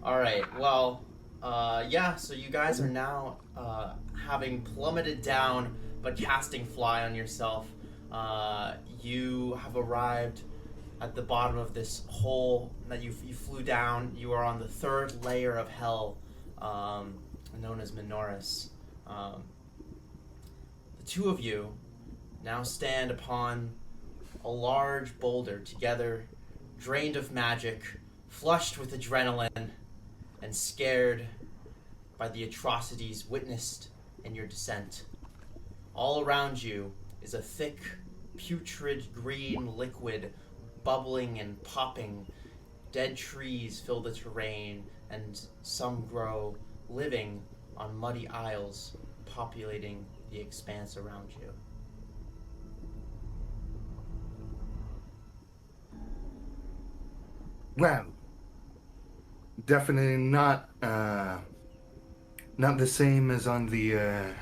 All right. Well, yeah. So you guys are now having plummeted down, but casting fly on yourself. You have arrived at the bottom of this hole that you flew down. You are on the third layer of hell, known as Minoris. Um, the two of you now stand upon a large boulder together, drained of magic, flushed with adrenaline, and scared by the atrocities witnessed in your descent. All around you is a thick, putrid green liquid bubbling and popping. Dead trees fill the terrain, and some grow living on muddy isles, populating the expanse around you. Well, definitely not the same as on the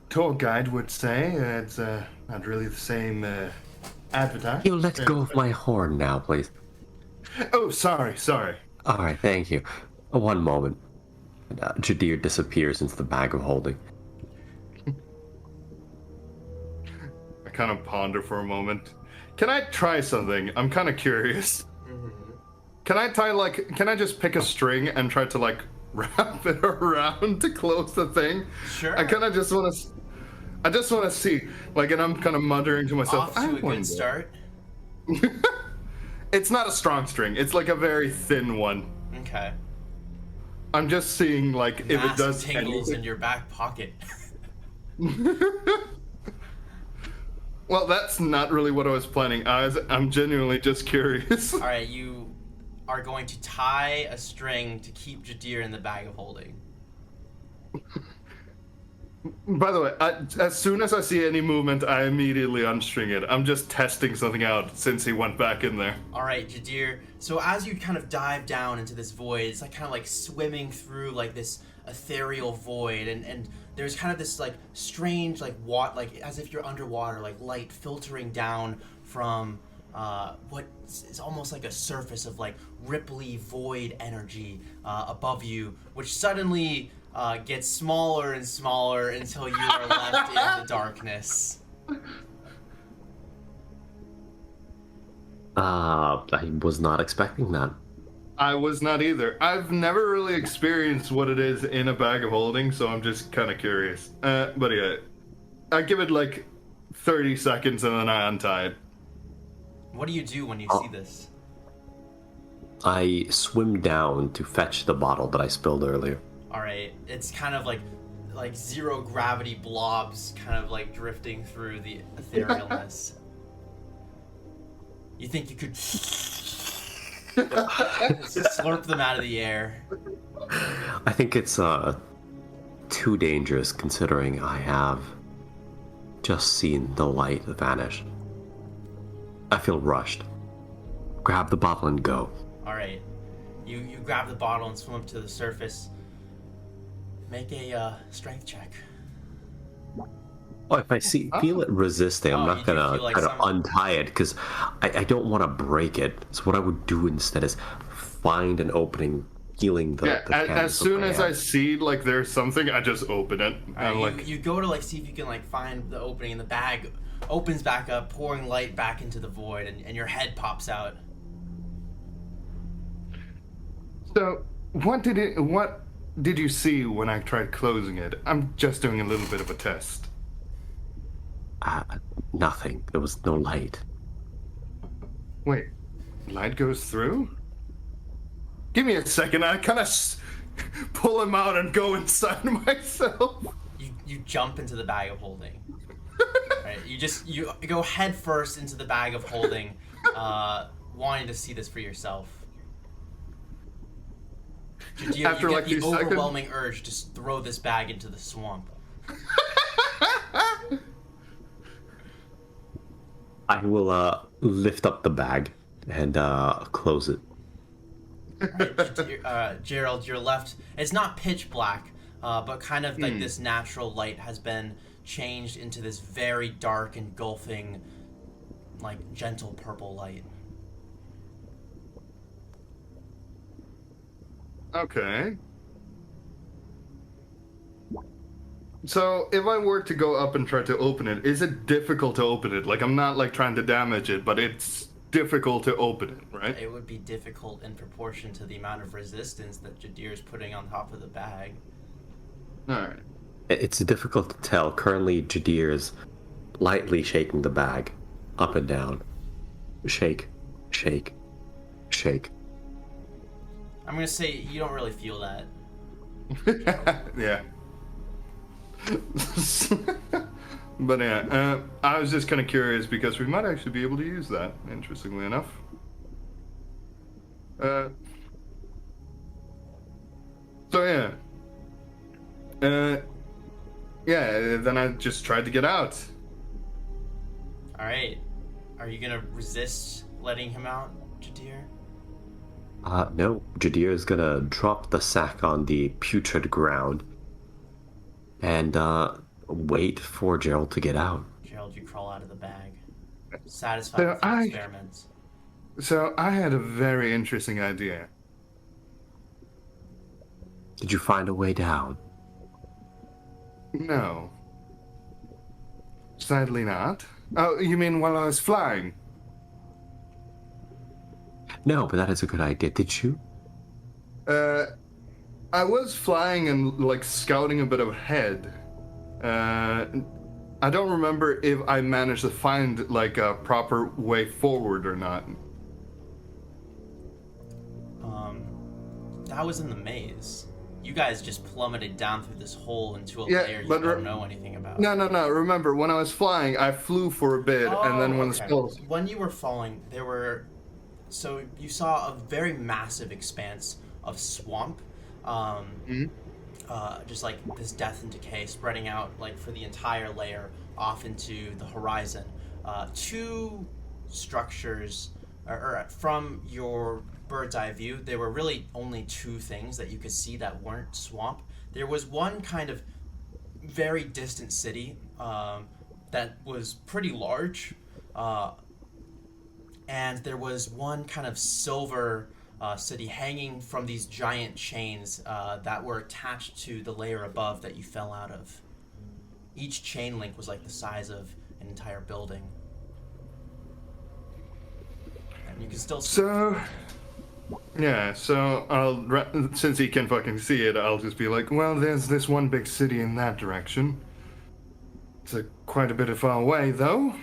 tour guide would say. It's not really the same advertised. You let go of my horn now, please. Oh, sorry. All right, thank you. One moment. Jadir disappears into the bag of holding. I kind of ponder for a moment. Can I try something? I'm kind of curious. Can I just pick a string and try to wrap it around to close the thing? Sure. I just want to see, and I'm kind of muttering to myself. Off to a good start. It's not a strong string. It's like a very thin one. Okay. I'm just seeing if it does tingles anything. in your back pocket. Well, that's not really what I was planning. I'm genuinely just curious. All right, you are going to tie a string to keep Jadir in the bag of holding. By the way, as soon as I see any movement, I immediately unstring it. I'm just testing something out since he went back in there. All right, Jadir. So as you kind of dive down into this void, it's like swimming through this ethereal void, and there's kind of this strange as if you're underwater, light filtering down from what is almost like a surface of ripply void energy above you, which suddenly gets smaller and smaller until you are left in the darkness. I was not expecting that. I was not either. I've never really experienced what it is in a bag of holding, so I'm just kind of curious. But yeah, I give it 30 seconds and then I untie it. What do you do when you see this? I swim down to fetch the bottle that I spilled earlier. All right, it's kind of like zero gravity blobs kind of drifting through the etherealness. You think you could slurp them out of the air? I think it's too dangerous considering I have just seen the light vanish. I feel rushed. Grab the bottle and go. All right, you grab the bottle and swim up to the surface. Make a strength check. Oh, if I feel it resisting, I'm not gonna kind of untie it because I don't want to break it. So what I would do instead is find an opening, healing the as soon as I see there's something, I just open it. Right, you go to see if you can find the opening, and the bag opens back up, pouring light back into the void, and your head pops out. So what did you see when I tried closing it? I'm just doing a little bit of a test. Nothing. There was no light. Wait, light goes through? Give me a second. I kind of pull him out and go inside myself. You jump into the bag of holding. Right, you go head first into the bag of holding, wanting to see this for yourself. You get the overwhelming urge to throw this bag into the swamp. I will lift up the bag and close it. Right, Gerald, you're left. It's not pitch black, but kind of this natural light has been changed into this very dark, engulfing, gentle purple light. Okay. So, if I were to go up and try to open it, is it difficult to open it? Like, I'm not, like, trying to damage it, but it's difficult to open it, right? It would be difficult in proportion to the amount of resistance that Jadir's putting on top of the bag. Alright. It's difficult to tell. Currently, Jadir is lightly shaking the bag up and down. Shake, shake, shake. I'm gonna say you don't really feel that. Yeah. But yeah, I was just kind of curious because we might actually be able to use that, interestingly enough. So yeah. Yeah, then I just tried to get out. Alright. Are you gonna resist letting him out, Jadir? No. Jadir is gonna drop the sack on the putrid ground and wait for Gerald to get out. Gerald, you crawl out of the bag. Satisfied So with the experiments. So I had a very interesting idea. Did you find a way down? No. Sadly not. Oh, you mean while I was flying? No, but that is a good idea. Did you? I was flying and, like, scouting a bit ahead. I don't remember if I managed to find, like, a proper way forward or not. That was in the maze. You guys just plummeted down through this hole into a Yeah, layer you but don't know anything about. No. Remember, when I was flying, I flew for a bit, and then when the spells... When you were falling, there were... So you saw a very massive expanse of swamp. Just like this death and decay spreading out like for the entire layer off into the horizon. Two structures, or from your bird's eye view, there were really only two things that you could see that weren't swamp. There was one kind of very distant city that was pretty large, and there was one kind of silver city hanging from these giant chains that were attached to the layer above that you fell out of. Each chain link was like the size of an entire building. And you can still see. So... Yeah, so since he can fucking see it, I'll just be like, well, there's this one big city in that direction. It's quite a bit of far away, though.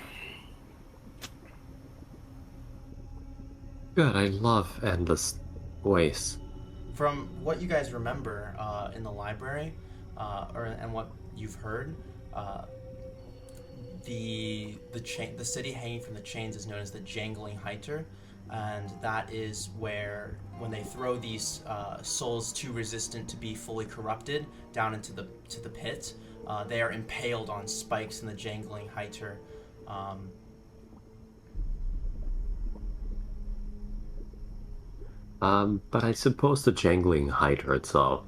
Good, I love endless wastes. From what you guys remember in the library, and what you've heard, the city hanging from the chains is known as the Jangling Heiter, and that is where, when they throw these souls too resistant to be fully corrupted down into the pit, they are impaled on spikes in the Jangling Heiter. But I suppose the Jangling Heiter itself,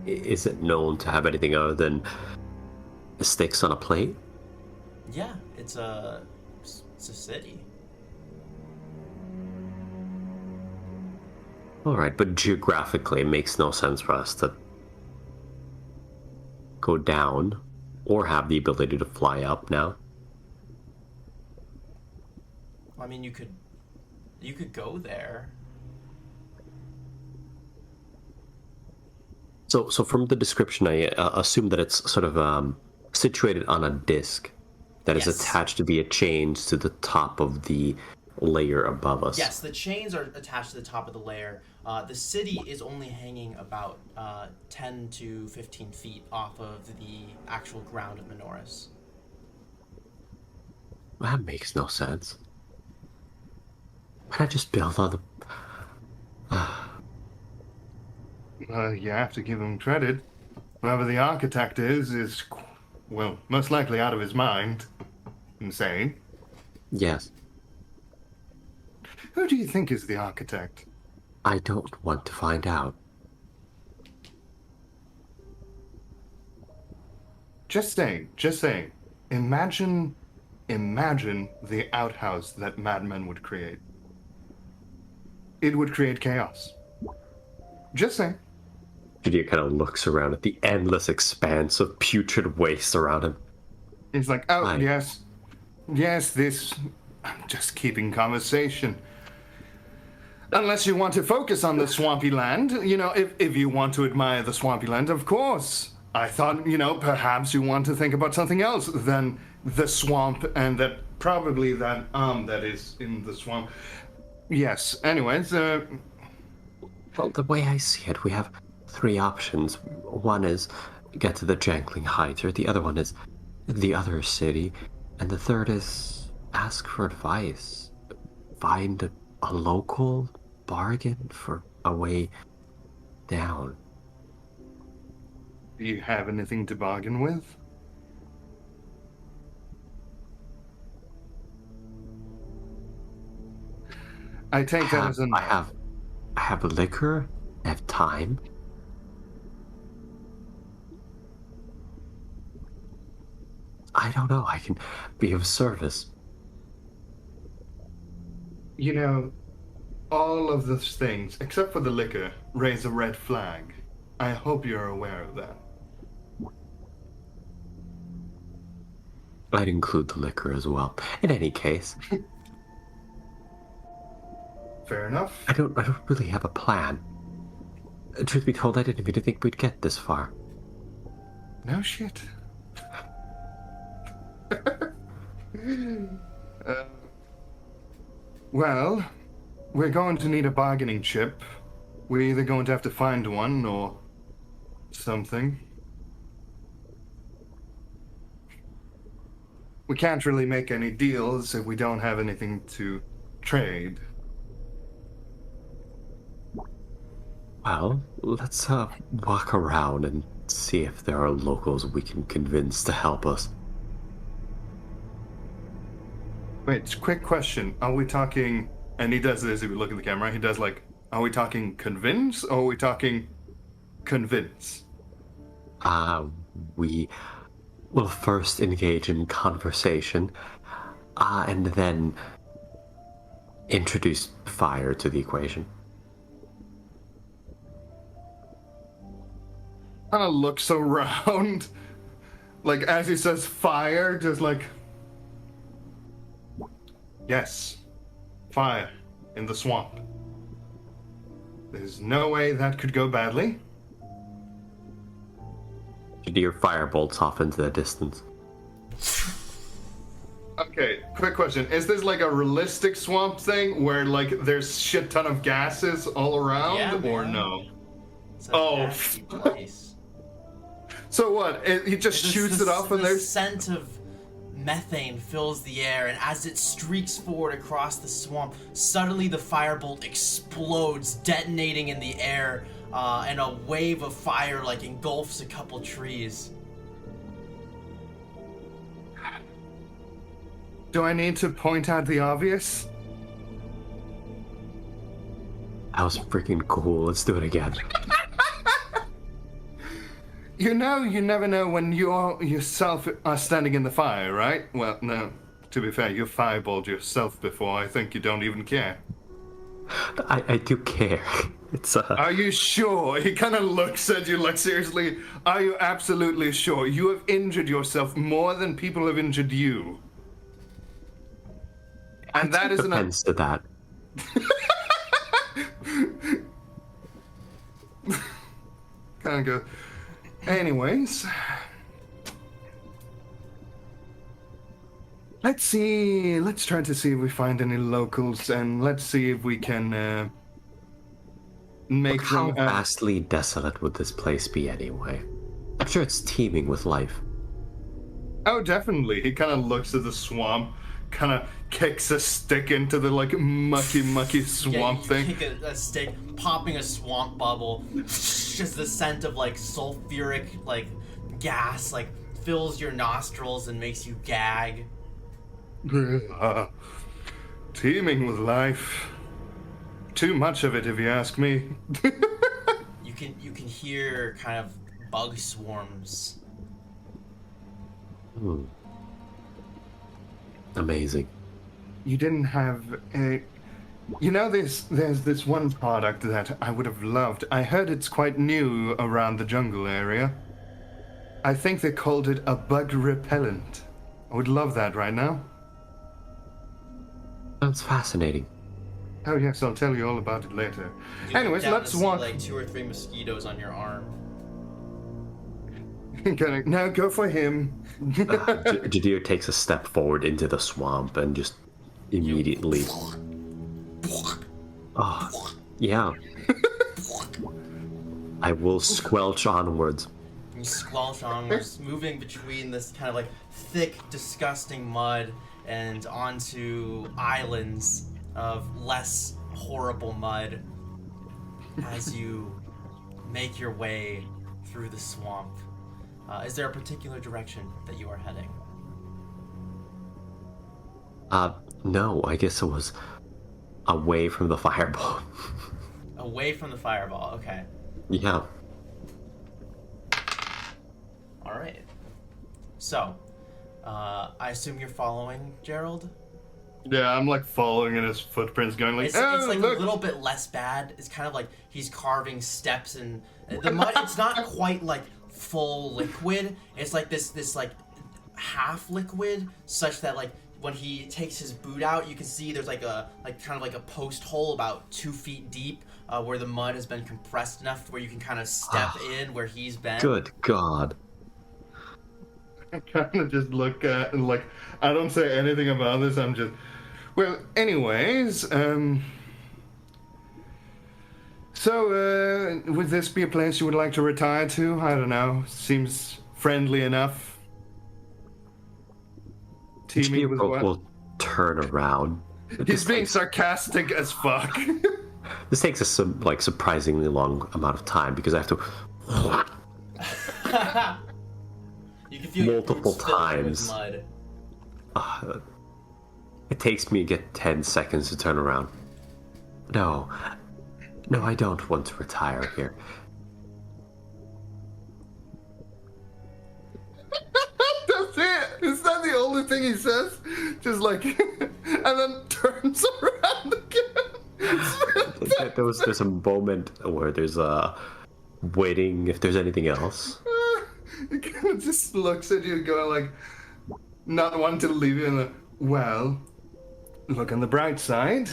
isn't known to have anything other than sticks on a plate? Yeah, it's a city. Alright, but geographically it makes no sense for us to go down or have the ability to fly up now. I mean, you could go there. So from the description, I assume that it's sort of situated on a disc that is attached to via chains to the top of the layer above us. Yes, the chains are attached to the top of the layer. The city is only hanging about 10 to 15 feet off of the actual ground of Minoris. That makes no sense. Why not just build on the... You have to give him credit. Whoever the architect is, well, most likely out of his mind. Insane. Yes. Who do you think is the architect? I don't want to find out. Just saying. Imagine the outhouse that madmen would create. it would create chaos. Just saying. Judea kind of looks around at the endless expanse of putrid waste around him. He's like, oh, Hi. yes, this. I'm just keeping conversation. Unless you want to focus on the swampy land, if you want to admire the swampy land, of course. I thought, perhaps you want to think about something else than the swamp and that that is in the swamp. Yes, anyways, Well, the way I see it, we have 3 options. One is get to the Jangling Heights, or the other one is the other city, and the third is ask for advice. Find a local, bargain for a way down. do you have anything to bargain with? I take that as an... I have liquor, I have time. I don't know, I can be of service. All of those things, except for the liquor, raise a red flag. I hope you're aware of that. I'd include the liquor as well. In any case, Fair enough. I don't really have a plan. Truth be told, I didn't even think we'd get this far. No shit. Well, we're going to need a bargaining chip. We're either going to have to find one or something. We can't really make any deals if we don't have anything to trade. Well, let's walk around and see if there are locals we can convince to help us. Wait, quick question. Are we talking... And he does this if you look at the camera. He does are we talking convince or are we talking convince? We will first engage in conversation, and then introduce fire to the equation. Kind of looks around, as he says fire, just yes, fire in the swamp. There's no way that could go badly. Your firebolts off into the distance. Okay, quick question. Is this a realistic swamp thing where there's shit ton of gases all around, Yeah, or man. no? It's a nasty place. So what? He just shoots it off and the there's... scent of methane fills the air, and as it streaks forward across the swamp, suddenly the firebolt explodes, detonating in the air, and a wave of fire engulfs a couple trees. Do I need to point out the obvious? That was freaking cool. Let's do it again. You never know when you yourself are standing in the fire, right? Well, no. To be fair, you fireballed yourself before. I think you don't even care. I do care. It's Are you sure? He kind of looks at you seriously. Are you absolutely sure? You have injured yourself more than people have injured you. And that is an offense to that. kind of go. Anyways, let's see. Let's try to see if we find any locals, and let's see if we can make How them. vastly desolate would this place be anyway? I'm sure it's teeming with life. Oh, definitely. He kind of looks at the swamp, kind of kicks a stick into the mucky swamp thing. Kick a stick, popping a swamp bubble. Just the scent of sulfuric gas fills your nostrils and makes you gag. Teeming with life. Too much of it, if you ask me. You can hear kind of bug swarms. Amazing. You didn't have a... You know, there's this one product that I would have loved. I heard it's quite new around the jungle area. I think they called it a bug repellent. I would love that right now. Sounds fascinating. Oh yes, I'll tell you all about it later. You Anyways, look down let's to see, walk. like 2 or 3 mosquitoes on your arm. Now go for him. Jadיר takes a step forward into the swamp and just immediately. Oh, yeah. I will squelch onwards. You squelch onwards, moving between this kind of like thick, disgusting mud and onto islands of less horrible mud as you make your way through the swamp. Is there a particular direction that you are heading? No, I guess it was away from the fireball. Away from the fireball, okay. Yeah. Alright. So, I assume you're following Gerald? Yeah, I'm like following in his footprints, going like, It's like look. a little bit less bad. It's kind of like he's carving steps and the mud. It's not quite like full liquid. It's like this like half liquid, such that like when he takes his boot out, you can see there's like a kind of like a post hole about 2 feet deep, where the mud has been compressed enough where you can kind of step in where he's been. Good God. I kind of just look at and like, I don't say anything about this. I'm just, well, anyways, so would this be a place you would like to retire to? I don't know. Seems friendly enough. Teaming with what? Will turn around. He's being sarcastic as fuck. This takes a surprisingly long amount of time because I have to You can feel your multiple boots filled with times. mud. It takes me a good 10 seconds to turn around. No, I don't want to retire here. That's it. Is that the only thing he says? Just like, and then turns around again. There's a moment where there's waiting if there's anything else. He kind of just looks at you, going like, not wanting to leave you. And well, look on the bright side.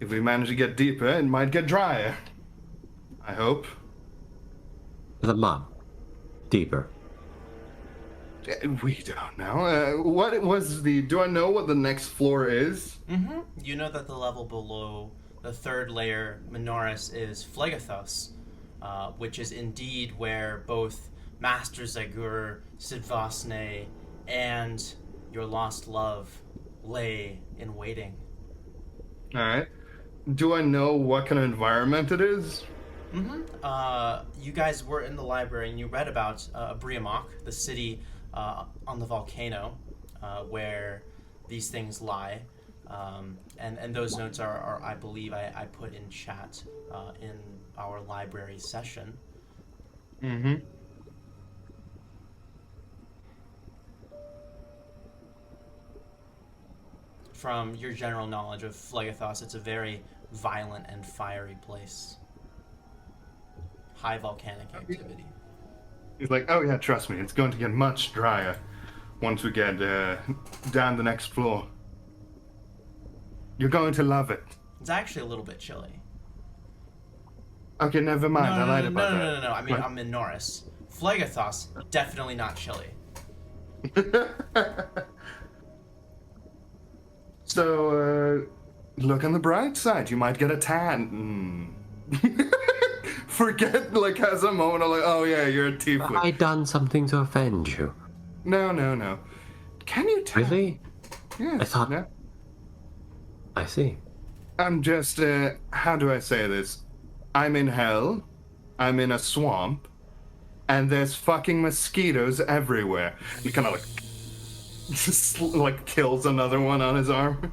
If we manage to get deeper, it might get drier. I hope. The mud. Deeper. We don't know. What was the? Do I know what the next floor is? Mm-hmm. You know that the level below the 3rd layer, Minoris, is Phlegathos, which is indeed where both Master Zagur, Sidvasne, and your lost love lay in waiting. All right. Do I know what kind of environment it is? Mm-hmm. You guys were in the library and you read about Briamok, the city on the volcano where these things lie. And those notes are I believe, I put in chat in our library session. Mm-hmm. From your general knowledge of Phlegathos, it's a very violent and fiery place. High volcanic activity. He's like, oh yeah, trust me, it's going to get much drier once we get down the next floor. You're going to love it. It's actually a little bit chilly. Okay, never mind. I lied about that. No. I mean, I'm in Norris. Phlegathos, definitely not chilly. So, look on the bright side. You might get a tan. Forget, like, has a moment of like, oh yeah, you're a tiefling. Have I done something to offend you? No. Can you tell? Really? Yes. I thought- No. I see. I'm just, how do I say this? I'm in hell. I'm in a swamp. And there's fucking mosquitoes everywhere. He kind of like, just like kills another one on his arm.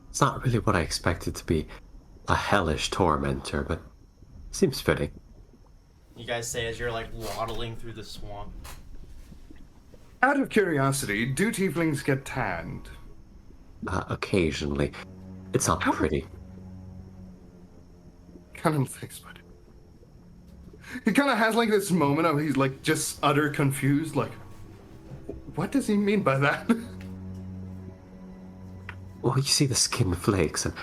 It's not really what I expected to be a hellish tormentor, but seems fitting. You guys say as you're like waddling through the swamp. Out of curiosity, do tieflings get tanned? Occasionally. It's not pretty. kind of thinks about it. He kind of has like this moment of he's like just utter confused, like, what does he mean by that? Well, you see the skin flakes and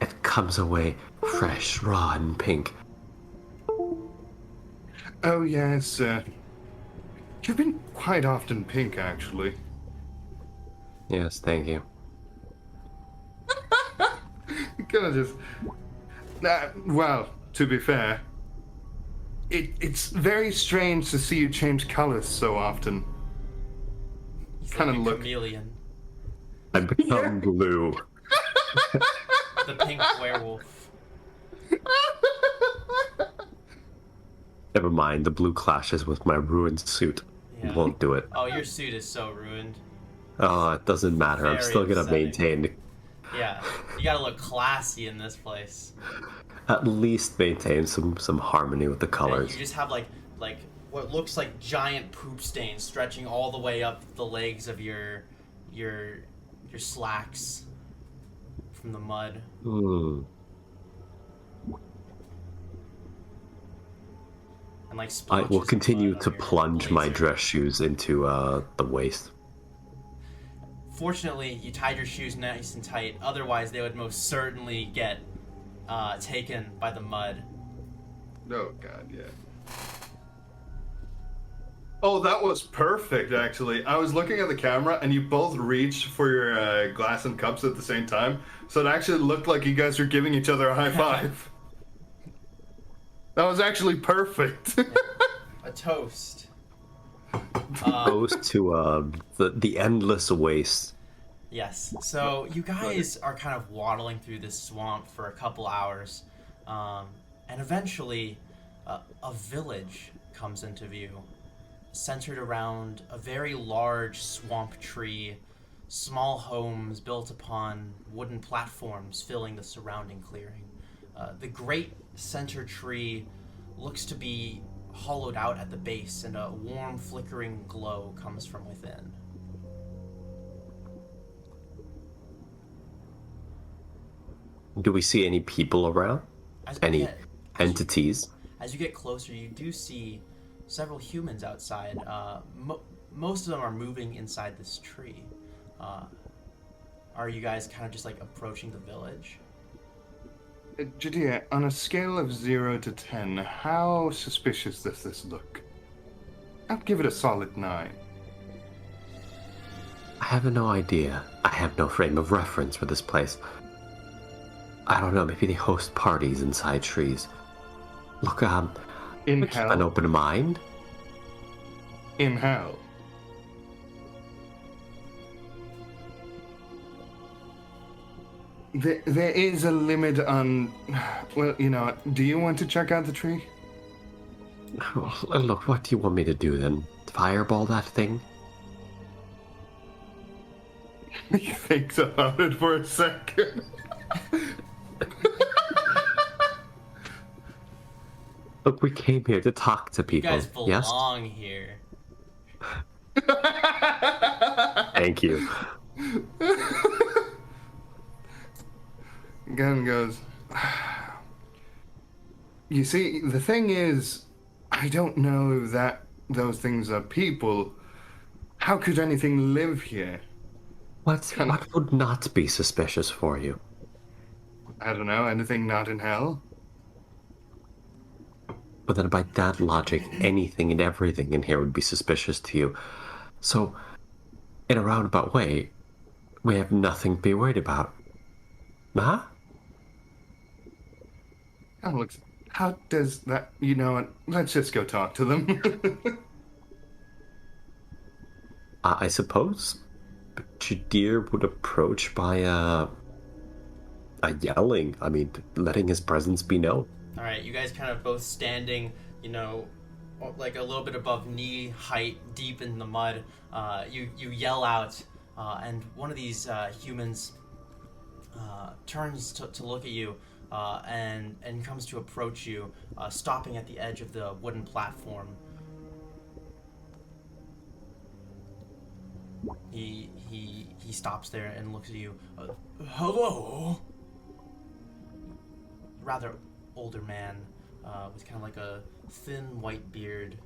it comes away fresh, raw, and pink. Oh yes, you've been quite often pink, actually. Yes, thank you. Kind of just. Well, to be fair, it's very strange to see you change colors so often. He's Kinda like a look- chameleon. I become blue. The pink werewolf. Never mind, the blue clashes with my ruined suit. Yeah. Won't do it. Oh, your suit is so ruined. Oh, it doesn't matter. I'm Very still gonna upsetting. maintain, Yeah, you gotta look classy in this place. at least maintain some harmony with the Yeah, colors. you just have like what looks like giant poop stains stretching all the way up the legs of your slacks from the mud. Hmm. And like I splotches will of continue blood to on your plunge my blazer. dress shoes into the waist. Fortunately, you tied your shoes nice and tight. Otherwise, they would most certainly get taken by the mud. Oh god, yeah. Oh, that was perfect, actually. I was looking at the camera, and you both reached for your glass and cups at the same time, so it actually looked like you guys were giving each other a high five. That was actually perfect. A toast. Goes to the endless waste. Yes. So you guys are kind of waddling through this swamp for a couple hours, and eventually, a village comes into view, centered around a very large swamp tree, small homes built upon wooden platforms filling the surrounding clearing. The great center tree looks to be hollowed out at the base, and a warm, flickering glow comes from within. Do we see any people around? As- Any yeah, entities? As you get closer, you do see several humans outside. Most of them are moving inside this tree. Are you guys kind of just like approaching the village? Judea, on a scale of 0 to 10, how suspicious does this look? I'd give it a solid 9. I have no idea. I have no frame of reference for this place. I don't know, maybe they host parties inside trees. Look, In keep an hell? open mind. In hell? There is a limit on... Well, you know, do you want to check out the tree? Look, what do you want me to do then? Fireball that thing? He thinks about it for a second. Look, we came here to talk to You people. guys Yes? belong here. Thank you. Gun goes, you see, the thing is, I don't know that those things are people. How could anything live here? What would not be suspicious for you? I don't know, anything not in hell? But then by that logic, anything and everything in here would be suspicious to you. So, in a roundabout way, we have nothing to be worried about. Huh? Alex, how does that, you know what, let's just go talk to them. I suppose Jadir would approach by yelling. I mean, letting his presence be known. All right, you guys kind of both standing, you know, like a little bit above knee height, deep in the mud. You yell out, and one of these humans turns to look at you, and comes to approach you, stopping at the edge of the wooden platform. He stops there and looks at you. Hello. Rather older man with kind of like a thin white beard,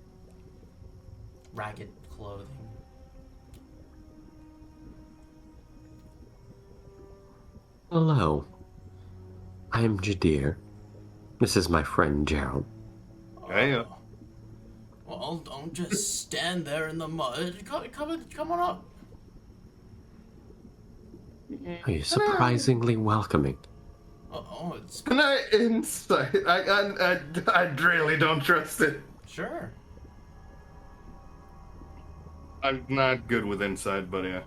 ragged clothing. Hello. I am Jadir. This is my friend Gerald. Hey, Well, don't just stand there in the mud. Come on up. Oh, you're surprisingly welcoming. It's can I insight? I really don't trust it. sure. I'm not good with insight, but yeah.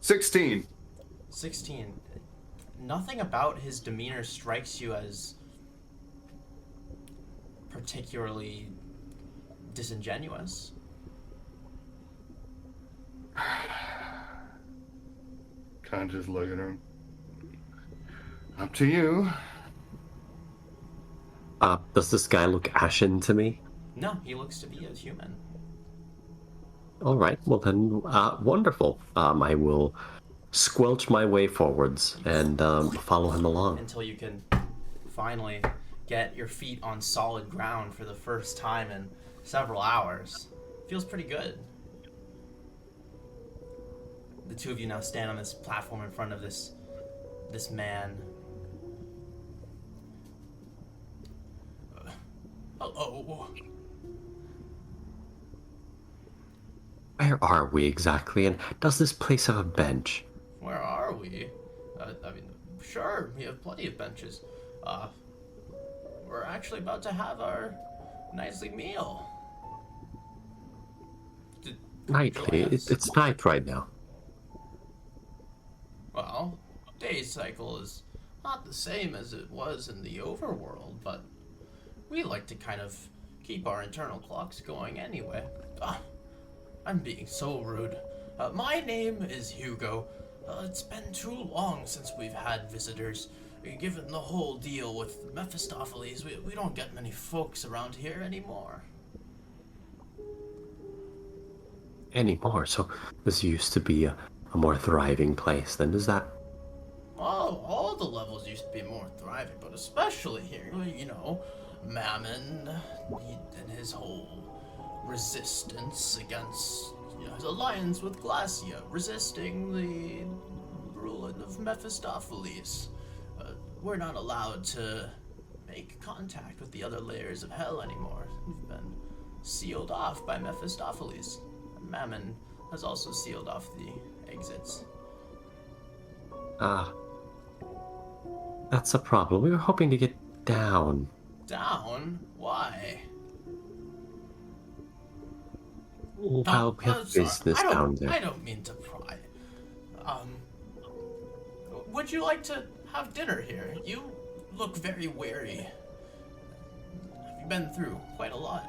16. 16. Nothing about his demeanor strikes you as particularly disingenuous. Can't just look at him. Up to you. Does this guy look ashen to me? No, he looks to be a human. All right, well then, wonderful. I will squelch my way forwards and follow him along. Until you can finally get your feet on solid ground for the first time in several hours. Feels pretty good. The two of you now stand on this platform in front of this man. Hello. Where are we exactly, and does this place have a bench? Where are we? Sure, we have plenty of benches. We're actually about to have our nightly meal. Nightly? It's night right now. Well, day cycle is not the same as it was in the overworld, but we like to kind of keep our internal clocks going anyway. I'm being so rude. My name is Hugo. It's been too long since we've had visitors. Given the whole deal with Mephistopheles, we don't get many folks around here anymore. Anymore? So this used to be a more thriving place, then, is that? Oh, all the levels used to be more thriving, but especially here, you know, Mammon and his whole resistance against, you know, his alliance with Glacia, resisting the ruling of Mephistopheles. We're not allowed to make contact with the other layers of hell anymore. We've been sealed off by Mephistopheles. Mammon has also sealed off the exits. That's a problem. We were hoping to get down. Down? Why? Well, we have business down there. I don't mean to pry. Would you like to have dinner here? You look very weary. You've been through quite a lot.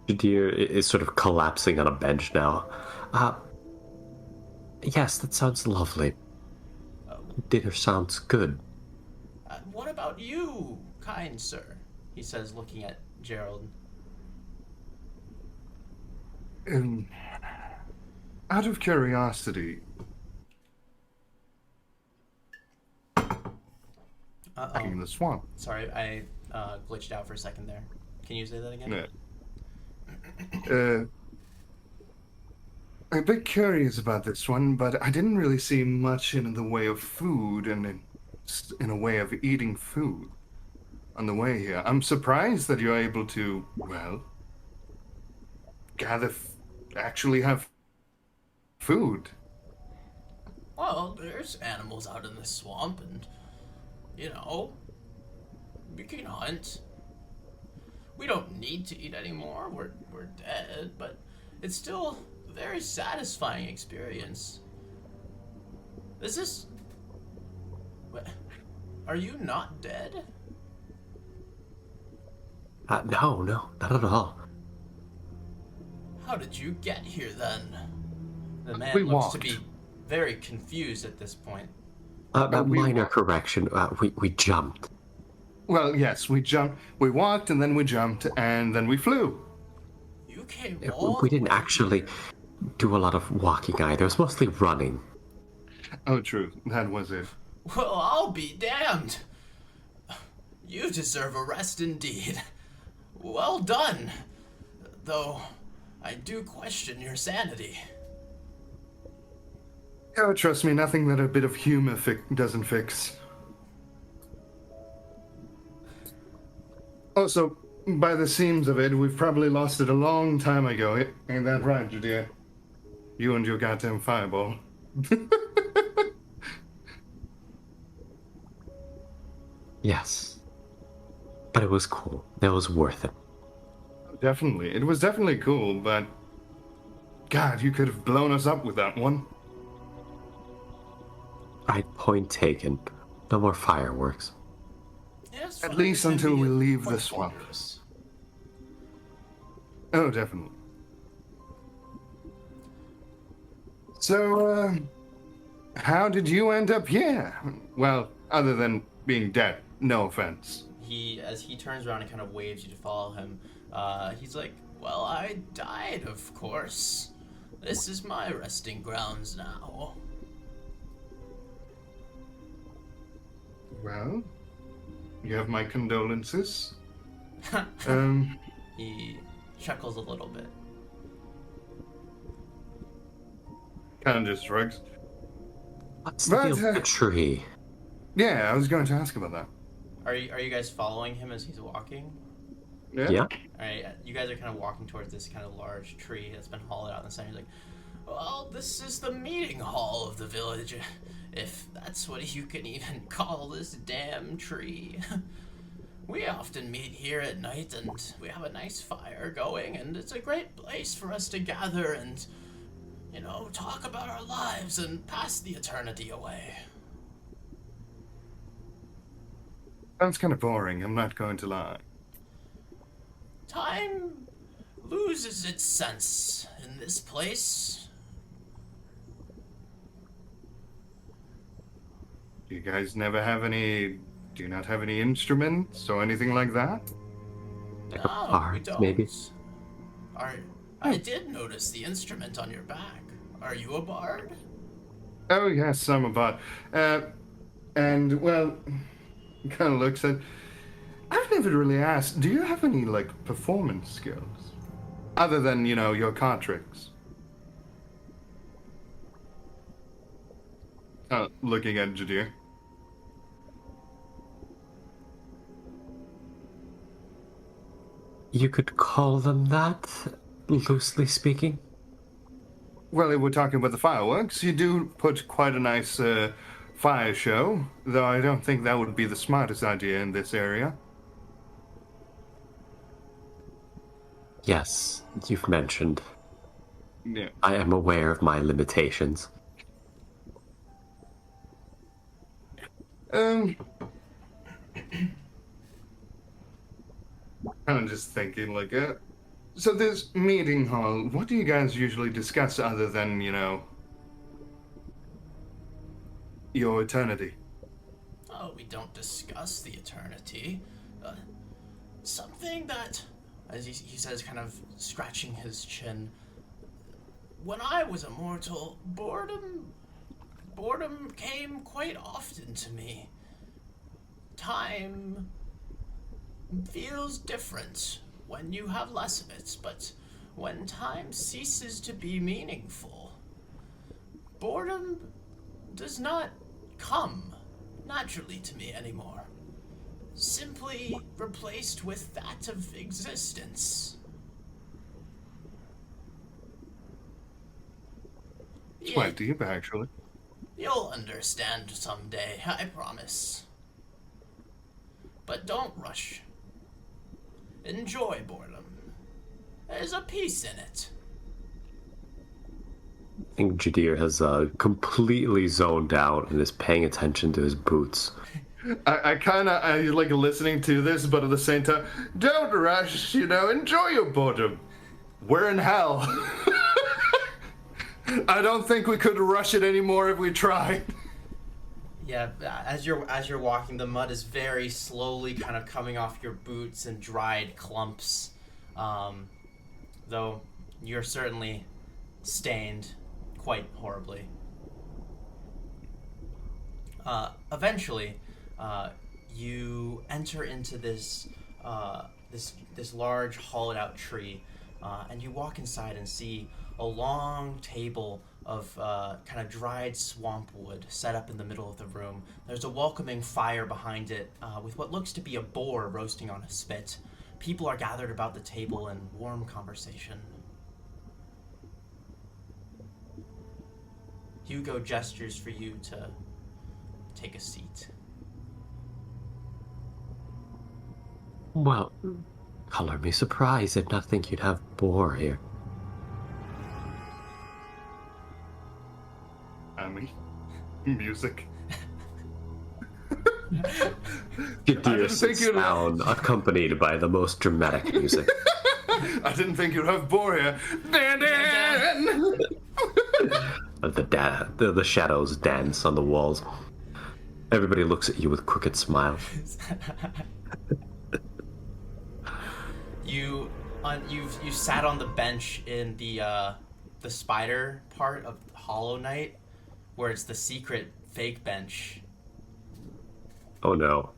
Jadir is sort of collapsing on a bench now. Yes, that sounds lovely. Dinner sounds good. What about you, kind sir? He says, looking at Gerald. Out of curiosity, in the swamp. Sorry, I glitched out for a second there. Can you say that again? Yeah. I'm a bit curious about this one, but I didn't really see much in the way of food and in a way of eating food on the way here. I'm surprised that you're able to, well, actually have food. Well, there's animals out in the swamp, and, you know, we can hunt. We don't need to eat anymore. We're dead, but it's still a very satisfying experience. Are you not dead? No, not at all. How did you get here then? The man We looks walked. to be very confused at this point. A we minor walked. correction. We jumped. Well, yes, we jumped. We walked, and then we jumped, and then we flew. You came all We the didn't way actually here. do a lot of walking either. It was mostly running. Oh, true. That was it. Well, I'll be damned. You deserve a rest indeed. Well done. Though, I do question your sanity. Oh, trust me, nothing that a bit of humor doesn't fix. Also, by the seams of it, we've probably lost it a long time ago. Ain't that right, Judea? You and your goddamn fireball. Yes. But it was cool. It was worth it. Definitely. It was definitely cool, but... God, you could have blown us up with that one. Right, point taken. No more fireworks. Yes, At least until we leave the swamp. Oh, definitely. So, how did you end up here? Well, other than being dead, no offense. As he turns around and kind of waves you to follow him, he's like, well, I died, of course. This is my resting grounds now. Well, you have my condolences. He chuckles a little bit. Kind of just shrugs. What's the deal with the tree? Yeah, I was going to ask about that. Are you guys following him as he's walking? Yeah? Alright, you guys are kind of walking towards this kind of large tree that's been hollowed out in the center. He's like, well, this is the meeting hall of the village, if that's what you can even call this damn tree. We often meet here at night, and we have a nice fire going, and it's a great place for us to gather and, you know, talk about our lives and pass the eternity away. Sounds kind of boring, I'm not going to lie. Time loses its sense in this place. Do you guys never have any... Do you not have any instruments or anything like that? Like No, a we bard, don't. maybe? I did notice the instrument on your back. Are you a bard? Oh, yes, I'm a bard. And, well, kind of looks at... I've never really asked, do you have any, like, performance skills? Other than, you know, your card tricks. Looking at Jadir. You could call them that, loosely speaking. Well, if we're talking about the fireworks, you do put quite a nice, fire show, though I don't think that would be the smartest idea in this area. Yes, you've mentioned. Yeah. I am aware of my limitations. Kind of just thinking, like, so this meeting hall, what do you guys usually discuss other than, you know, your eternity? Oh, we don't discuss the eternity. Something that, as he says, kind of scratching his chin, when I was a mortal, boredom came quite often to me. Time feels different when you have less of it, but when time ceases to be meaningful, boredom does not come naturally to me anymore. Simply replaced with that of existence. It's quite deep, actually. You'll understand someday, I promise. But don't rush. Enjoy boredom. There's a peace in it. I think Jadir has completely zoned out and is paying attention to his boots. I like listening to this, but at the same time, don't rush, you know, enjoy your boredom. We're in hell. I don't think we could rush it anymore if we tried. Yeah, as you're walking, the mud is very slowly kind of coming off your boots in dried clumps. Though you're certainly stained quite horribly. Eventually, you enter into this large hollowed-out tree, and you walk inside and see a long table of kind of dried swamp wood set up in the middle of the room. There's a welcoming fire behind it, with what looks to be a boar roasting on a spit. People are gathered about the table in warm conversation. Hugo gestures for you to take a seat. Well, color me surprised. I did not think you'd have boar here. Amy. Music. Kadir sits down, accompanied by the most dramatic music. I didn't think you'd have boar here. Dan, Dan! The shadows dance on the walls. Everybody looks at you with crooked smiles. You sat on the bench in the spider part of Hollow Knight, where it's the secret fake bench. Oh no.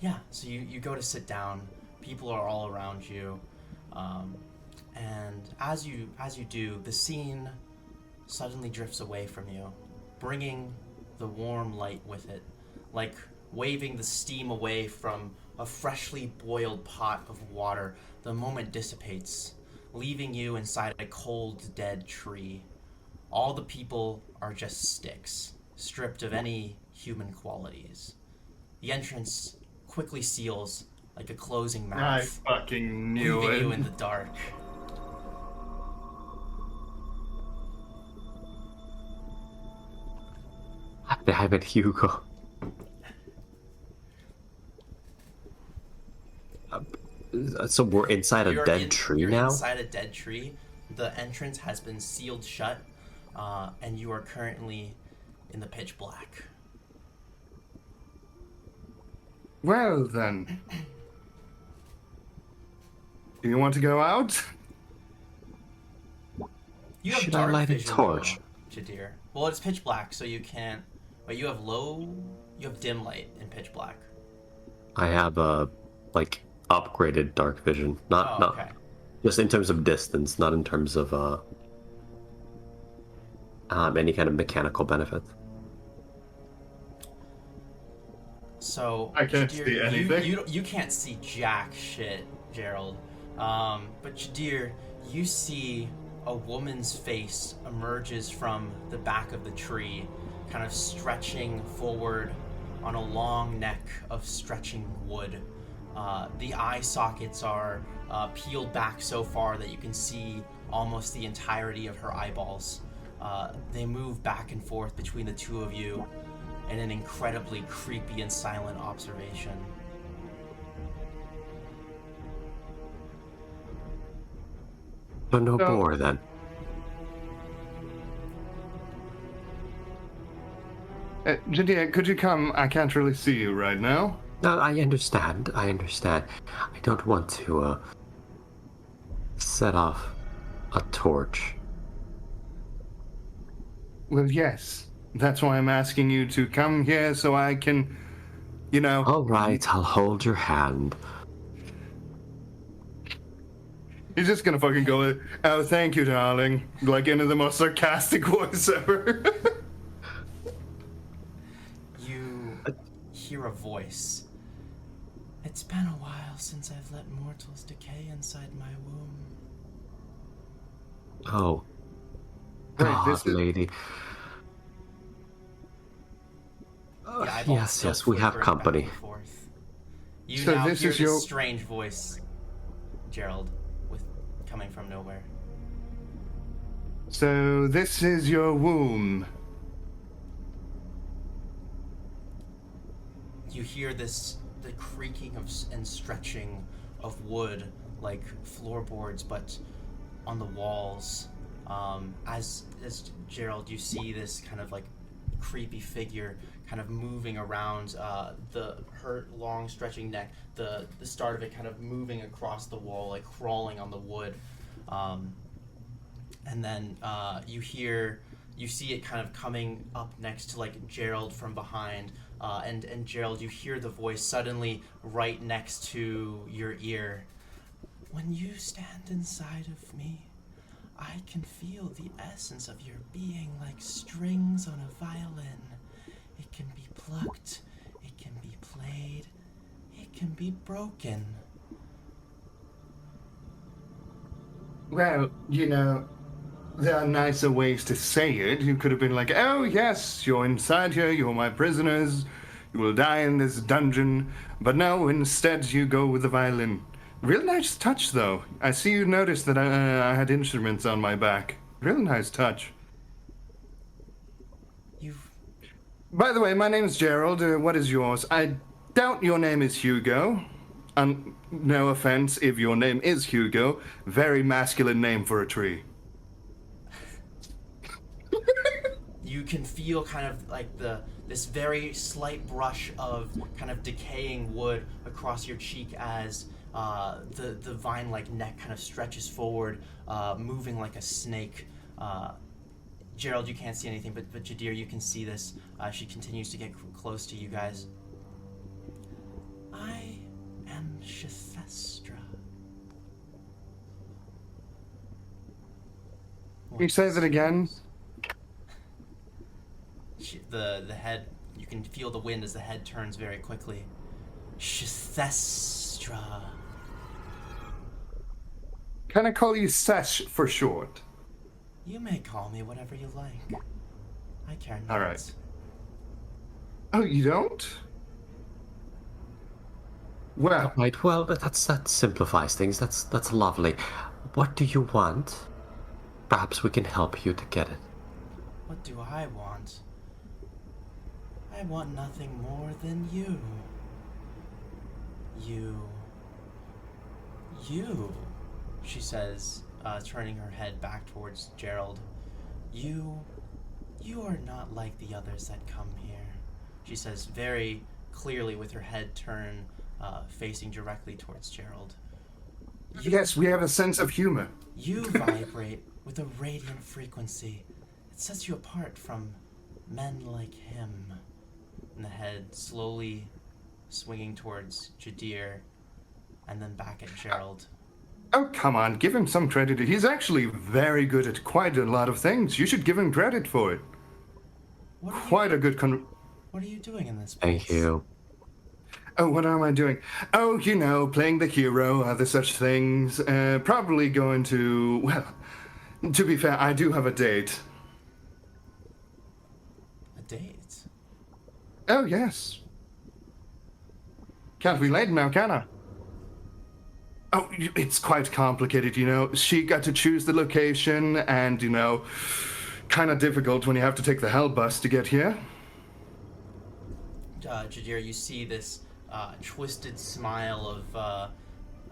Yeah, so you go to sit down. People are all around you. And as you do, the scene suddenly drifts away from you, bringing the warm light with it, like waving the steam away from a freshly boiled pot of water. The moment dissipates, leaving you inside a cold, dead tree. All the people are just sticks, stripped of any human qualities. The entrance quickly seals like a closing mouth. I fucking knew leaving it. you in the dark. Damn it, Hugo. So we're inside a dead tree you're now? Inside a dead tree. The entrance has been sealed shut, and you are currently in the pitch black. Well then. Do you want to go out? You have Should I dark light a vision, torch? though, Jadir. Well, it's pitch black, so you can't. But you have dim light in pitch black. I have a upgraded dark vision. Not Okay. just in terms of distance, not in terms of any kind of mechanical benefit. So I can't Jadir, see anything. You can't see jack shit, Gerald. But Jadir, you see a woman's face emerges from the back of the tree, kind of stretching forward on a long neck of stretching wood. The eye sockets are peeled back so far that you can see almost the entirety of her eyeballs. They move back and forth between the two of you in an incredibly creepy and silent observation. So no boar then. Jadea, could you come? I can't really see you right now. No, I understand. I don't want to set off a torch. Well, yes. That's why I'm asking you to come here so I can, All right, I'll hold your hand. He's just gonna fucking go, oh, thank you, darling. Like, into the most sarcastic voice ever. You hear a voice. It's been a while since I've let mortals decay inside my womb. Oh. Wait, God, this is- lady. The eyeballs Yes, still yes, we have flickering company. back and forth. You So now this hear is this your- strange voice, Gerald, coming from nowhere. So, this is your womb. You hear the creaking and stretching of wood, like floorboards, but on the walls. As Gerald, you see this kind of like creepy figure kind of moving around her long stretching neck, the start of it kind of moving across the wall, like crawling on the wood. And then you hear you see it kind of coming up next to like Gerald from behind, and Gerald, you hear the voice suddenly right next to your ear. When you stand inside of me, I can feel the essence of your being like strings on a violin. It can be plucked, it can be played, it can be broken. Well, there are nicer ways to say it. You could have been like, oh yes, you're inside here, you're my prisoners, you will die in this dungeon. But no, instead you go with the violin. Real nice touch, though. I see you noticed that I had instruments on my back. Real nice touch. By the way, my name's Gerald. What is yours? I doubt your name is Hugo. No offense if your name is Hugo. Very masculine name for a tree. You can feel kind of like this very slight brush of kind of decaying wood across your cheek as the vine-like neck kind of stretches forward, moving like a snake. Gerald, you can't see anything, but Jadir, you can see this. She continues to get close to you guys. I am Shethestra. Can you say that again? The head, you can feel the wind as the head turns very quickly. Shethestra. Can I call you Sesh for short? You may call me whatever you like. I care not. All right. Oh, you don't? Well, Right, well, that simplifies things. That's lovely. What do you want? Perhaps we can help you to get it. What do I want? I want nothing more than you. You, she says, turning her head back towards Gerald. You are not like the others that come here, she says very clearly with her head turned, facing directly towards Gerald. Yes, we have a sense of humor. You vibrate with a radiant frequency. It sets you apart from men like him. And the head slowly swinging towards Jadir, and then back at Gerald. Oh, come on, give him some credit. He's actually very good at quite a lot of things. You should give him credit for it. Quite a good What are you doing in this place? Thank you. Oh, what am I doing? Oh, playing the hero, other such things. Probably going to... Well, to be fair, I do have a date. A date? Oh, yes. Can't be late now, can I? Oh, it's quite complicated, She got to choose the location, and, kind of difficult when you have to take the hell bus to get here. Jadir, you see this twisted smile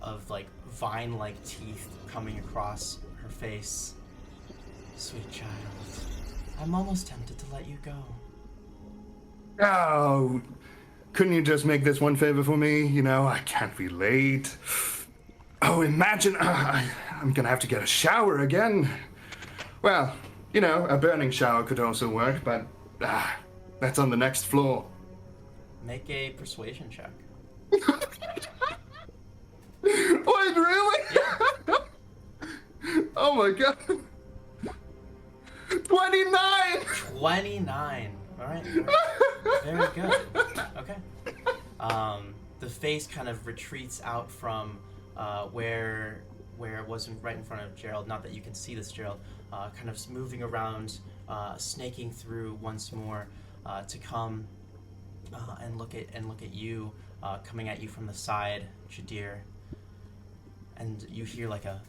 of like vine-like teeth coming across her face. Sweet child, I'm almost tempted to let you go. Oh, couldn't you just make this one favor for me? I can't be late. Oh, imagine I'm gonna have to get a shower again. Well, a burning shower could also work, but that's on the next floor. Make a persuasion check. Wait, really? Yeah. Oh my god. 29! 29. All right. Very good. Okay. The face kind of retreats out from where it was right in front of Gerald. Not that you can see this, Gerald. Kind of moving around, snaking through once more to come and look at you, coming at you from the side, Jadir. And you hear like a,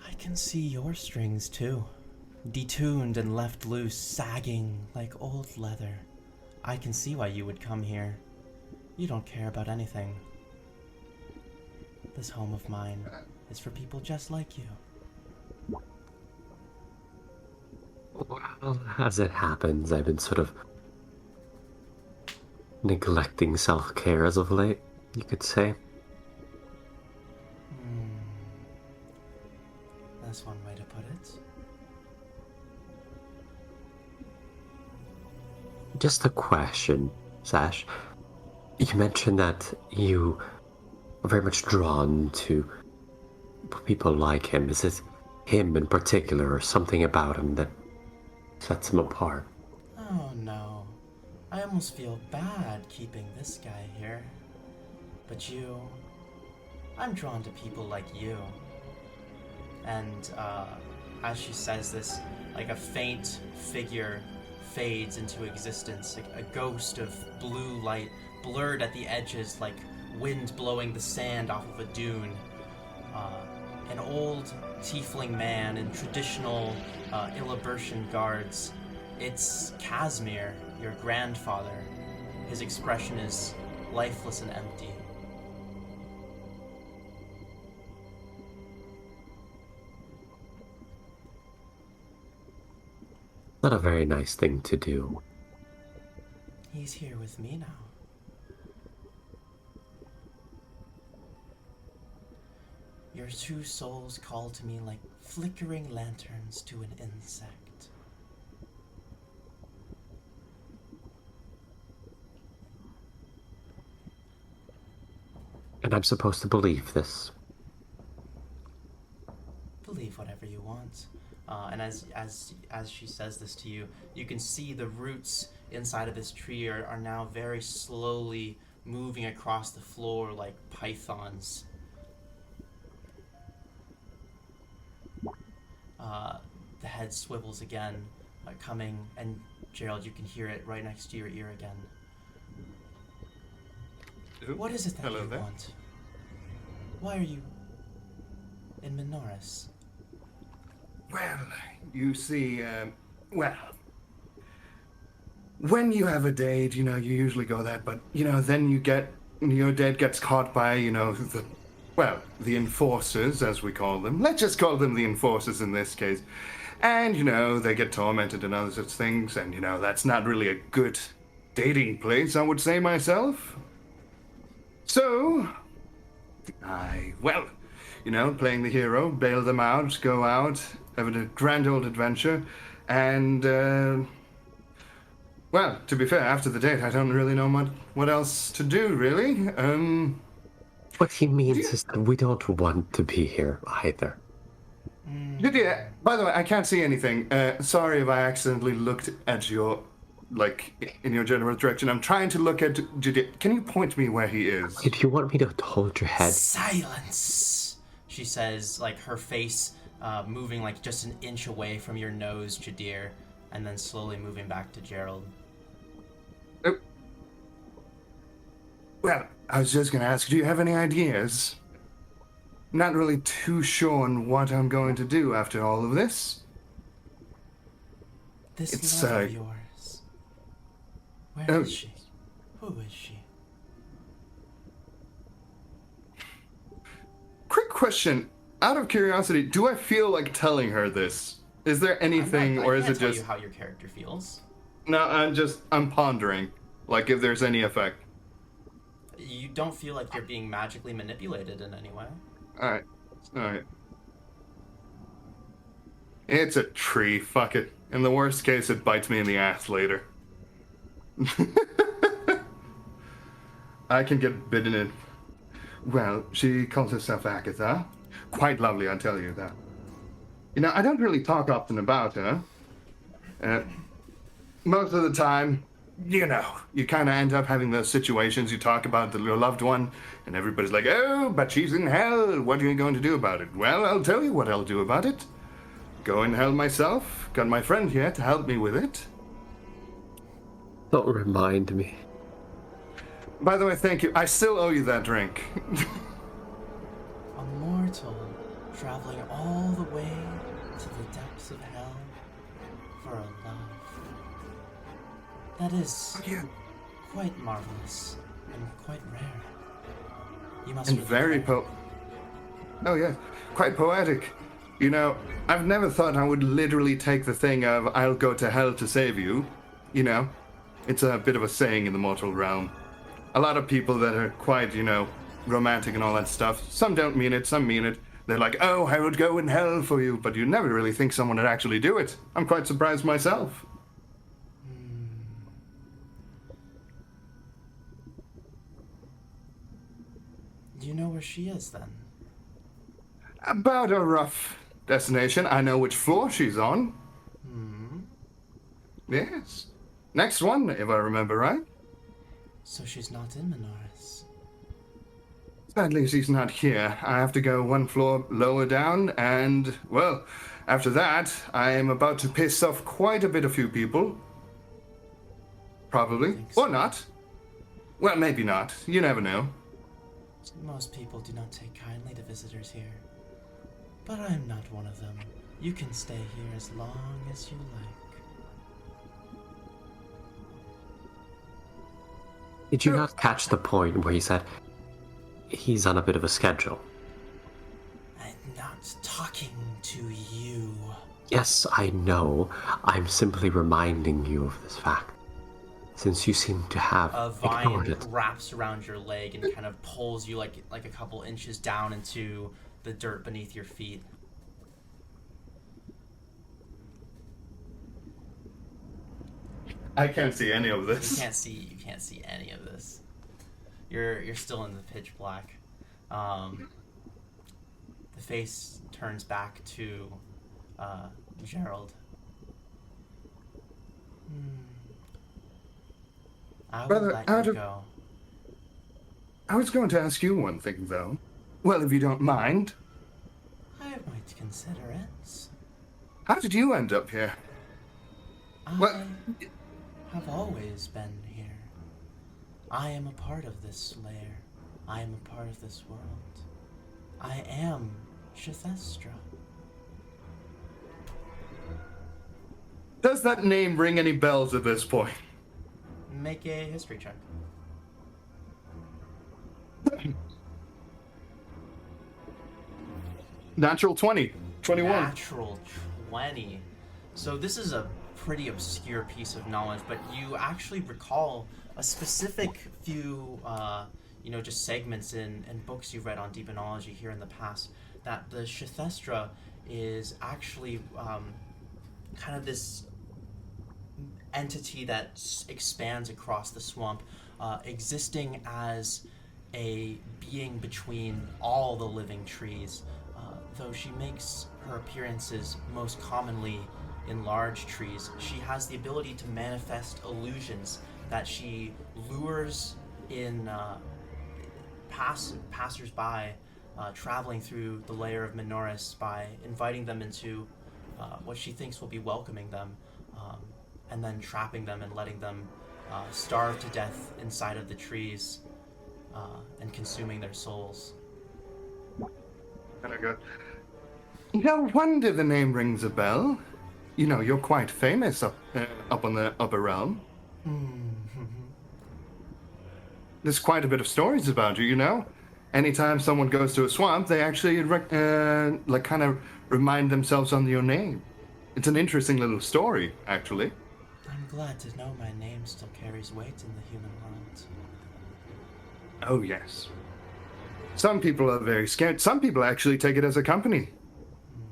I can see your strings too. Detuned and left loose, sagging like old leather. I can see why you would come here. You don't care about anything. This home of mine is for people just like you. Well, as it happens, I've been sort of neglecting self-care as of late, you could say. That's one way to put it. Just a question, Sash. You mentioned that you are very much drawn to people like him. Is it him in particular, or something about him that sets him apart? Oh no. I almost feel bad keeping this guy here. But you... I'm drawn to people like you. And, as she says this, like a faint figure fades into existence, like a ghost of blue light, blurred at the edges like wind blowing the sand off of a dune. An old tiefling man in traditional Illibertian guards. It's Casimir, your grandfather. His expression is lifeless and empty. Not a very nice thing to do. He's here with me now. Your two souls call to me like flickering lanterns to an insect. And I'm supposed to believe this. Believe whatever you want. And as she says this to you, you can see the roots inside of this tree are now very slowly moving across the floor like pythons. The head swivels again, coming, and Gerald, you can hear it right next to your ear again. What is it that Hello you there. want? Why are you in Minoris? Well, you see, when you have a date, you usually go that, but, then your date gets caught by, the enforcers, as we call them. Let's just call them the enforcers in this case. And, they get tormented and other such things, and, that's not really a good dating place, I would say myself. So, playing the hero, bail them out, go out, have a grand old adventure, and, to be fair, after the date, I don't really know what else to do, really. What he means is that we don't want to be here either. Lydia, by the way, I can't see anything. Sorry if I accidentally looked at your, in your general direction. I'm trying to look at Judith. Can you point me where he is? If you want me to hold your head... Silence! She says, like her face moving like just an inch away from your nose, Jadir, and then slowly moving back to Gerald. Well, I was just going to ask, do you have any ideas? Not really too sure on what I'm going to do after all of this. This love of yours. Where is she? Who is she? Quick question. Out of curiosity, do I feel like telling her this? Is there anything, or is it just... I can't tell you how your character feels. No, I'm pondering. Like, if there's any effect. You don't feel like you're being magically manipulated in any way. Alright. It's a tree, fuck it. In the worst case, it bites me in the ass later. I can get bitten in. Well, she calls herself Agatha. Quite lovely, I'll tell you that. I don't really talk often about her. Most of the time, you kind of end up having those situations. You talk about your loved one, and everybody's like, oh, but she's in hell. What are you going to do about it? Well, I'll tell you what I'll do about it. Go in hell myself. Got my friend here to help me with it. Don't remind me. By the way, thank you. I still owe you that drink. A mortal traveling all the way to the depths of hell for a love. That is quite marvelous and quite rare. You must And really very Oh, yeah. Quite poetic. I've never thought I would literally take the thing of, I'll go to hell to save you. It's a bit of a saying in the mortal realm. A lot of people that are quite, romantic and all that stuff, some don't mean it, some mean it. They're like, oh, I would go in hell for you, but you never really think someone would actually do it. I'm quite surprised myself. Do you know where she is then? About a rough destination. I know which floor she's on. Yes. Next one, if I remember right. So she's not in Manaris. Sadly, she's not here. I have to go one floor lower down, and, well, after that, I am about to piss off quite a bit of few people. Probably. So. Or not. Well, maybe not. You never know. Most people do not take kindly to visitors here. But I am not one of them. You can stay here as long as you like. Did you not catch the point where he said he's on a bit of a schedule? I'm not talking to you. Yes, I know. I'm simply reminding you of this fact, since you seem to have A ignored vine it. wraps around your leg and kind of pulls you like a couple inches down into the dirt beneath your feet. I can't see any of this. You can't see any of this. You're still in the pitch black. The face turns back to Gerald. I will Brother, let out you of- go. I was going to ask you one thing, though. Well, if you don't mind. I might consider it. How did you end up here? What? I have always been here. I am a part of this lair. I am a part of this world. I am Shithestra. Does that name ring any bells at this point? Make a history check. Natural 20. 21. Natural 20. So this is a pretty obscure piece of knowledge, but you actually recall a specific few, just segments in books you've read on demonology here in the past, that the Shithestra is actually kind of this entity that expands across the swamp, existing as a being between all the living trees, though she makes her appearances most commonly in large trees. She has the ability to manifest illusions that she lures in passers-by traveling through the lair of Minoris by inviting them into what she thinks will be welcoming them, and then trapping them and letting them starve to death inside of the trees and consuming their souls. Kind of good. No wonder the name rings a bell. You know, you're quite famous up on the upper realm. There's quite a bit of stories about you, you know? Anytime someone goes to a swamp, they actually kind of remind themselves on your name. It's an interesting little story, actually. I'm glad to know my name still carries weight in the human world. Oh, yes. Some people are very scared. Some people actually take it as a company.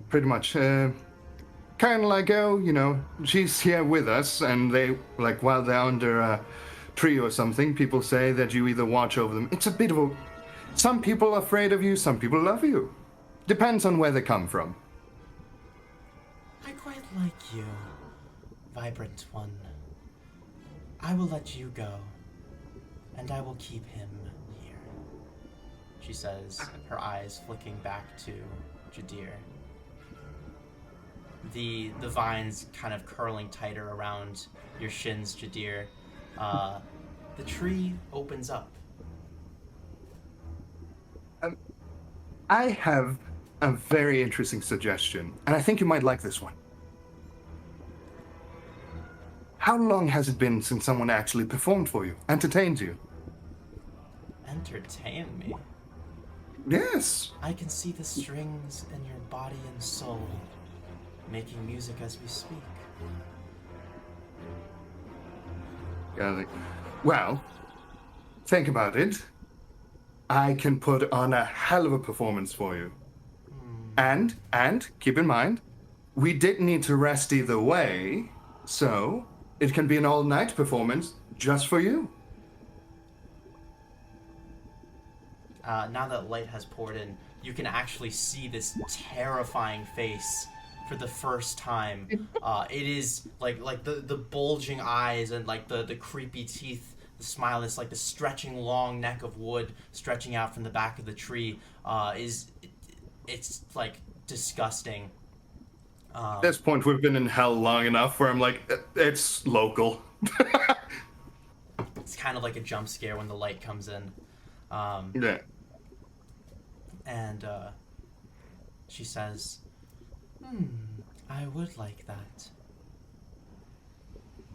Pretty much. Kind of like, oh, you know, she's here with us, and they, like, while they're under a tree or something, people say that you either watch over them. It's a bit of a... Some people are afraid of you, some people love you. Depends on where they come from. I quite like you, Vibrant One. I will let you go, and I will keep him here, she says, her eyes flicking back to Jadir. The vines kind of curling tighter around your shins, Jadir. The tree opens up. I have a very interesting suggestion, and I think you might like this one. How long has it been since someone actually performed for you, entertained you? Entertain me? Yes. I can see the strings in your body and soul, making music as we speak. Well, think about it. I can put on a hell of a performance for you. And keep in mind, we did need to rest either way, so it can be an all-night performance just for you. now that light has poured in, you can actually see this terrifying face for the first time. It is like the bulging eyes and like the creepy teeth, the smile, is like the stretching long neck of wood stretching out from the back of the tree. It's like disgusting. At this point, we've been in hell long enough where I'm like, it's local. It's kind of like a jump scare when the light comes in. Yeah. And she says, I would like that.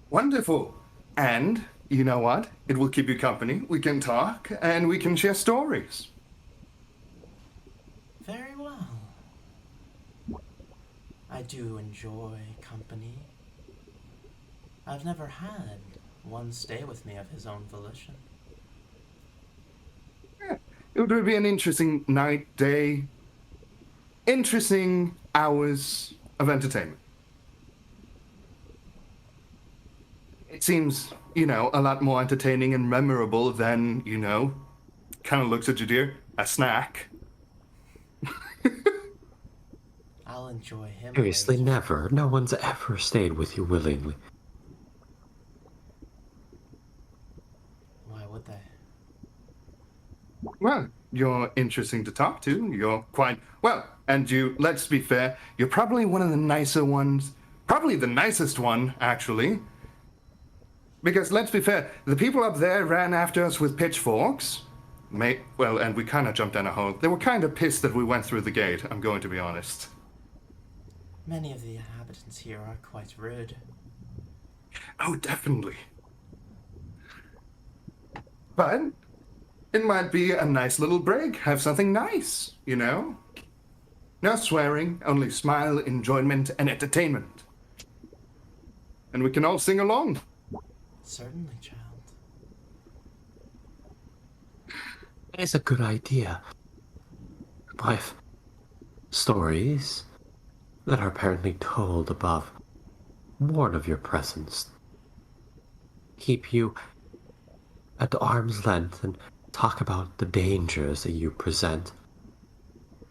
Wonderful. And you know what? It will keep you company. We can talk and we can share stories. Very well. I do enjoy company. I've never had one stay with me of his own volition. Yeah. It would be an interesting night, day, interesting hours of entertainment. It seems, a lot more entertaining and memorable than, kind of looks at Jadir, a snack. I'll enjoy him. Seriously, later. never. No one's ever stayed with you willingly. Why would they? Well, you're interesting to talk to. You're quite, and let's be fair, you're probably one of the nicer ones. Probably the nicest one, actually. Because let's be fair, the people up there ran after us with pitchforks. And we kind of jumped down a hole. They were kind of pissed that we went through the gate, I'm going to be honest. Many of the inhabitants here are quite rude. Oh, definitely. But it might be a nice little break. Have something nice, No swearing, only smile, enjoyment, and entertainment. And we can all sing along. Certainly, child. It's a good idea. I've stories that are apparently told above warn of your presence. Keep you at arm's length and talk about the dangers that you present.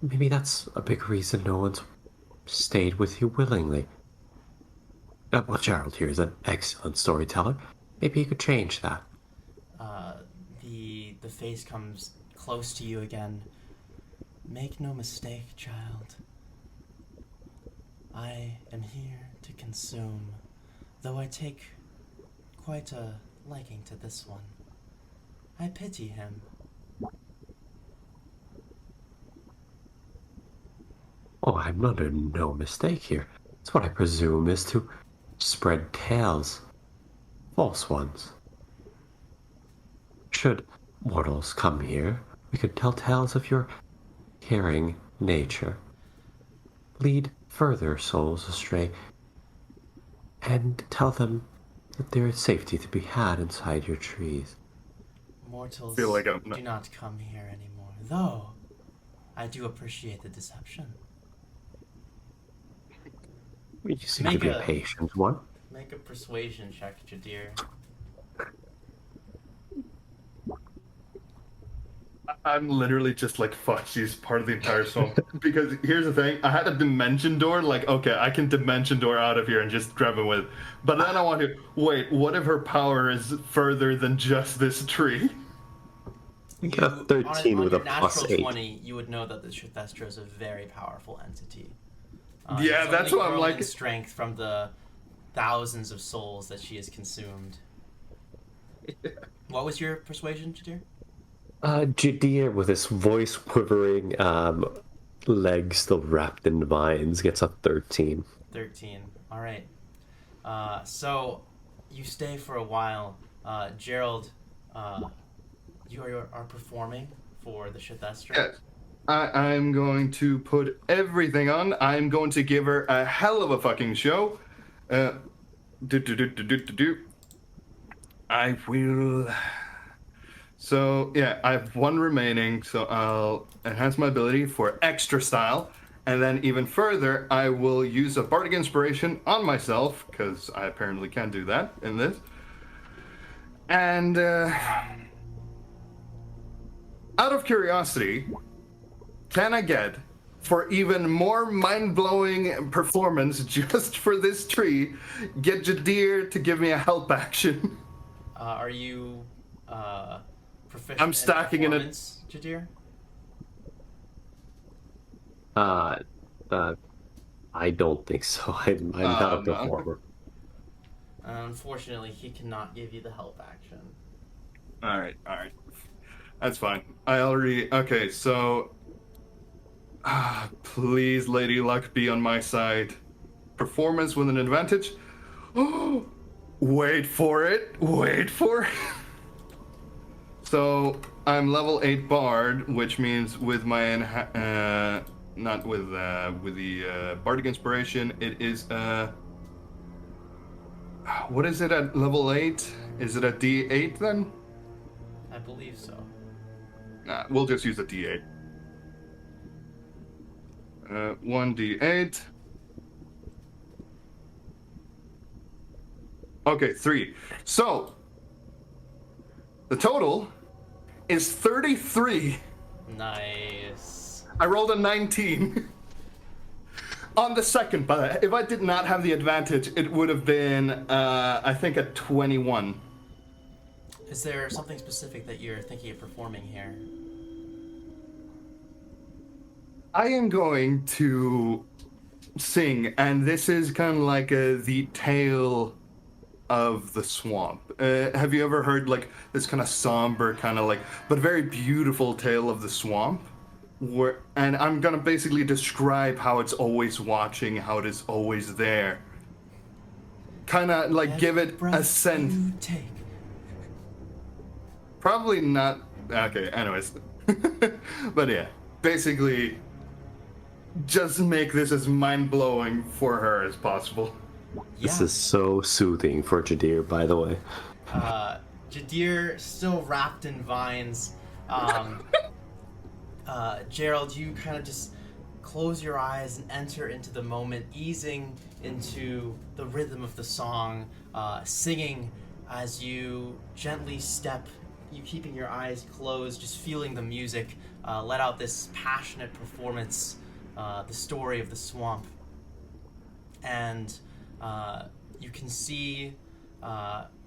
Maybe that's a big reason no one's stayed with you willingly. Well, Gerald here is an excellent storyteller. Maybe you could change that. The face comes close to you again. Make no mistake, child. I am here to consume, though I take quite a liking to this one. I pity him. Oh, I'm under no mistake here. It's what I presume is to spread tales. False ones. Should mortals come here, we could tell tales of your caring nature. Lead further souls astray, and tell them that there is safety to be had inside your trees. Mortals Feel like do not come here anymore, though I do appreciate the deception. You seem to be a patient one. Make a persuasion check, Jadir. I'm literally just like, fuck, she's part of the entire swamp. Because here's the thing, I had a dimension door, like, okay, I can dimension door out of here and just grab him with. But then I want to, wait, what if her power is further than just this tree? You got a 13 on with a your natural plus 8. 20, you would know that the Shethestra is a very powerful entity. Yeah, it's that's only what I'm grown like. in strength from the thousands of souls that she has consumed. What was your persuasion, Jadir? Jadir, with his voice quivering, legs still wrapped in vines, gets a 13. 13. All right. So you stay for a while. Gerald, you are performing for the Shethestra. Yes. I'm going to put everything on. I'm going to give her a hell of a fucking show. I will... So, yeah, I have one remaining, so I'll enhance my ability for extra style. And then even further, I will use a bardic inspiration on myself, because I apparently can do that in this. And out of curiosity, can I get, for even more mind-blowing performance just for this tree, get Jadir to give me a help action? Are you proficient I'm stacking in it. Jadir? I don't think so. I'm not a no. performer. Unfortunately, he cannot give you the help action. All right. That's fine. I already... Okay, so... please, Lady Luck, be on my side. Performance with an advantage? Oh, wait for it. So, I'm level 8 Bard, which means with my... not with the Bardic Inspiration, it is... what is it at level 8? Is it a D8 then? I believe so. Nah, we'll just use a D8. 1d8. Okay, 3. So, the total is 33. Nice. I rolled a 19. On the second, but if I did not have the advantage, it would have been, I think, a 21. Is there something specific that you're thinking of performing here? I am going to sing, and this is kind of like the tale of the swamp. Have you ever heard like this kind of somber, kind of like, but very beautiful tale of the swamp? And I'm gonna basically describe how it's always watching, how it is always there. Kind of like give it a sense. You take. Probably not. Okay, anyways. But yeah, basically, just make this as mind-blowing for her as possible. This is so soothing for Jadir, by the way. Jadir, still wrapped in vines. Gerald, you kind of just close your eyes and enter into the moment, easing into the rhythm of the song, singing as you gently step, you keeping your eyes closed, just feeling the music, let out this passionate performance, the story of the swamp. And you can see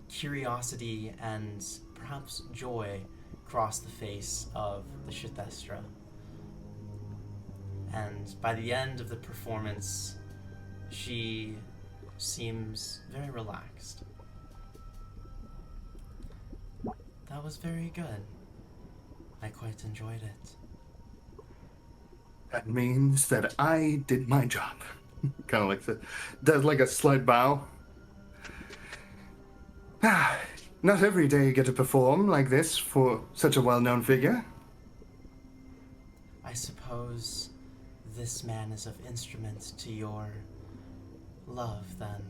curiosity and perhaps joy cross the face of the Shithestra. And by the end of the performance, she seems very relaxed. That was very good. I quite enjoyed it. That means that I did my job. Kind of like does like a slight bow. Not every day you get to perform like this for such a well-known figure. I suppose this man is of instrument to your love, then.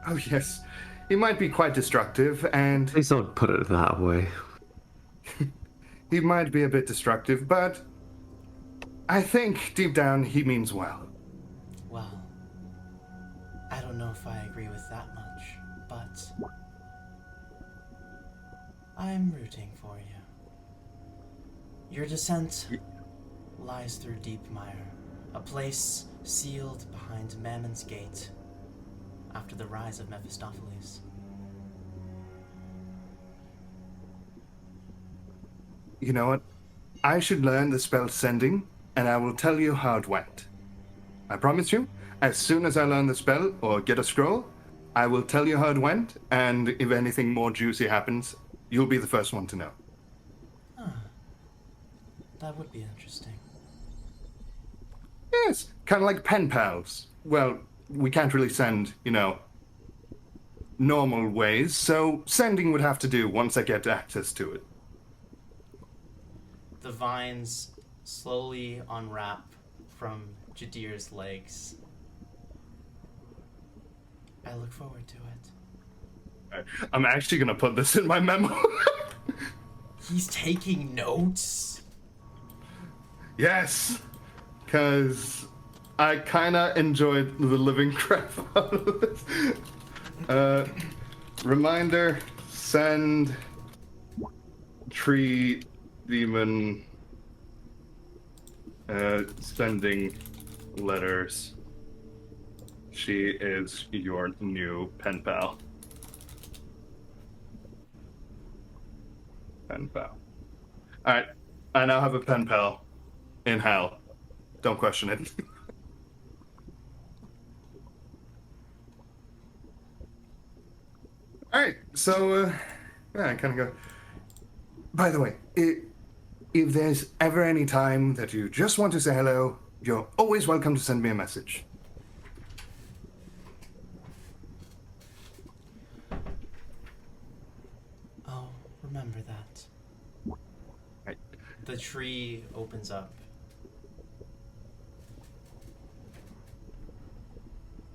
Oh yes, he might be quite destructive, and Please don't put it that way. he might be a bit destructive, but I think deep down he means well. Well, I don't know if I agree with that much, but I'm rooting for you. Your descent lies through deep mire, a place sealed behind Mammon's gate after the rise of Mephistopheles. You know what? I should learn the spell sending, and I will tell you how it went. I promise you, as soon as I learn the spell or get a scroll, I will tell you how it went, and if anything more juicy happens, you'll be the first one to know. That would be interesting. Yes, kind of like pen pals. Well, we can't really send, normal ways, so sending would have to do once I get access to it. The vines slowly unwrap from Jadir's legs. I look forward to it. I'm actually going to put this in my memo. He's taking notes? Yes, because I kind of enjoyed the living crap out of this. Reminder, send tree demon sending letters. She is your new pen pal. Pen pal. Alright, I now have a pen pal in hell. Don't question it. Alright, so, yeah, I kind of go. By the way, if there's ever any time that you just want to say hello, you're always welcome to send me a message. Oh, remember that. Right. The tree opens up.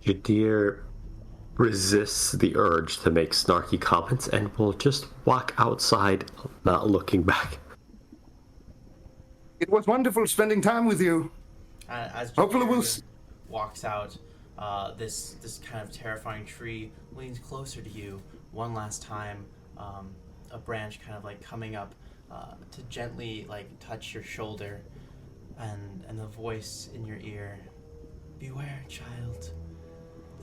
Jadir resists the urge to make snarky comments and will just walk outside, not looking back. It was wonderful spending time with you. As Hopefully we'll walks out, this kind of terrifying tree leans closer to you one last time. A branch kind of like coming up to gently like touch your shoulder, and the voice in your ear, "Beware, child.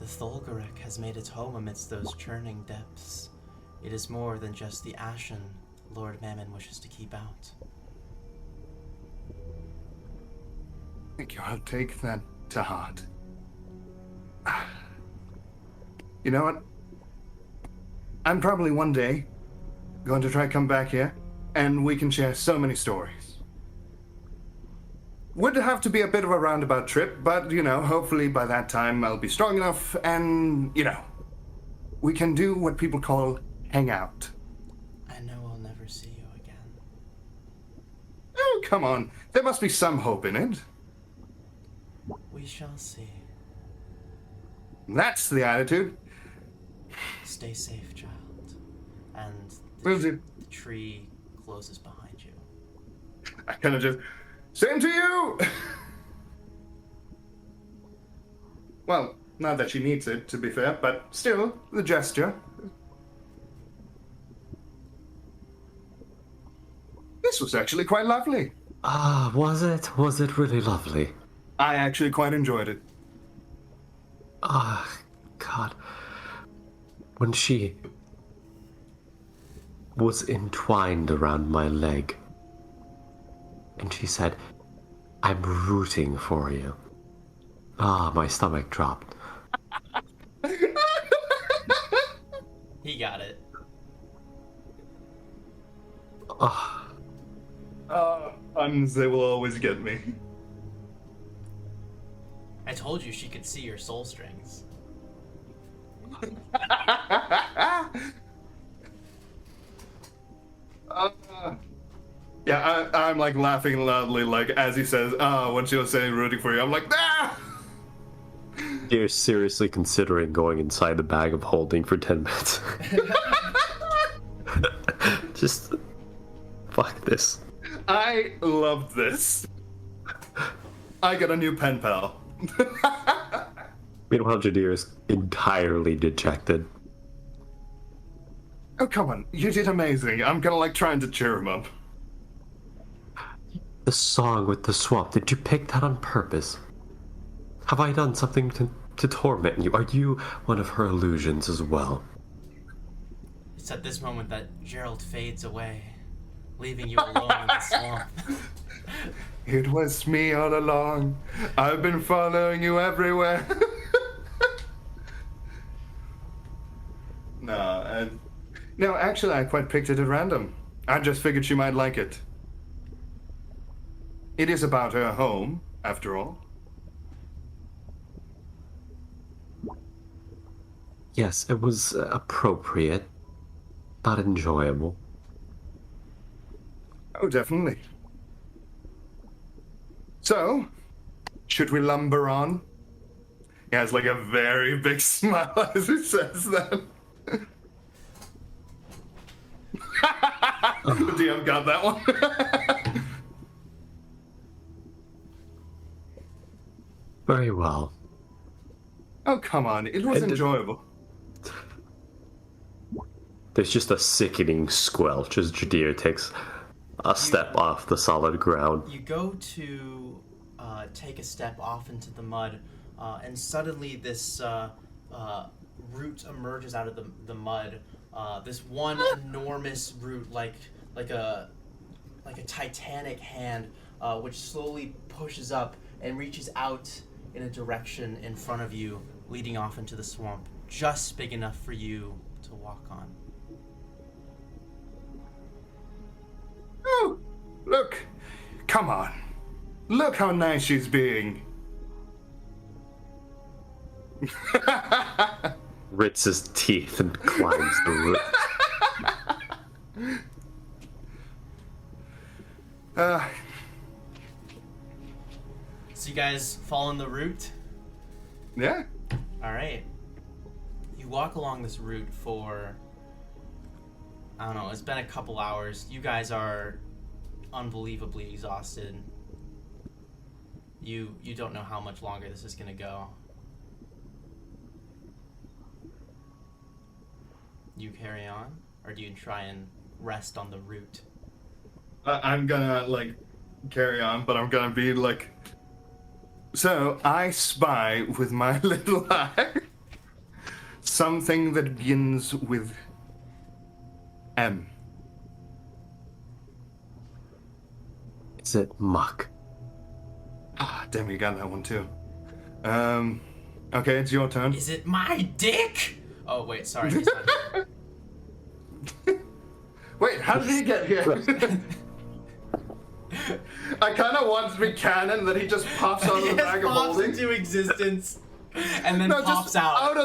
The Tholgarek has made its home amidst those churning depths. It is more than just the Ashen Lord Mammon wishes to keep out." Thank you. I'll take that to heart. You know what? I'm probably one day going to try to come back here, and we can share so many stories. Would have to be a bit of a roundabout trip, but, you know, hopefully by that time I'll be strong enough and, you know, we can do what people call hang out. I know I'll never see you again. Oh, come on. There must be some hope in it. We shall see. That's the attitude. Stay safe, child. And Will do. the tree closes behind you. I kind of just, same to you! Well, not that she needs it, to be fair, but still, the gesture. This was actually quite lovely. Ah, was it? Was it really lovely? I actually quite enjoyed it. Ah, God. When she was entwined around my leg, and she said, "I'm rooting for you." Ah, my stomach dropped. He got it. Ah, Puns, they will always get me. I told you she could see your soul strings. Yeah, I'm like laughing loudly, like as he says, when she was saying rooting for you, I'm like, ah! you're seriously considering going inside the bag of holding for 10 minutes. Just fuck this. I love this. I got a new pen pal. Meanwhile, Jadir is entirely dejected. Oh, come on. You did amazing. I'm gonna like trying to cheer him up. The song with the swamp, did you pick that on purpose? Have I done something to torment you? Are you one of her illusions as well? It's at this moment that Gerald fades away, leaving you alone in the swamp. It was me all along. I've been following you everywhere. No, actually, I quite picked it at random. I just figured she might like it. It is about her home, after all. Yes, it was appropriate, but enjoyable. Oh, definitely. So, should we lumber on? He has like a very big smile as he says that. The DM got that one. Very well. Oh, come on. It was And enjoyable. There's just a sickening squelch as Jadir takes a step off the solid ground. You go to take a step off into the mud, and suddenly this root emerges out of the mud. This one enormous root, like a titanic hand, which slowly pushes up and reaches out in a direction in front of you, leading off into the swamp, just big enough for you to walk on. Oh, look! Come on. Look how nice she's being. Ritz his teeth and climbs the root. So you guys fall in the route? Yeah. Alright. You walk along this route for, I don't know, it's been a couple hours. You guys are unbelievably exhausted. You don't know how much longer this is gonna go. You carry on, or do you try and rest on the route? I'm gonna, carry on, but I'm gonna be like... So, I spy with my little eye something that begins with M. Is it muck? Ah, damn, you got that one too. Okay, it's your turn. Is it my dick? Oh, wait, sorry. He's not here. Wait, how did he get here? I kind of want to be canon that he just pops out of the bag of holding. Into existence, and then pops out.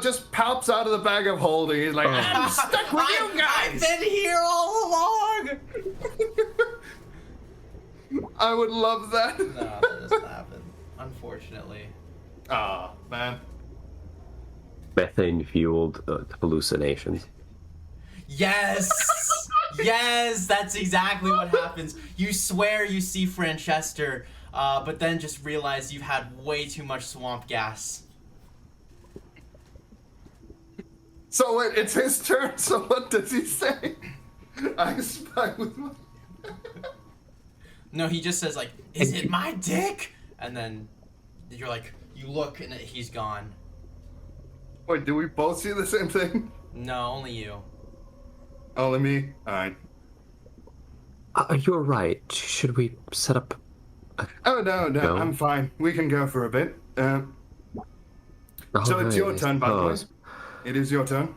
Just pops out of the bag of holding. He's like, I'm stuck with you guys. I've been here all along. I would love that. No, that doesn't happen, unfortunately. Ah, man. Methane-fueled hallucinations. Yes! Yes, that's exactly what happens. You swear you see Franchester, but then just realize you've had way too much swamp gas. So wait, it's his turn, so what does he say? I spy with my... No, he just says, is it my dick? And then you're like, you look and he's gone. Wait, do we both see the same thing? No, only you. Only me? Alright. You're right. Should we set up Oh, no, I'm fine. We can go for a bit. So it's your turn, by the way. It is your turn.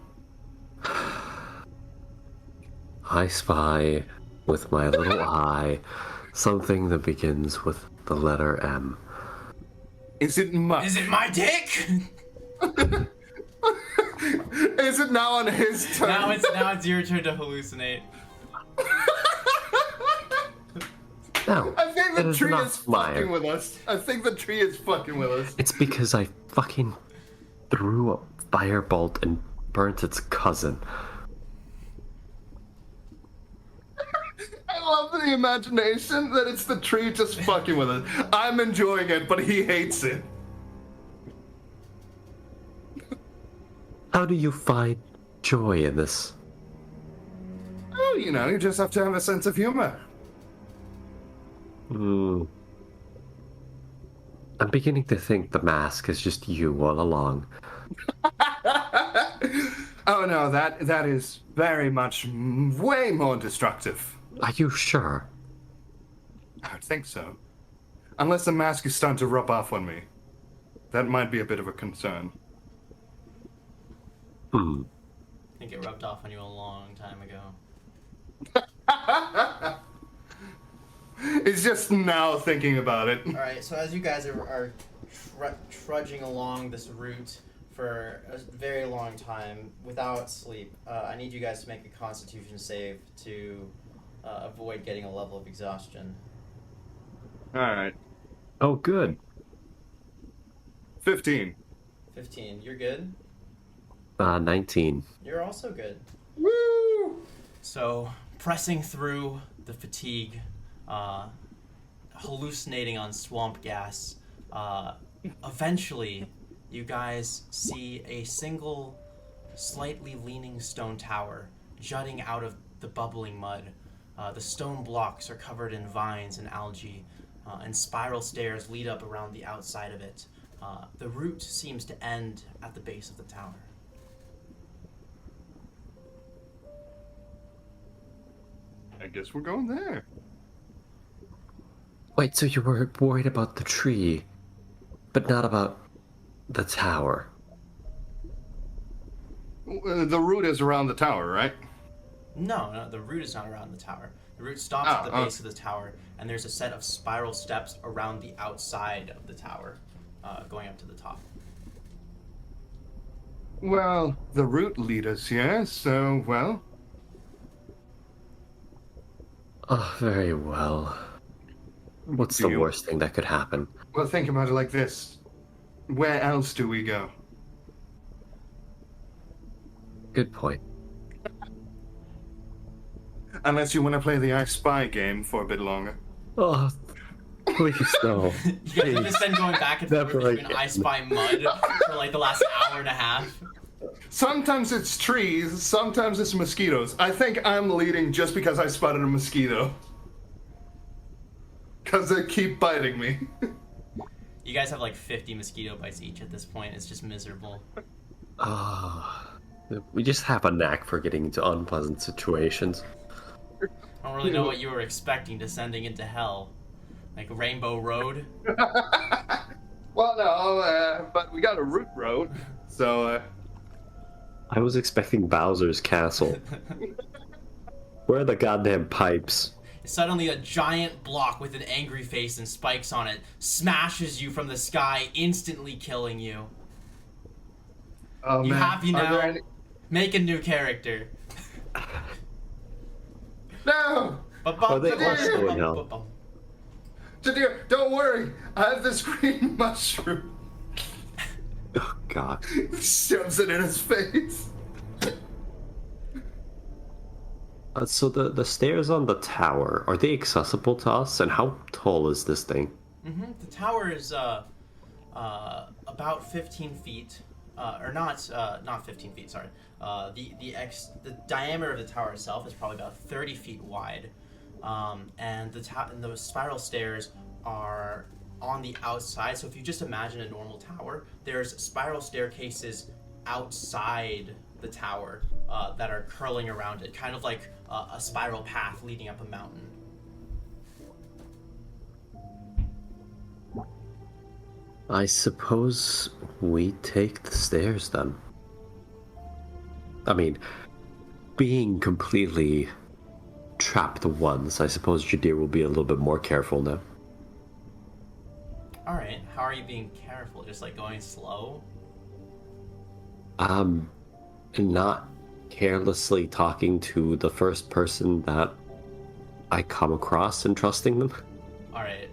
I spy with my little eye something that begins with the letter M. Is it my... Is it my dick? Is it now on his turn? Now it's your turn to hallucinate. No, I think the tree is fucking mine. with us. I think the tree is fucking with us. It's because I fucking threw a firebolt and burnt its cousin. I love the imagination that it's the tree just fucking with us. I'm enjoying it, but he hates it. How do you find joy in this? Oh, you just have to have a sense of humor. I'm beginning to think the mask is just you all along. Oh no, that is very much way more destructive. Are you sure? I would think so. Unless the mask is starting to rub off on me. That might be a bit of a concern. I think it rubbed off on you a long time ago. He's just now thinking about it. Alright, so as you guys are trudging along this route for a very long time without sleep, I need you guys to make a constitution save to avoid getting a level of exhaustion. Alright. Oh, good. 15. 15. You're good? 19. You're also good. Woo! So, pressing through the fatigue, hallucinating on swamp gas, eventually you guys see a single, slightly leaning stone tower jutting out of the bubbling mud. The stone blocks are covered in vines and algae, and spiral stairs lead up around the outside of it. The route seems to end at the base of the tower. I guess we're going there. Wait, so you were worried about the tree, but not about the tower? The route is around the tower, right? No, the route is not around the tower. The route stops at the base of the tower, and there's a set of spiral steps around the outside of the tower, going up to the top. Well, the route lead us here, so, well... Oh, very well. What's the worst thing that could happen? Well, think about it like this. Where else do we go? Good point. Unless you want to play the I Spy game for a bit longer. Oh, please no. You guys have just been going back and forth Never between again. I Spy Mud for like the last hour and a half. Sometimes it's trees, sometimes it's mosquitoes. I think I'm leading just because I spotted a mosquito. Because they keep biting me. You guys have like 50 mosquito bites each at this point. It's just miserable. We just have a knack for getting into unpleasant situations. I don't really know what you were expecting descending into hell. Like Rainbow Road. Well, no, but we got a root road, so... I was expecting Bowser's castle. Where are the goddamn pipes? Suddenly, a giant block with an angry face and spikes on it smashes you from the sky, instantly killing you. Oh, You man. happy Are now? there any- Make a new character. No! Are they also in hell? Jadir, don't worry. I have this green mushroom. Oh, God. Shoves it in his face. So the stairs on the tower, are they accessible to us? And how tall is this thing? The tower is about 15 feet, or not 15 feet. Sorry. The diameter of the tower itself is probably about 30 feet wide, and the spiral stairs are on the outside. So if you just imagine a normal tower, there's spiral staircases outside the tower that are curling around it, kind of like a spiral path leading up a mountain. I suppose we take the stairs then. I mean, being completely trapped once, I suppose Jadir will be a little bit more careful now. Alright, how are you being careful? Just like going slow? Not carelessly talking to the first person that I come across and trusting them. Alright.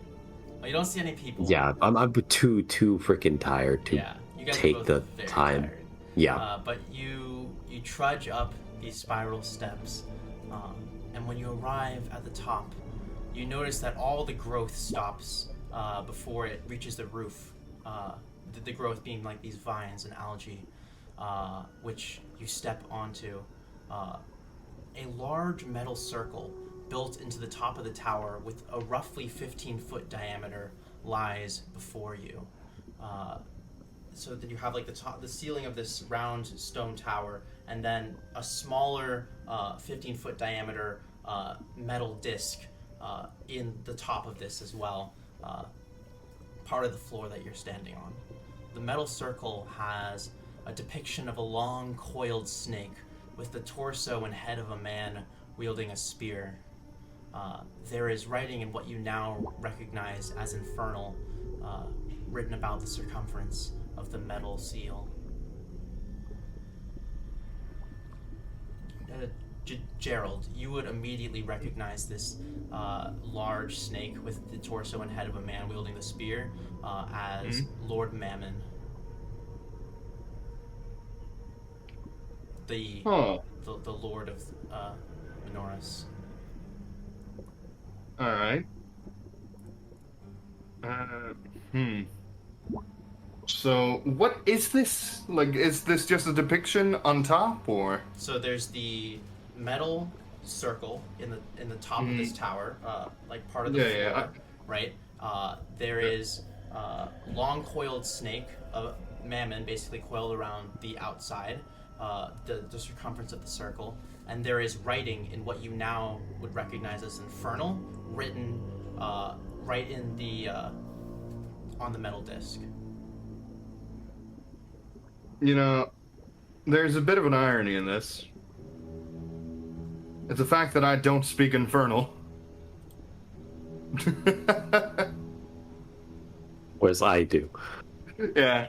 Well, you don't see any people. Yeah, I'm too freaking tired to Yeah, you guys are take both the very time. tired. Yeah. But you trudge up these spiral steps, and when you arrive at the top, you notice that all the growth stops before it reaches the roof. The growth being like these vines and algae, which you step onto. A large metal circle built into the top of the tower with a roughly 15-foot diameter lies before you. So that you have like the ceiling of this round stone tower, and then a smaller 15-foot diameter metal disc in the top of this as well, part of the floor that you're standing on. The metal circle has a depiction of a long coiled snake with the torso and head of a man wielding a spear. There is writing in what you now recognize as infernal, written about the circumference of the metal seal. Gerald, you would immediately recognize this large snake with the torso and head of a man wielding the spear as Lord Mammon. The Lord of Minoris. Alright. So, what is this? Like, is this just a depiction on top, or? So there's the metal circle in the top of this tower, like part of the Yeah, floor, right? There is long coiled snake, Mammon, basically coiled around the outside, the circumference of the circle, and there is writing in what you now would recognize as infernal, written right in the on the metal disc. You know, there's a bit of an irony in this. It's the fact that I don't speak Infernal. Whereas I do. Yeah.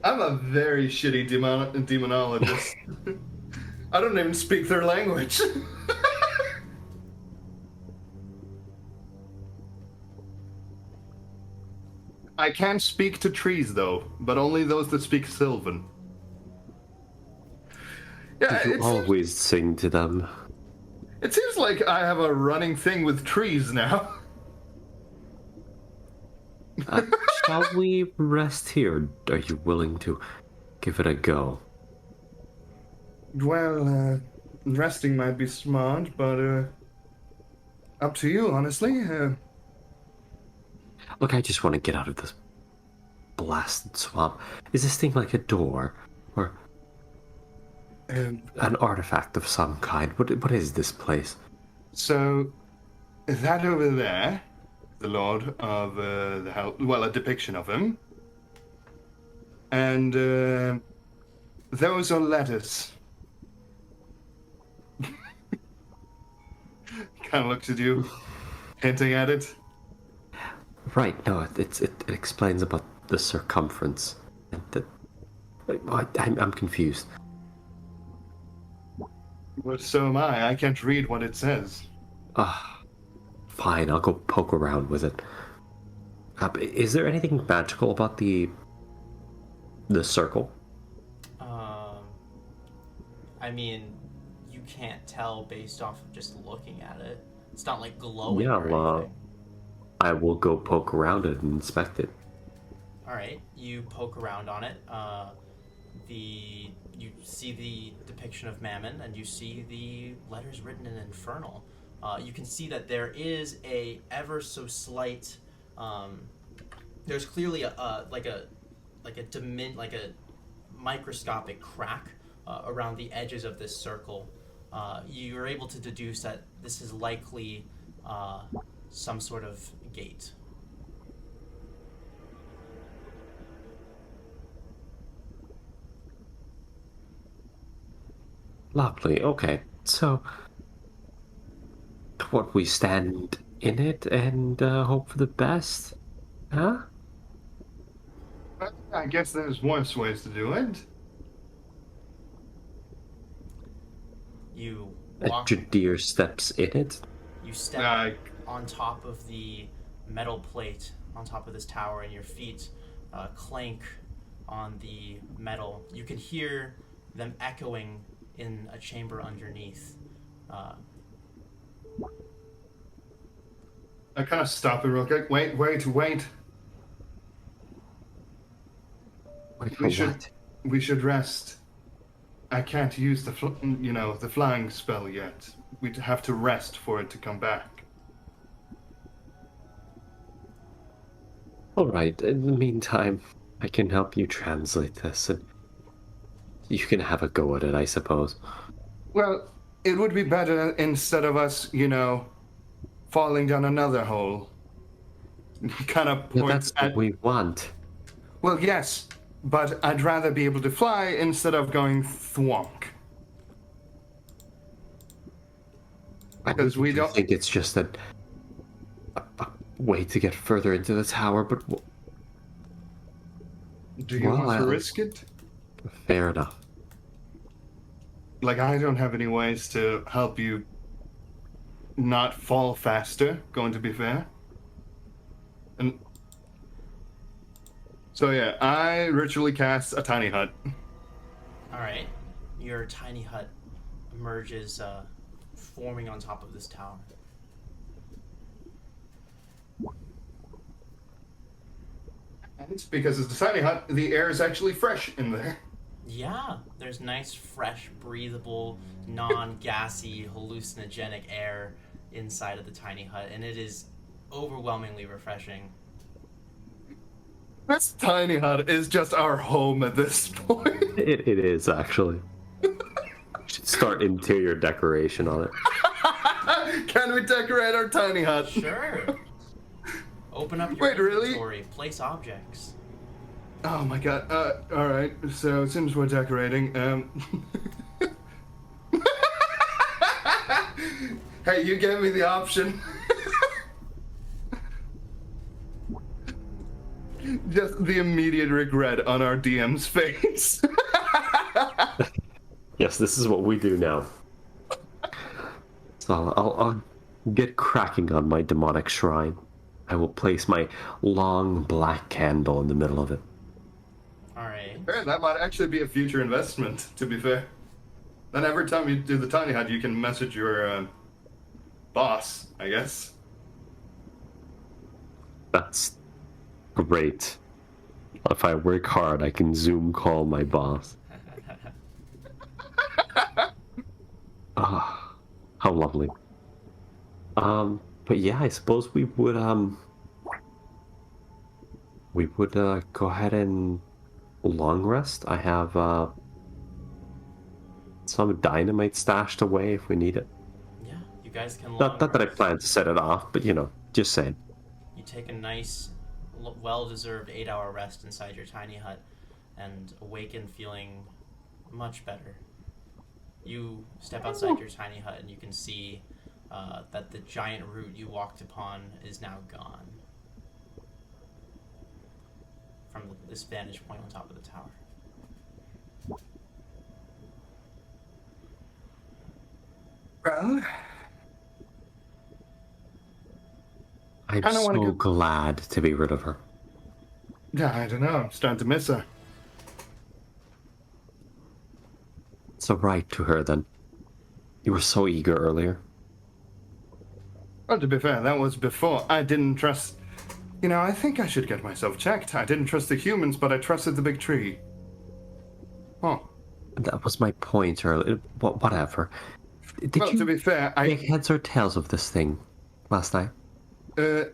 I'm a very shitty demonologist. I don't even speak their language. I can speak to trees, though, but only those that speak Sylvan. Yeah, You always sing to them. It seems like I have a running thing with trees now. Shall we rest here? Are you willing to give it a go? Well, resting might be smart, but up to you, honestly. Look, I just want to get out of this blasted swamp. Is this thing like a door? Or an artifact of some kind? What is this place? So, that over there, the Lord of the Hell, well, a depiction of him. And those are letters. Kind of looks at you, hinting at it. Right, no, it explains about the circumference. I'm confused. But so am I. I can't read what it says. Fine, I'll go poke around with it. Is there anything magical about the circle? I mean, you can't tell based off of just looking at it. It's not like glowing Yeah, or anything. I will go poke around it and inspect it. All right, you poke around on it. You see the depiction of Mammon, and you see the letters written in Infernal. You can see that there is a ever so slight. There's clearly a microscopic crack around the edges of this circle. You are able to deduce that this is likely some sort of gate. Lovely, okay. So, what, we stand in it and hope for the best? Huh? I guess there's worse ways to do it. You A walk. Jadir steps in it. You step on top of the metal plate on top of this tower, and your feet clank on the metal. You can hear them echoing in a chamber underneath. I kind of stop it real quick. Wait. Wait for what? We should rest. I can't use the flying spell yet. We'd have to rest for it to come back. Alright, in the meantime, I can help you translate this, and you can have a go at it, I suppose. Well, it would be better instead of us, falling down another hole. Kind of Yeah, points that's what we want. Well, yes, but I'd rather be able to fly instead of going thwonk. Because we don't think it's just a way to get further into the tower, but Do you want to risk it? Fair enough. Like, I don't have any ways to help you not fall faster, going to be fair. And so yeah, I ritually cast a tiny hut. Alright, your tiny hut emerges, forming on top of this tower. And it's because it's a tiny hut, the air is actually fresh in there. Yeah, there's nice, fresh, breathable, non-gassy, hallucinogenic air inside of the tiny hut, and it is overwhelmingly refreshing. This tiny hut is just our home at this point. It is, actually. Should start interior decoration on it. Can we decorate our tiny hut? Sure. Open up your Wait, really? inventory. Place objects. Oh my god. Alright, so since we're decorating, hey, you gave me the option. Just the immediate regret on our DM's face. Yes, this is what we do now. So I'll get cracking on my demonic shrine. I will place my long black candle in the middle of it. Alright. Sure, that might actually be a future investment, to be fair. Then every time you do the tiny hut, you can message your boss, I guess. That's great. If I work hard, I can Zoom call my boss. Ah, how lovely. But yeah, I suppose we would go ahead and long rest. I have some dynamite stashed away if we need it. Yeah, you guys can Not that I rest. plan to set it off, but just saying. You take a nice, well-deserved 8-hour rest inside your tiny hut and awaken feeling much better. You step outside your tiny hut and you can see that the giant root you walked upon is now gone from this vantage point on top of the tower. Well, I'm I don't wanna so go- glad to be rid of her. yeah, I don't know. I'm starting to miss her. So right to her then. You were so eager earlier. Well, to be fair, that was before I didn't trust... You know, I think I should get myself checked. I didn't trust the humans, but I trusted the big tree. Oh. That was my point earlier. Whatever. Did Well, you to be fair, make heads or tails of this thing last night? Oh,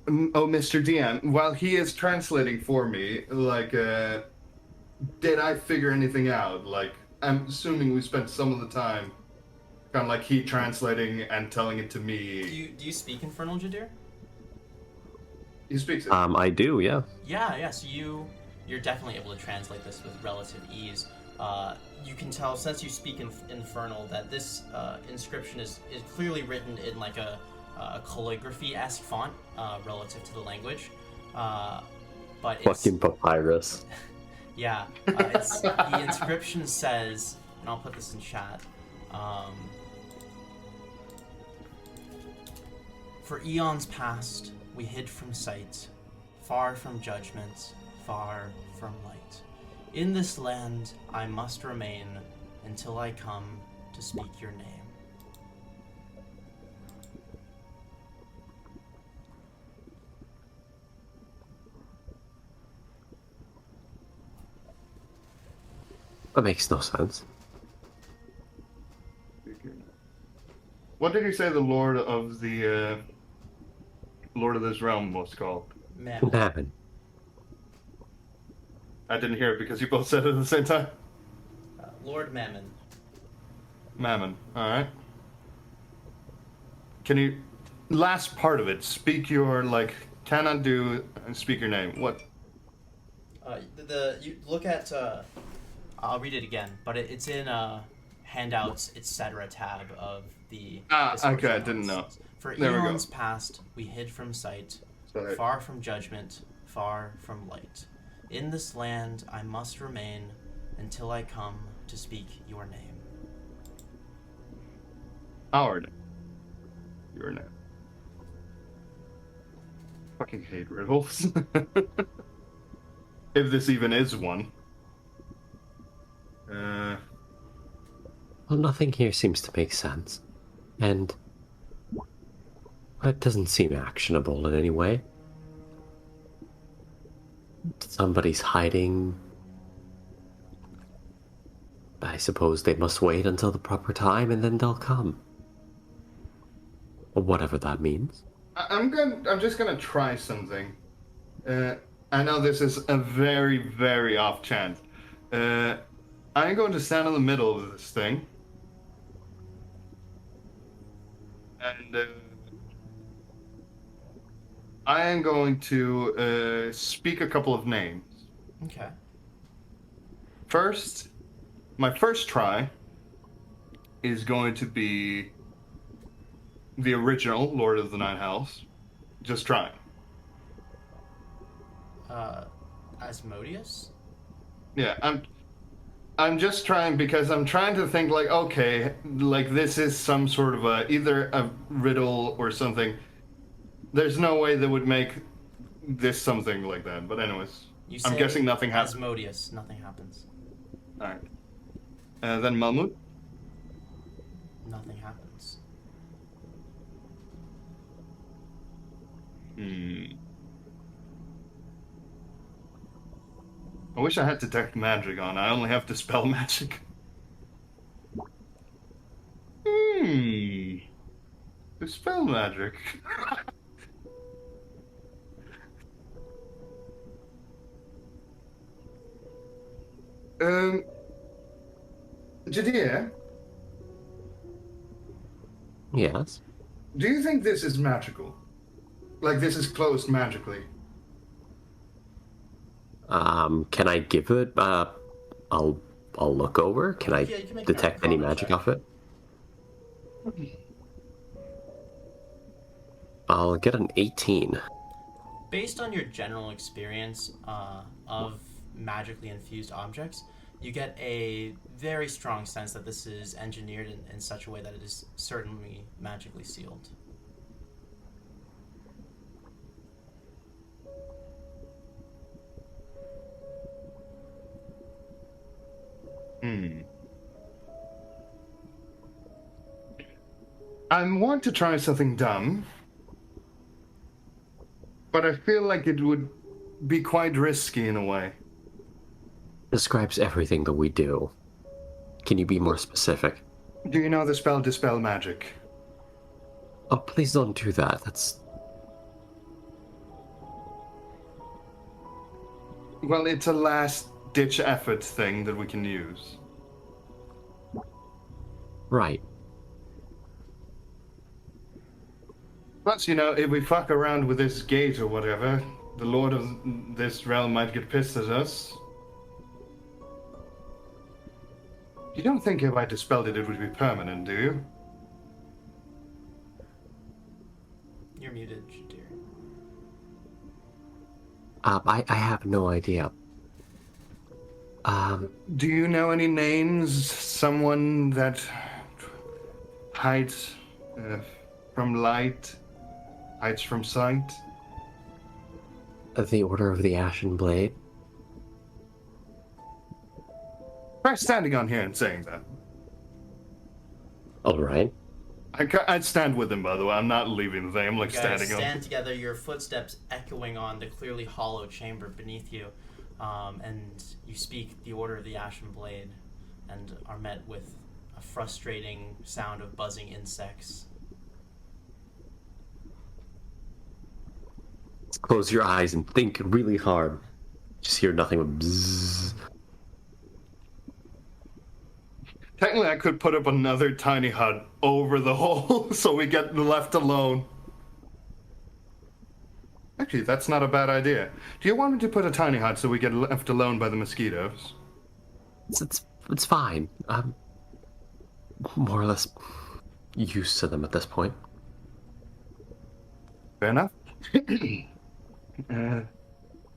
Mr. DM, while he is translating for me, like, did I figure anything out? Like, I'm assuming we spent some of the time kind of like he translating and telling it to Do me. you speak Infernal, Jadir? He speaks it. I do, yeah. Yeah. So you're definitely able to translate this with relative ease. You can tell since you speak Infernal that this inscription is clearly written in like a calligraphy-esque font relative to the language, but it's Fucking papyrus. yeah. It's the inscription says, and I'll put this in chat. For eons past, we hid from sight, far from judgment, far from light. In this land, I must remain until I come to speak your name. That makes no sense. What did he say the Lord of the Lord of this realm was called? Mammon. Mammon. I didn't hear it because you both said it at the same time. Lord Mammon. Mammon. All right. Can you last part of it? Speak your like cannot do and speak your name. What? You look at. I'll read it again, but it's in handouts, etc. tab of the. Okay, I didn't know. For There we go. eons past, we hid from sight, Sorry. far from judgment, far from light. In this land, I must remain until I come to speak your name. Our name. Your name. Fucking hate riddles. If this even is one. Well, nothing here seems to make sense. And it doesn't seem actionable in any way. Somebody's hiding I suppose they must wait until the proper time and then they'll come. Or whatever that means. I'm just gonna try something. I know this is a very, very off chance. I'm going to stand in the middle of this thing. And I am going to speak a couple of names. Okay. First, my first try is going to be the original Lord of the Nine Hells. Just trying. Asmodeus? Yeah, I'm just trying because I'm trying to think like, okay, like this is some sort of either a riddle or something. There's no way that would make this something like that. But anyways, I'm guessing nothing happens. Asmodeus, nothing happens. All right. Then Mammon. Nothing happens. I wish I had detect magic on. I only have dispel magic. Dispel magic. Jadir, Yes? do you think this is magical? Like this is closed magically? Can I give it, I'll look over? Can I Yeah, you can make an detect any Arcana magic check. off it? I'll get an 18. Based on your general experience of magically infused objects, you get a very strong sense that this is engineered in such a way that it is certainly magically sealed. I want to try something dumb, but I feel like it would be quite risky in a way. Describes everything that we do. Can you be more specific? Do you know the spell Dispel Magic? Oh, please don't do that. That's... Well, it's a last-ditch effort thing that we can use. Right. Plus, you know, if we fuck around with this gate or whatever, the lord of this realm might get pissed at us. You don't think if I dispelled it, it would be permanent, do you? You're muted, dear. I have no idea. Do you know any names? Someone that hides from light, hides from sight? The Order of the Ashen Blade? Try standing on here and saying that. Alright. I'd stand with him, by the way. I'm not leaving the thing. I'm like You guys standing stand on. together, your footsteps echoing on the clearly hollow chamber beneath you, and you speak the Order of the Ashen Blade, and are met with a frustrating sound of buzzing insects. Close your eyes and think really hard. Just hear nothing but bzzz. Technically, I could put up another tiny hut over the hole so we get left alone. Actually, that's not a bad idea. Do you want me to put a tiny hut so we get left alone by the mosquitoes? It's fine. I'm more or less used to them at this point. Fair enough.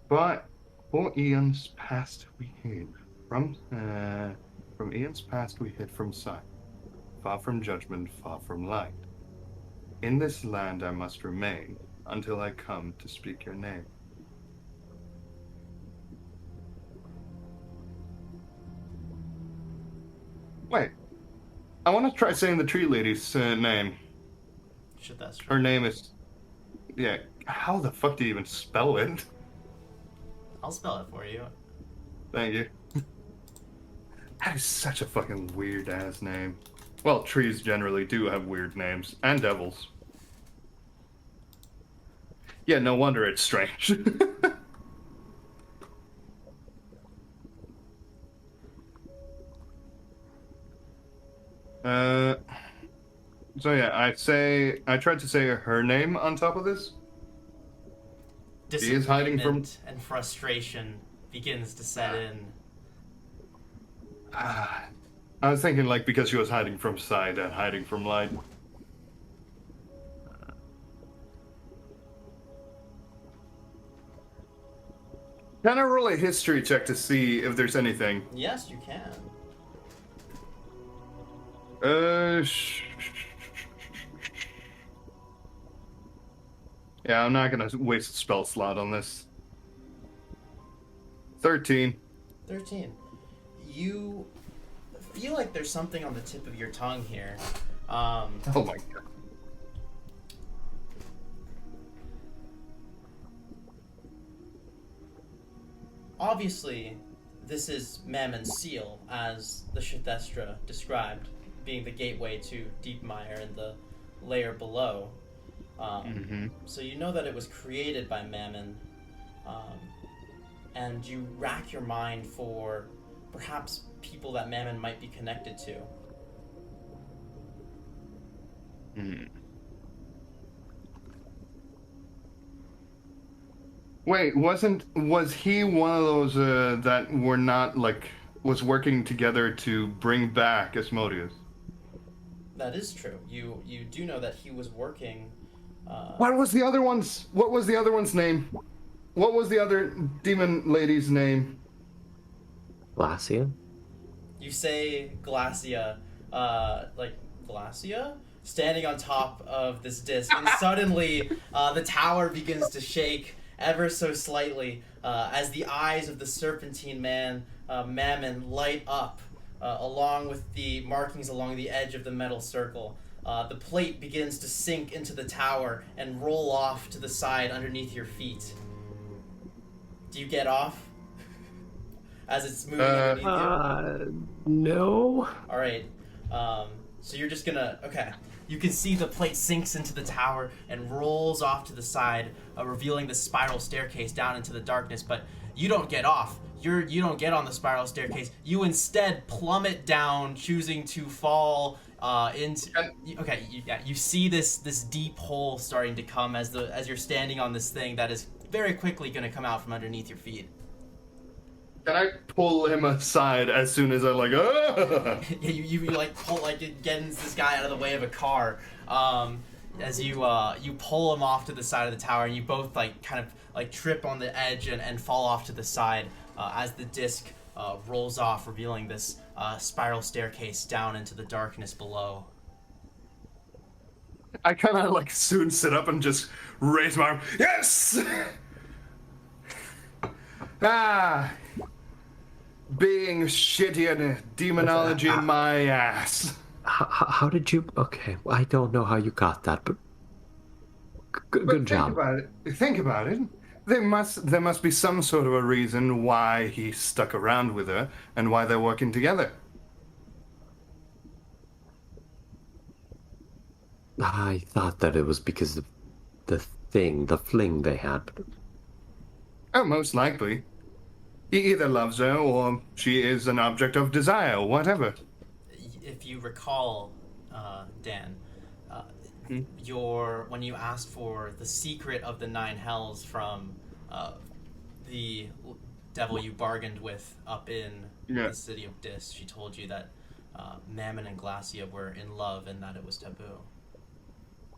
But for eons past we hid from eons past we hid from sight, far from judgment, far from light. In this land I must remain until I come to speak your name. Wait, I want to try saying the tree lady's name. Shit, that's true. Her name is, yeah. How the fuck do you even spell it? I'll spell it for you. Thank you. That is such a fucking weird ass name. Well, trees generally do have weird names, and devils. Yeah, no wonder it's strange. So yeah, I tried to say her name on top of this. She is hiding from... and frustration begins to set in. I was thinking like because she was hiding from sight and hiding from light. Can I roll a history check to see if there's anything? Yes, you can. Yeah, I'm not gonna waste a spell slot on this. 13. 13. You feel like there's something on the tip of your tongue here. Oh my god. Obviously, this is Mammon's seal, as the Shithestra described, being the gateway to Deepmire and the layer below. So you know that it was created by Mammon, and you rack your mind for perhaps people that Mammon might be connected to. Wait, was he one of those that were not like was working together to bring back Asmodeus? That is true. You do know that he was working. What was the other one's? What was the other one's name? What was the other demon lady's name? Glacia? You say Glacia, like Glacia? Standing on top of this disc, and suddenly the tower begins to shake ever so slightly as the eyes of the Serpentine Man, Mammon, light up along with the markings along the edge of the metal circle. The plate begins to sink into the tower and roll off to the side underneath your feet. Do you get off? As it's moving underneath you? No. Alright, so you're just gonna... Okay. You can see the plate sinks into the tower and rolls off to the side, revealing the spiral staircase down into the darkness, but you don't get off. You don't get on the spiral staircase. You instead plummet down, choosing to fall into... Okay, you see this deep hole starting to come as you're standing on this thing that is very quickly going to come out from underneath your feet. Can I pull him aside as soon as I like? Yeah, you like pull getting this guy out of the way of a car. As you pull him off to the side of the tower, and you both kind of trip on the edge and fall off to the side as the disc rolls off, revealing this spiral staircase down into the darkness below. I kind of soon sit up and just raise my arm. Yes. Being shitty at demonology, my ass. How did you... Okay, I don't know how you got that, but good job. Think about it. There must be some sort of a reason why he stuck around with her and why they're working together. I thought that it was because of the fling they had. Oh, most likely. He either loves her or she is an object of desire, or whatever. If you recall, Dan, when you asked for the secret of the 9 hells from the devil you bargained with up in the city of Dis, she told you that Mammon and Glacia were in love and that it was taboo.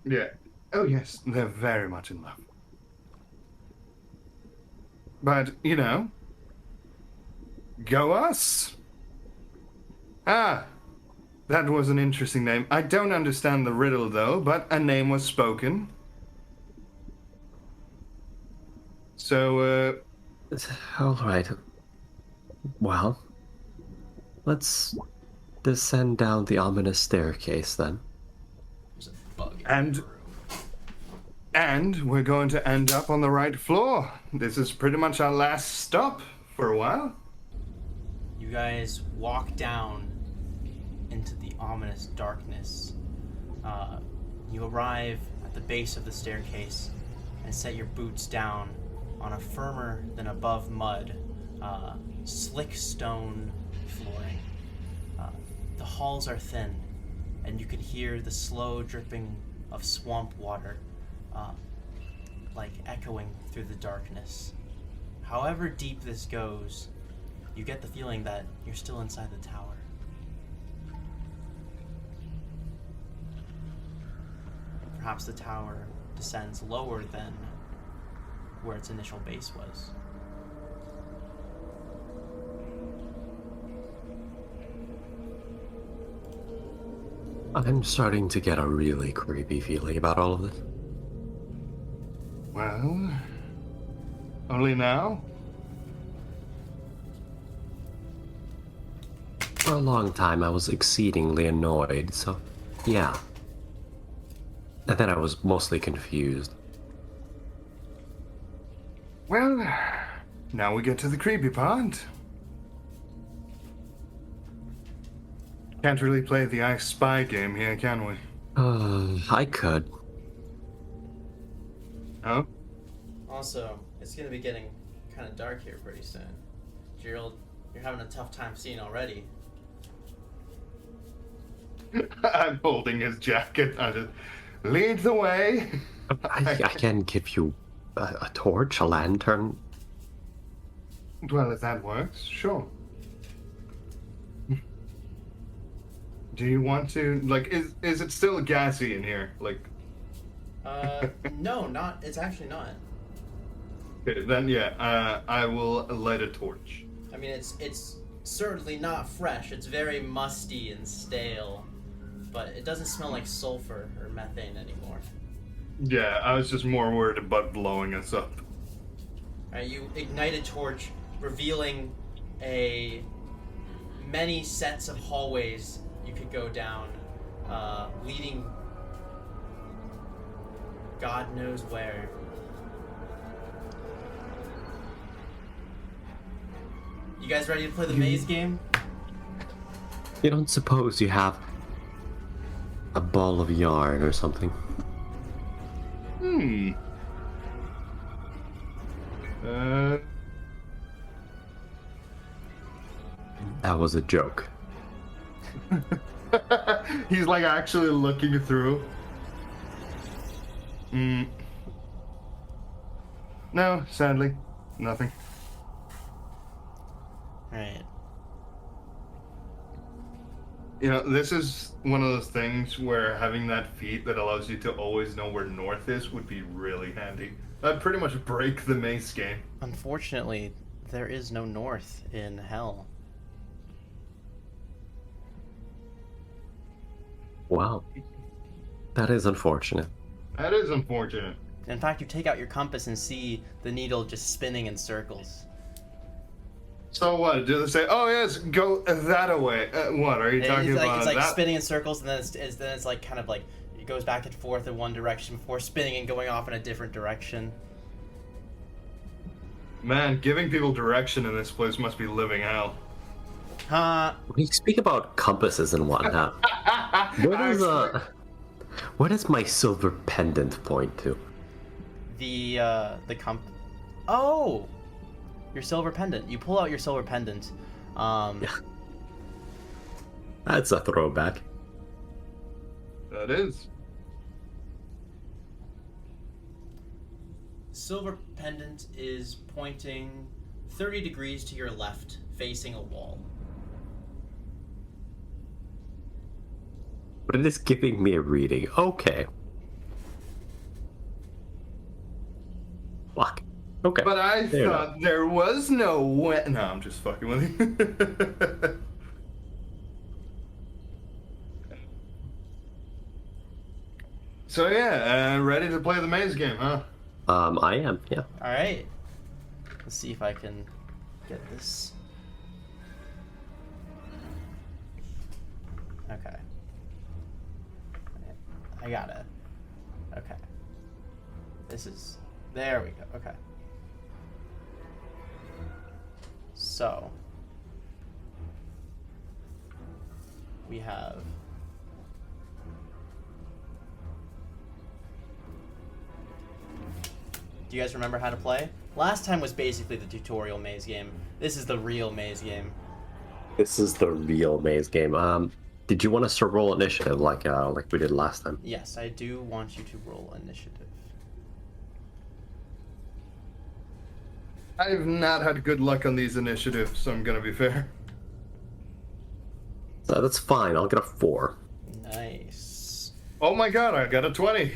Yeah. Oh, yes, they're very much in love. But, go us! That was an interesting name. I don't understand the riddle, though, but a name was spoken. So, All right. Well, let's descend down the ominous staircase, then. There's a bug in And- the room. And we're going to end up on the right floor. This is pretty much our last stop for a while. You You guys walk down into the ominous darkness. You arrive at the base of the staircase and set your boots down on a firmer than above mud, slick stone flooring. The halls are thin, and you can hear the slow dripping of swamp water, like echoing through the darkness. However deep this goes, you get the feeling that you're still inside the tower. Perhaps the tower descends lower than where its initial base was. I'm starting to get a really creepy feeling about all of this. Well, only now? For a long time, I was exceedingly annoyed, so yeah. And then I was mostly confused. Well, now we get to the creepy part. Can't really play the I Spy game here, can we? I could. Oh? Also, it's gonna be getting kind of dark here pretty soon. Gerald, you're having a tough time seeing already. I'm holding his jacket. I just lead the way. I can give you a torch, a lantern. Well, if that works, sure. Do you want to, like, is it still gassy in here? Like, No, not. It's actually not. okay, then yeah, I will light a torch. I mean, it's certainly not fresh. It's very musty and stale, but it doesn't smell like sulfur or methane anymore. Yeah, I was just more worried about blowing us up. Alright, you ignite a torch, revealing many sets of hallways you could go down, leading God knows where. You guys ready to play the maze game? You don't suppose you have a ball of yarn or something? That was a joke. He's like actually looking through. No, sadly, nothing. Alright. You know, this is one of those things where having that feat that allows you to always know where north is would be really handy. That'd pretty much break the maze game. Unfortunately, there is no north in hell. Wow. That is unfortunate. That is unfortunate. In fact, you take out your compass and see the needle just spinning in circles. So what? Do they say, "Oh yes, go that way"? What are you talking about? It's like that? spinning in circles, and then it's like kind of like it goes back and forth in one direction before spinning and going off in a different direction. Man, giving people direction in this place must be living hell. We speak about compasses and whatnot. Where does my silver pendant point to? Oh! Your silver pendant. You pull out your silver pendant. That's a throwback. That is. Silver pendant is pointing 30 degrees to your left, facing a wall. But it is giving me a reading. Okay. Fuck. Okay. But I Fair thought enough. there was no way. No, I'm just fucking with you. So yeah, ready to play the maze game, huh? I am, yeah. Alright. Let's see if I can get this. Okay. I got it. Okay. This is... There we go. Okay. So... we have... Do you guys remember how to play? Last time was basically the tutorial maze game. This is the real maze game. This is the real maze game. Did you want us to roll initiative like we did last time? Yes, I do want you to roll initiative. I've not had good luck on these initiatives, so I'm gonna be fair. So that's fine. I'll get a 4. Nice. Oh my god, I got a 20.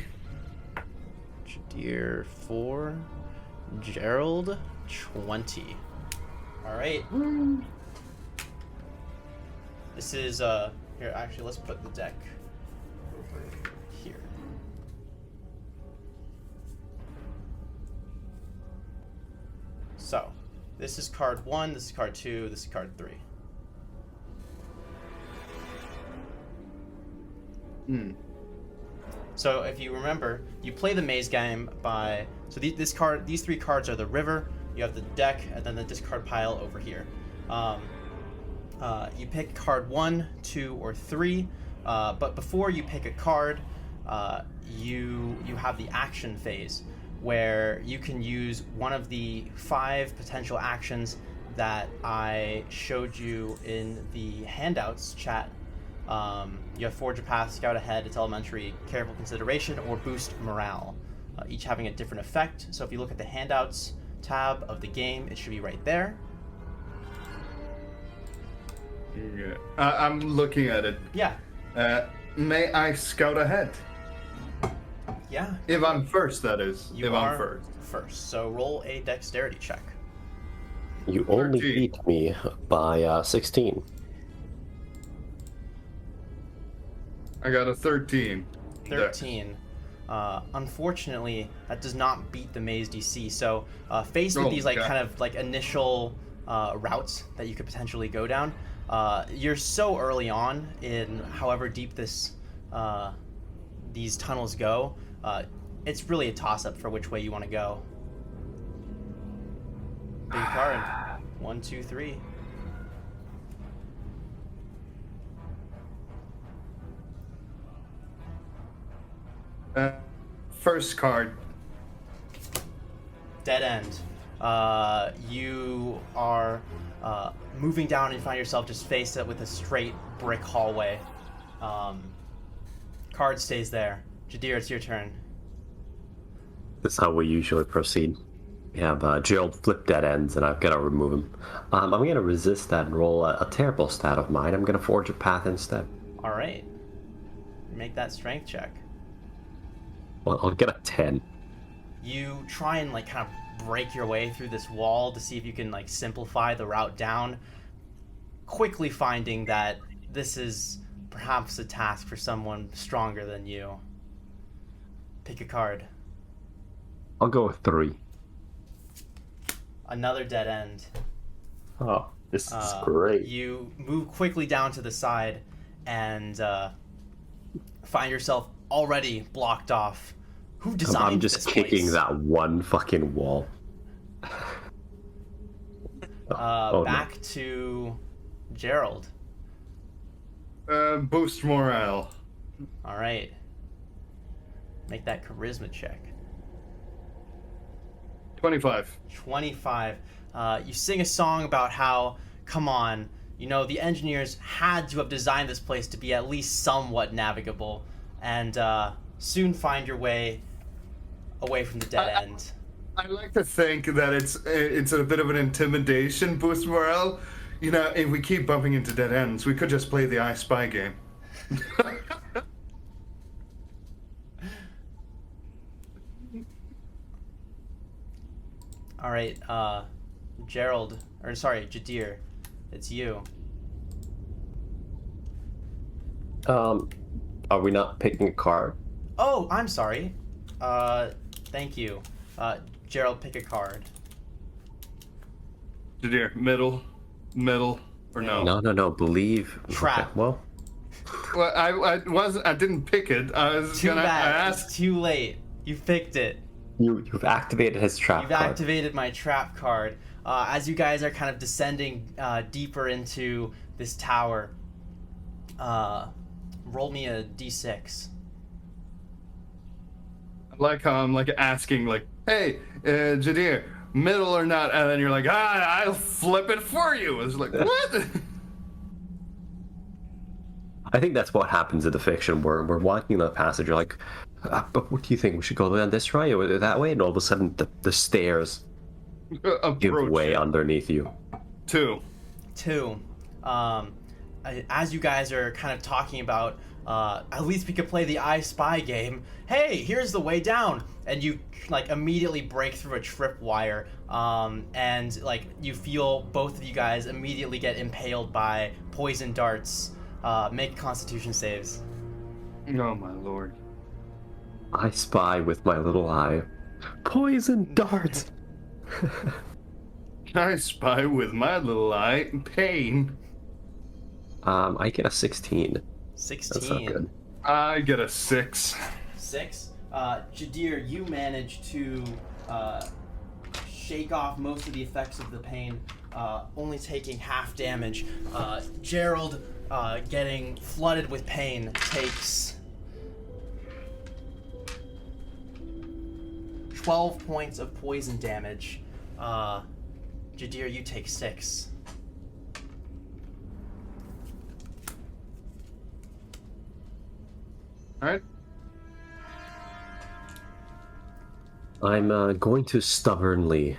Jadir 4, Gerald 20. All right. This is here. Actually, let's put the deck over here. So, this is card 1. This is card 2. This is card 3. So if you remember, you play the maze game by... So these 3 cards are the river, you have the deck, and then the discard pile over here. You pick card 1, 2, or 3, but before you pick a card, you have the action phase, where you can use one of the 5 potential actions that I showed you in the handouts chat. You have Forge a Path, Scout Ahead, it's elementary, Careful Consideration, or Boost Morale, each having a different effect. So if you look at the handouts tab of the game, it should be right there. Yeah. I'm looking at it. Yeah. May I scout ahead? Yeah. If I'm first, that is. You I'm are first. So roll a dexterity check. You only 13. beat me by 16. I got a 13. 13. Unfortunately, that does not beat the maze DC. So, faced with these kind of initial routes that you could potentially go down, you're so early on in however deep these tunnels go. It's really a toss-up for which way you want to go. Big card. 1, 2, 3. First card. Dead end. You are moving down and find yourself just faced with a straight brick hallway. Card stays there. Jadir, it's your turn. That's how we usually proceed. We have Gerald flip dead ends, and I've got to remove him. I'm going to resist that and roll a terrible stat of mine. I'm going to Forge a Path instead. All right. Make that strength check. Well, I'll get a 10. You try and kind of break your way through this wall to see if you can simplify the route down, quickly finding that this is perhaps a task for someone stronger than you. Pick a card. I'll go with 3. Another dead end. Oh, this is great. You move quickly down to the side and find yourself already blocked off. Who designed I'm just this kicking place? that one fucking wall. Back to Gerald. Boost morale. All right. Make that charisma check. 25. 25. You sing a song about how, come on, the engineers had to have designed this place to be at least somewhat navigable, and soon find your way away from the dead end. I like to think that it's a bit of an intimidation boost morale. If we keep bumping into dead ends, we could just play the I Spy game. All right, Jadir, it's you. Are we not picking a card? Oh, I'm sorry. Thank you. Gerald, pick a card. Jadir, middle, or no? No. Believe. Trap. Okay, well, I didn't pick it. I was Too gonna bad. ask. It's too late. You picked it. you've activated his trap You've card. activated my trap card. As you guys are kind of descending deeper into this tower, Roll me a d6. I like how I'm like asking, like, hey, Jadir, middle or not? And then you're like, I'll flip it for you. It's like, what? I think that's what happens in the fiction. We're walking the passage, you're like, but what do you think? We should go down this way or that way? And all of a sudden, the stairs give way underneath you. 2. As you guys are kind of talking about, at least we could play the I Spy game. Hey, here's the way down, and you like immediately break through a tripwire, and like you feel both of you guys immediately get impaled by poison darts. Make Constitution saves. Oh my lord! I spy with my little eye. Poison darts. I spy with my little eye. Pain. I get a 16. 16. That's not good. I get a 6. 6. Jadir, you manage to shake off most of the effects of the pain, only taking half damage. Gerald, getting flooded with pain, takes 12 points of poison damage. Jadir, you take 6. All right. I'm going to stubbornly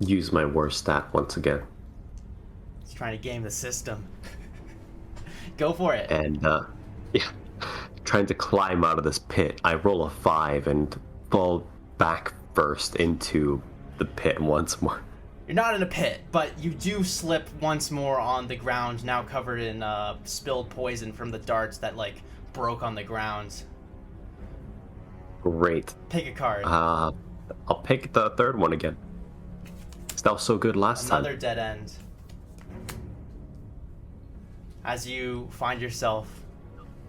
use my worst stat once again. He's trying to game the system. Go for it. And, yeah, trying to climb out of this pit. I roll a 5 and fall back first into the pit once more. You're not in a pit, but you do slip once more on the ground, now covered in spilled poison from the darts that, like, broke on the ground. Great. Pick a card. I'll pick the third one again. That was so good last time. Another dead end. As you find yourself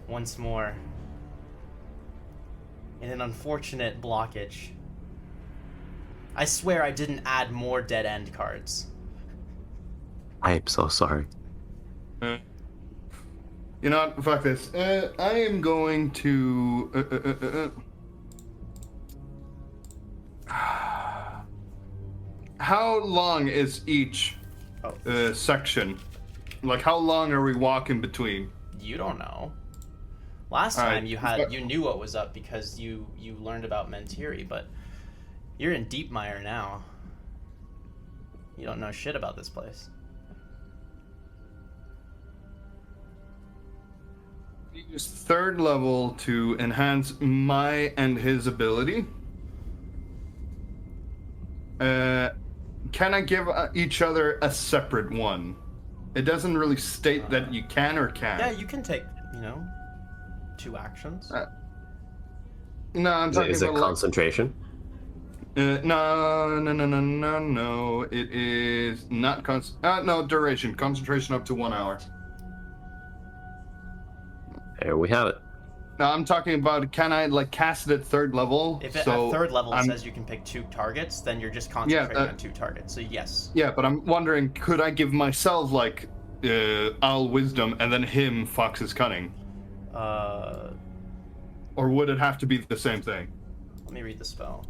once more in an unfortunate blockage. I swear I didn't add more dead end cards. I am so sorry. You know what? Fuck this. I am going to... How long is each section? Like, how long are we walking between? You don't know. Last time you knew what was up because you learned about Mentiri, but you're in deep mire now. You don't know shit about this place. Use third level to enhance my and his ability. Can I give each other a separate one? It doesn't really state that you can or can't. Yeah, you can take, 2 actions. No, I'm talking Is about it concentration? No. It is not duration. Concentration up to 1 hour. There we have it. No, I'm talking about, can I cast it at third level? If it, at third level it says you can pick 2 targets, then you're just concentrating on 2 targets. So yes. Yeah, but I'm wondering, could I give myself Owl Wisdom and then him Fox's Cunning? Or would it have to be the same thing? Let me read the spell.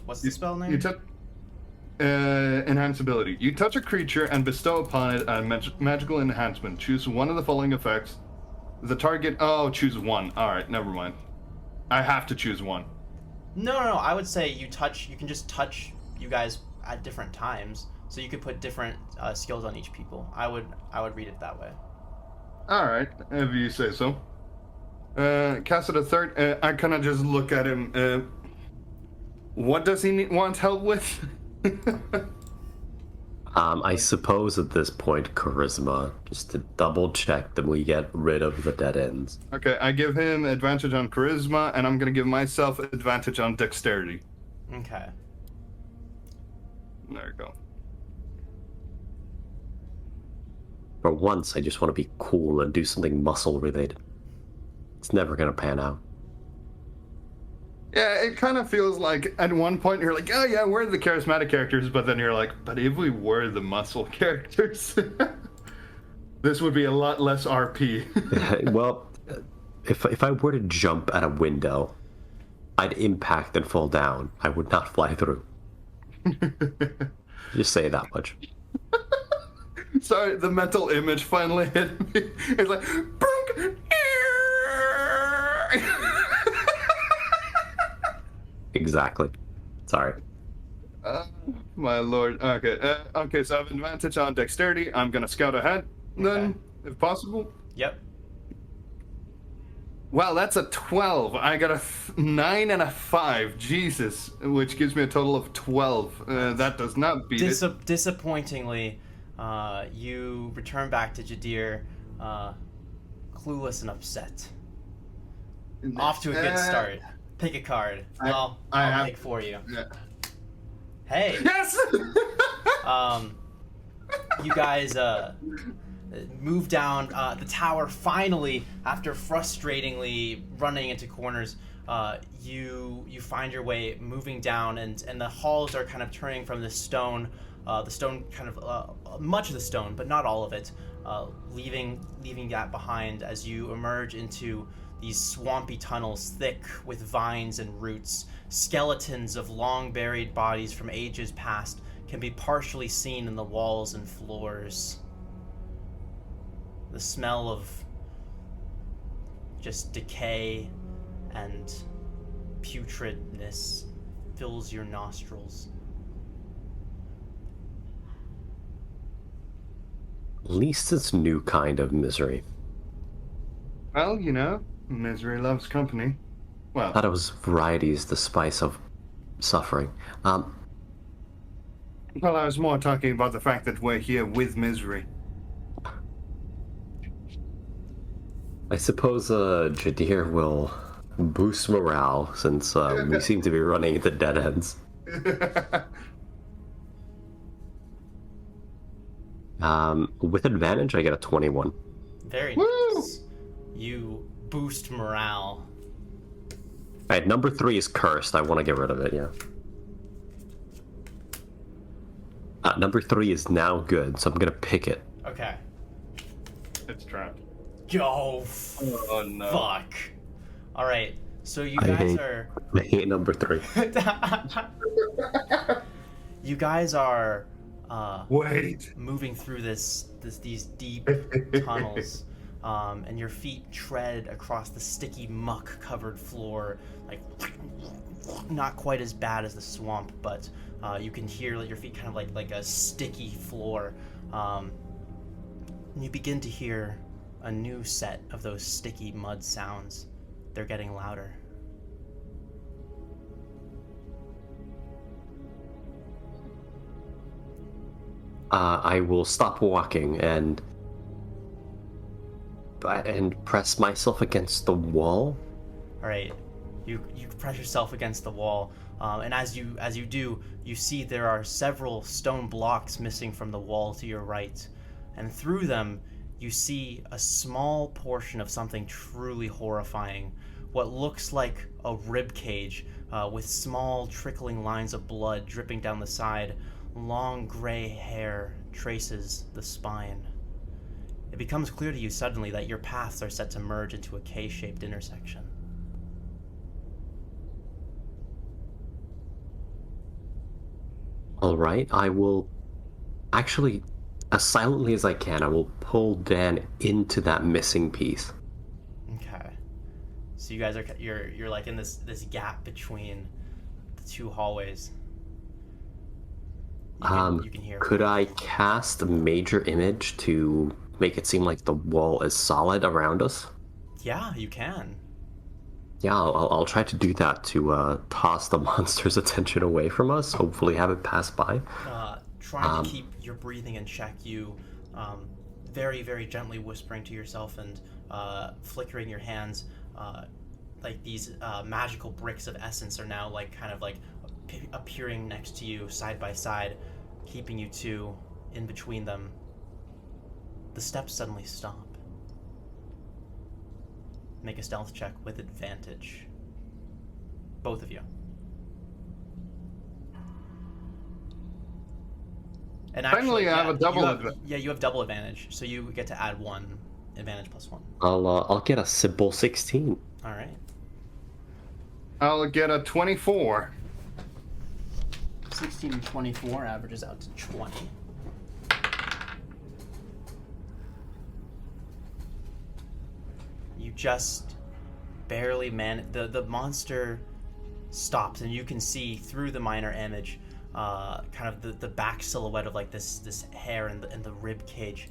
What's the spell name? Enhance ability. You touch a creature and bestow upon it a magical enhancement. Choose one of the following effects. The target... Oh, choose one. Alright, never mind. I have to choose one. No. I would say you can just touch you guys at different times. So you could put different skills on each people. I would read it that way. Alright, if you say so. Cast it a third... I kind of just look at him. What does he want help with? I suppose at this point, charisma, just to double check that we get rid of the dead ends. Okay, I give him advantage on charisma, and I'm gonna give myself advantage on dexterity. Okay. There you go. For once, I just want to be cool and do something muscle related. It's never gonna pan out. Yeah, it kind of feels like at one point you're like, oh yeah, we're the charismatic characters, but then you're like, but if we were the muscle characters, This would be a lot less RP. Well, if I were to jump at a window, I'd impact and fall down. I would not fly through. Just say that much. Sorry, the mental image finally hit me. It's like, Brunk! Exactly. Sorry. My lord. Okay. Okay. So I have advantage on dexterity. I'm gonna scout ahead, then, if possible. Yep. Wow, that's a 12. I got a 9 and a 5. Jesus, which gives me a total of 12. That does not beat it. Disappointingly, you return back to Jadir, clueless and upset. Off to a good start. Pick a card. I'll pick for you. Yeah. Hey. Yes. You guys move down the tower. Finally, after frustratingly running into corners, you find your way moving down, and the halls are kind of turning from the stone kind of much of the stone, but not all of it, leaving that behind as you emerge into these swampy tunnels thick with vines and roots. Skeletons of long buried bodies from ages past can be partially seen in the walls and floors. The smell of just decay and putridness fills your nostrils. At least it's new kind of misery. Well, you know, misery loves company. Well, I thought it was variety is the spice of suffering. well, I was more talking about the fact that we're here with misery. I suppose Jadir will boost morale since we seem to be running into dead ends. With advantage, I get a 21. Very Woo! nice. You boost morale. Alright, number 3 is cursed. I want to get rid of it, yeah. Number 3 is now good, so I'm gonna pick it. Okay. It's trapped. Yo, Oh no. fuck. Alright, so you guys are... I hate number 3. You guys are Wait. moving through these deep tunnels, and your feet tread across the sticky muck-covered floor, like not quite as bad as the swamp, but you can hear your feet kind of like a sticky floor. And you begin to hear a new set of those sticky mud sounds. They're getting louder. I will stop walking and press myself against the wall. All right, you press yourself against the wall, and as you do, you see there are several stone blocks missing from the wall to your right, and through them you see a small portion of something truly horrifying. What looks like a rib cage with small trickling lines of blood dripping down the side. Long gray hair traces the spine. It becomes clear to you suddenly that your paths are set to merge into a K-shaped intersection. All right, I will actually, as silently as I can, I will pull Dan into that missing piece. Okay. So you guys are you're like in this gap between the two hallways. You can hear. Could I cast a major image to make it seem like the wall is solid around us? Yeah, you can. Yeah, I'll try to do that to toss the monster's attention away from us. Hopefully, have it pass by. Trying to keep your breathing in check, you very, very gently whispering to yourself and flickering your hands, like these magical bricks of essence are now like kind of like appearing next to you side by side, keeping you two in between them. The steps suddenly stop. Make a stealth check with advantage. Both of you. And actually, Finally, I have a double you have double advantage, so you get to add 1 advantage plus 1. I'll get a simple 16. All right. I'll get a 24. 16 and 24 averages out to 20. You just barely the monster stops, and you can see through the minor image kind of the back silhouette of like this hair and the rib cage,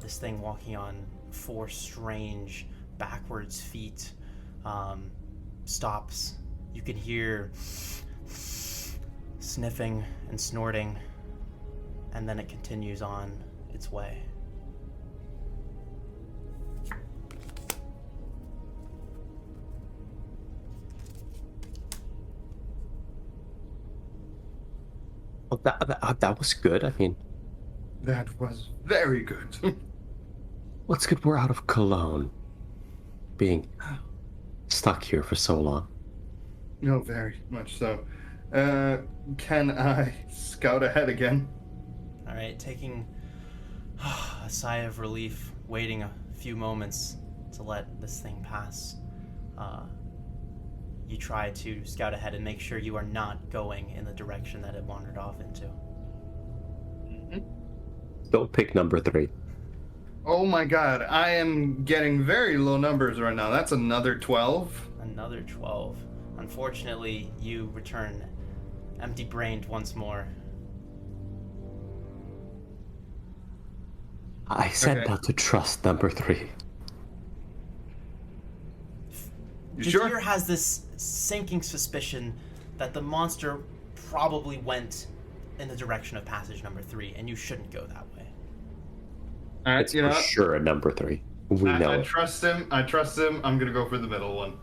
this thing walking on 4 strange backwards feet, stops. You can hear sniffing and snorting, and then it continues on its way. Well, that was good. I mean, That was very good. what's good? We're out of Cologne. Being stuck here for so long. No, very much so. Can I scout ahead again? All right, taking a sigh of relief, waiting a few moments to let this thing pass. You try to scout ahead and make sure you are not going in the direction that it wandered off into. Don't pick number 3. Oh my god, I am getting very low numbers right now. That's another 12. Another 12. Unfortunately, you return empty-brained once more. I said Okay. not to trust number 3. You Jadir sure? has this sinking suspicion that the monster probably went in the direction of passage number 3, and you shouldn't go that way. It's for sure a number 3. We know I it. trust him. I trust him. I'm gonna go for the middle one.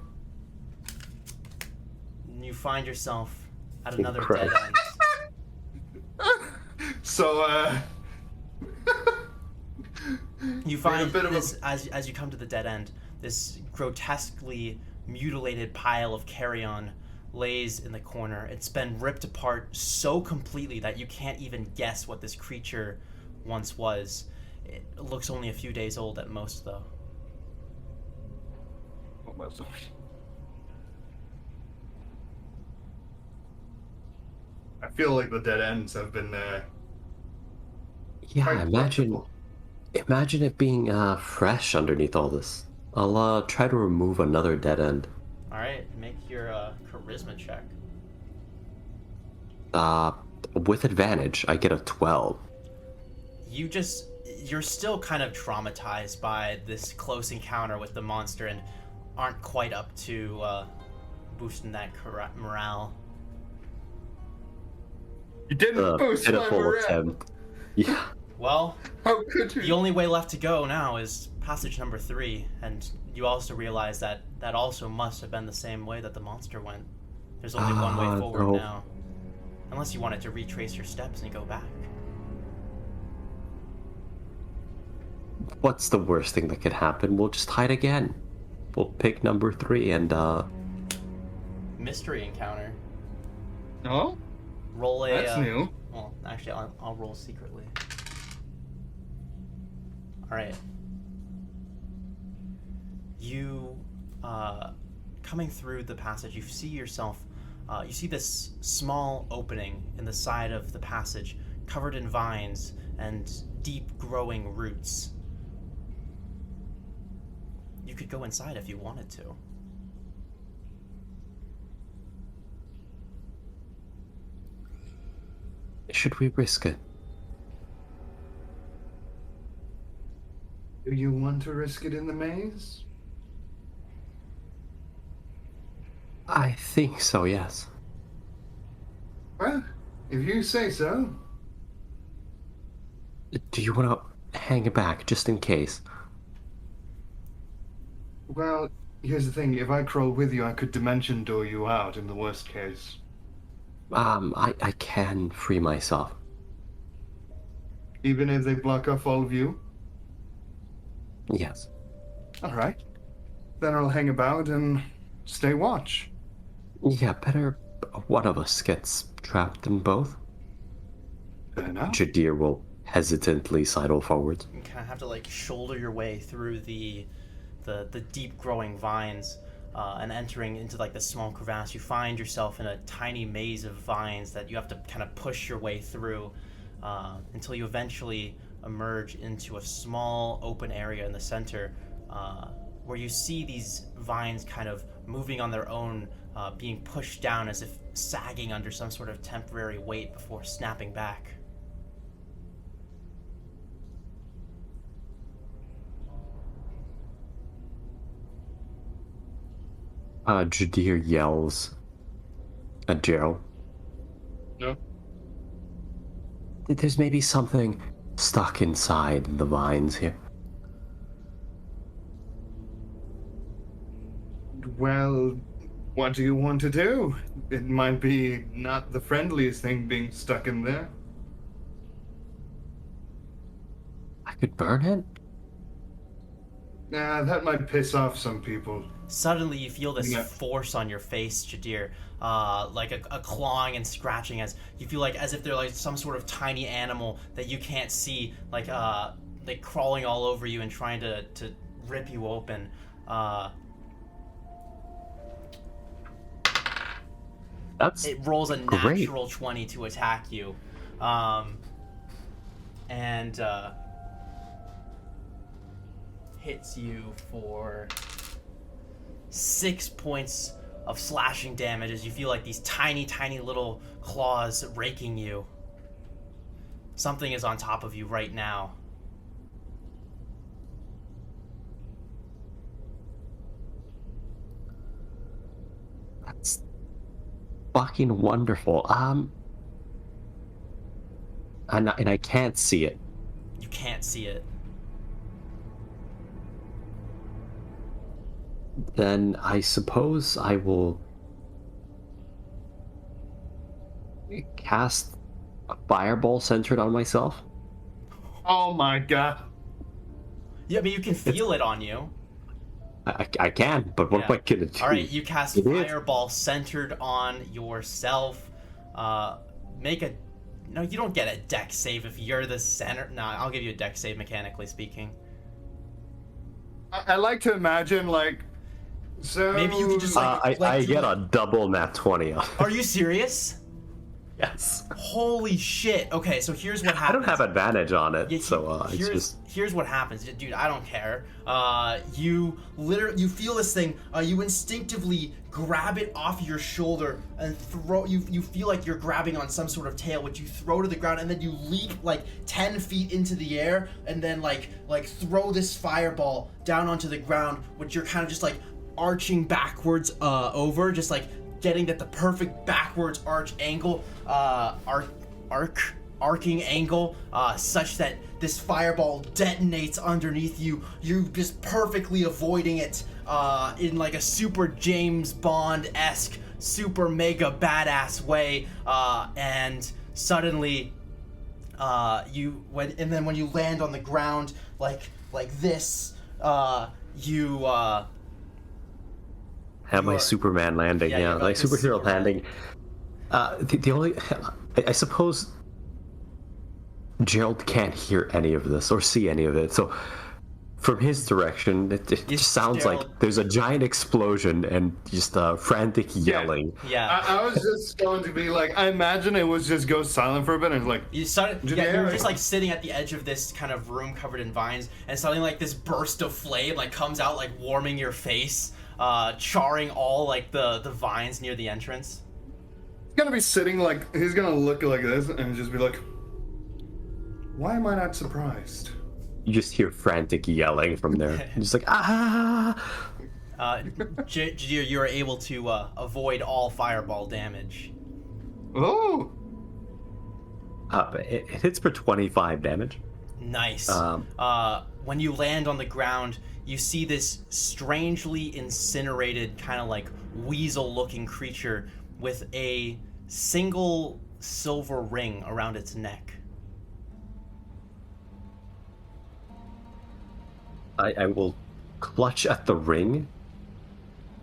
And you find yourself at another Incredible. dead end. So, You find a bit of this as you come to the dead end, this grotesquely mutilated pile of carrion lays in the corner. It's been ripped apart so completely that you can't even guess what this creature once was. It looks only a few days old at most, though. I feel like the dead ends have been Yeah, quite flexible. imagine it being fresh underneath all this. I'll try to remove another dead end. All right, make your charisma check. With advantage, I get a 12. You're still kind of traumatized by this close encounter with the monster and aren't quite up to boosting that morale. You didn't boost my Pitiful morale. attempt. Yeah. Well, How could you? the only way left to go now is passage number 3, and you also realize that that also must have been the same way that the monster went. There's only one way forward no. now. Unless you wanted to retrace your steps and go back. What's the worst thing that could happen? We'll just hide again. We'll pick number 3 and Mystery encounter. No? Roll a... That's new. Well, actually, I'll roll secretly. Alright. You, coming through the passage, you see yourself, you see this small opening in the side of the passage, covered in vines and deep growing roots. You could go inside if you wanted to. should we risk it? Do you want to risk it in the maze? I think so, yes. Well, if you say so. Do you want to hang back just in case? Well, here's the thing. If I crawl with you, I could dimension door you out in the worst case. I can free myself. Even if they block off all of you? Yes. Alright. Then I'll hang about and stay watch. Yeah, better one of us gets trapped than both. Fair enough. Jadir will hesitantly sidle forwards. You kind of have to like shoulder your way through the deep growing vines, and entering into like the small crevasse. You find yourself in a tiny maze of vines that you have to kind of push your way through, until you eventually emerge into a small open area in the center, where you see these vines kind of moving on their own, being pushed down as if sagging under some sort of temporary weight before snapping back. Jadir yells at Gerald. No. There's maybe something stuck inside the vines here. Well, what do you want to do? It might be not the friendliest thing being stuck in there. I could burn it? Nah, that might piss off some people. Suddenly, you feel this Yeah. force on your face, Jadir, like a clawing and scratching, as you feel like as if they're like some sort of tiny animal that you can't see, like crawling all over you and trying to rip you open. It rolls a great. natural 20 to attack you, and hits you for 6 points of slashing damage as you feel like these tiny, tiny little claws raking you. Something is on top of you right now. That's fucking wonderful. And I can't see it. You can't see it. Then I suppose I will cast a fireball centered on myself. Oh my god. Yeah, I mean, you can feel it on you. I can, but what am I gonna do? Alright, you cast Idiot. Fireball centered on yourself. Make a... No, you don't get a dex save if you're the center. No, I'll give you a dex save, mechanically speaking. I like to imagine, like, so... Maybe you can just, like... I do get it. a double nat 20 on it. Are you serious? Yes. Holy shit. Okay, so here's what happens. I don't have advantage on it, Yeah, so here's what happens, dude. I don't care. You feel this thing. You instinctively grab it off your shoulder and throw. You feel like you're grabbing on some sort of tail, which you throw to the ground, and then you leap like 10 feet into the air, and then like throw this fireball down onto the ground, which you're kind of just like arching backwards over, just like getting at the perfect backwards arch angle, arcing angle, such that this fireball detonates underneath you. You just perfectly avoiding it in like a super James Bond-esque, super mega badass way, and suddenly when you land on the ground like this, you have my Superman landing, Yeah, like this superhero Superman. landing. The only, I suppose, Gerald can't hear any of this or see any of it. So, from his direction, it just sounds Gerald. like there's a giant explosion and just frantic yelling. Yeah. I was just going to be like, I imagine it was just go silent for a bit and it's like, You're just like sitting at the edge of this kind of room covered in vines, and suddenly like this burst of flame like comes out, like warming your face, charring all like the vines near the entrance. he's gonna be sitting like, he's gonna look like this and just be like, why am I not surprised? You just hear frantic yelling from there. Just like, ah! Jadir, you are able to avoid all fireball damage. Oh! It hits for 25 damage. Nice. When you land on the ground, you see this strangely incinerated, kind of like weasel-looking creature with a single silver ring around its neck. I will clutch at the ring.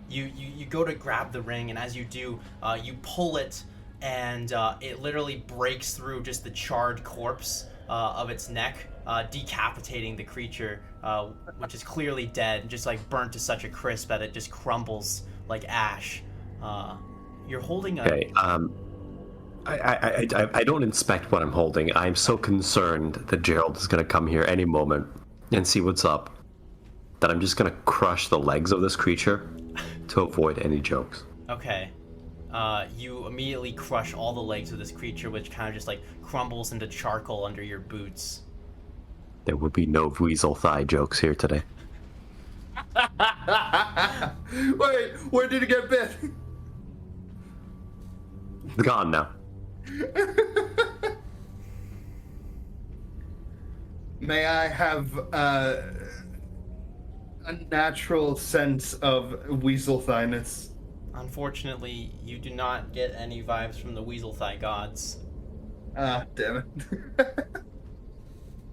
You go to grab the ring, and as you do, you pull it, and it literally breaks through just the charred corpse of its neck, decapitating the creature, which is clearly dead, just like burnt to such a crisp that it just crumbles like ash. You're holding a. Okay. I don't inspect what I'm holding. I'm so concerned that Gerald is going to come here any moment and see what's up that I'm just going to crush the legs of this creature to avoid any jokes. Okay. You immediately crush all the legs of this creature, which kind of just like crumbles into charcoal under your boots. There will be no weasel thigh jokes here today. Wait, where did it get bit? It's gone now. May I have a natural sense of weasel thighness? Unfortunately, you do not get any vibes from the weasel thigh gods. Ah, damn it.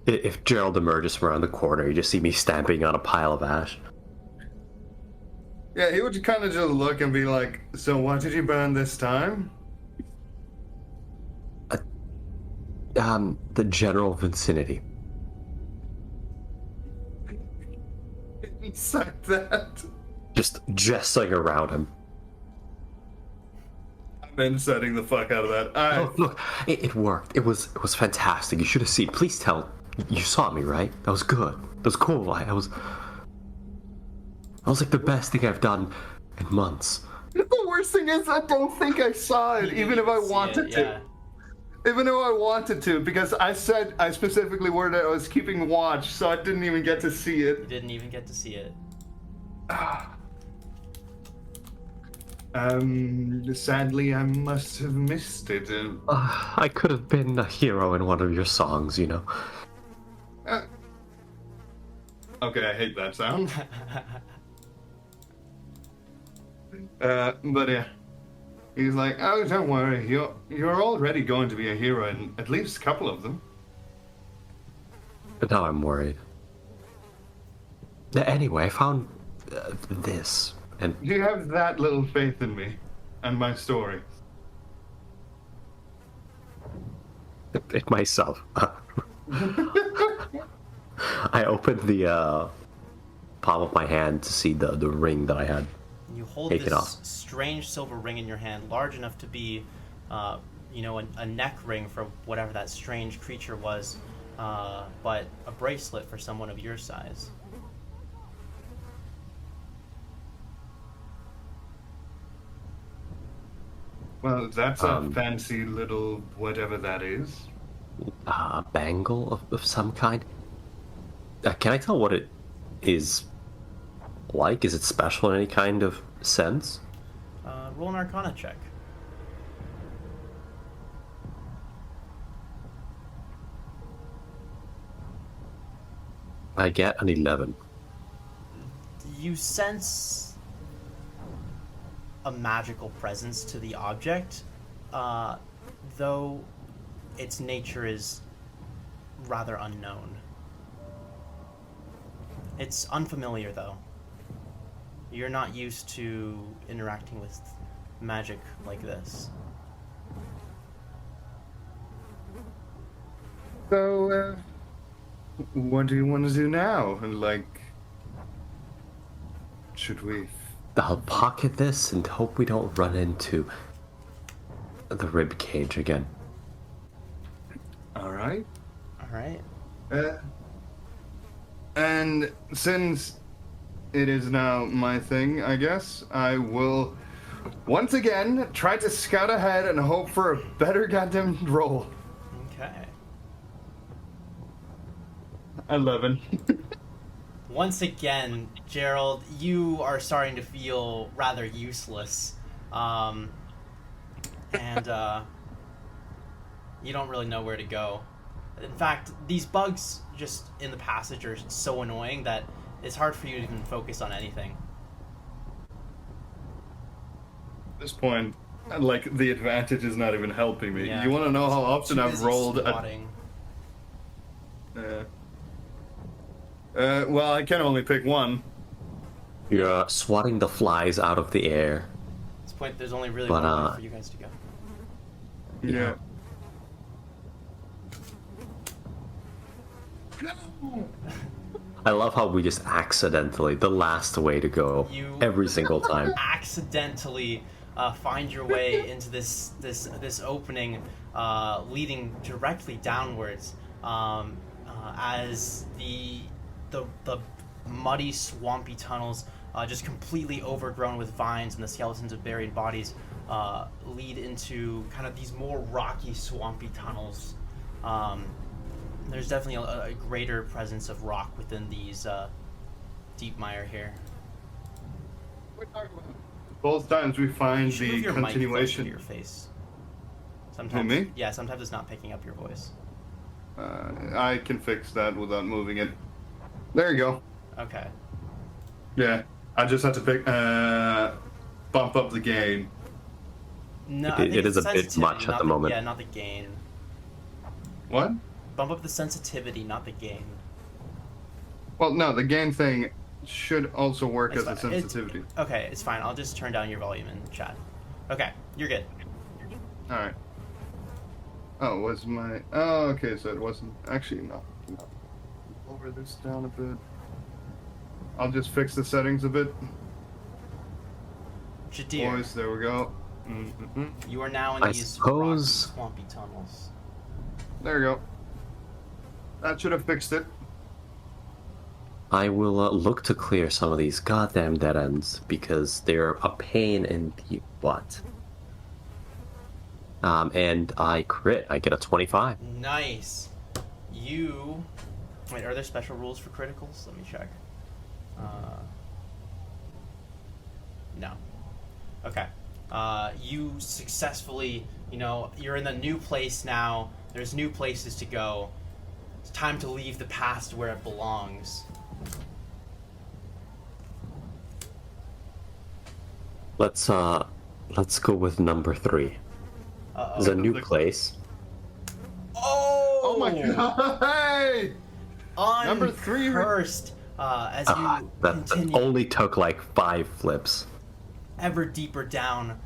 If Gerald emerges from around the corner, you just see me stamping on a pile of ash. Yeah, he would kind of just look and be like, so what did you burn this time? The general vicinity. It's like that. Just gesturing around him. I'm insetting the fuck out of that. Oh, look, it worked. It was fantastic. You should have seen. Please tell. You saw me, right? That was good. That was cool. I was like the best thing I've done in months. The worst thing is I don't think I saw it, even if I wanted to. Yeah. Even though I wanted to, because I specifically worded I was keeping watch, so I didn't even get to see You it. didn't even get to see it. Sadly, I must have missed it. I could have been a hero in one of your songs, you know. Okay, I hate that sound. But yeah. He's like, oh, don't worry, you're already going to be a hero in at least a couple of them. But now I'm worried. Anyway, I found this, and You have that little faith in me and my story. it myself. I opened the palm of my hand to see the ring that I had. You hold Take it this off. strange silver ring in your hand, large enough to be, a neck ring for whatever that strange creature was, but a bracelet for someone of your size. Well, that's a fancy little whatever that is. A bangle of some kind. Can I tell what it is like? Is it special in any kind of sense? Roll an Arcana check. I get an 11. You sense a magical presence to the object, though its nature is rather unknown. It's unfamiliar, though. You're not used to interacting with magic like this. So, what do you want to do now? Like, should we? I'll pocket this and hope we don't run into the rib cage again. All right. All right. And since it is now my thing, I guess I will once again try to scout ahead and hope for a better goddamn roll. Okay. 11. Once again, Gerald, you are starting to feel rather useless. And you don't really know where to go. In fact, these bugs just in the passage are so annoying that it's hard for you to even focus on anything. At this point, like, the advantage is not even helping me. Yeah. You want to know how often Too I've busy rolled swatting. well, I can only pick one. You're swatting the flies out of the air. At this point, there's only really But, one way for you guys to go. Yeah. I love how we just accidentally, the last way to go, You- every single time. Accidentally find your way into this opening leading directly downwards as the muddy, swampy tunnels, just completely overgrown with vines and the skeletons of buried bodies, lead into kind of these more rocky, swampy tunnels. There's definitely a greater presence of rock within these deep mire here. Both times we find You should move the your mic closer to continuation. your face. Sometimes, me? yeah, sometimes it's not picking up your voice. I can fix that without moving it. There you go. Okay. Yeah, I just had to bump up the gain. No, It- I think it it's is a bit sensitivity, much at not the moment. Yeah, not the gain. What? Bump up the sensitivity, not the gain. Well, no, the gain thing should also work It's as a fine. sensitivity. Okay, it's fine. I'll just turn down your volume in chat. Okay, you're good. All right. Oh, was my? Oh, okay. So it wasn't actually no. Lower this down a bit. I'll just fix the settings a bit. Jadir, Boys, there we go. Mm-mm-mm. you are now in I these suppose- rocky, swampy tunnels. There we go. That should have fixed it. I will look to clear some of these goddamn dead ends because they're a pain in the butt. And I crit. I get a 25. Nice. You. Wait, are there special rules for criticals? Let me check. No. Okay. You successfully, you're in a new place now. There's new places to go. It's time to leave the past where it belongs. Let's go with number 3. Uh-oh. It's a new place. Oh! Oh my god! Hey! Number 3. Cursed. As you That continue only took like 5 flips. ever deeper down,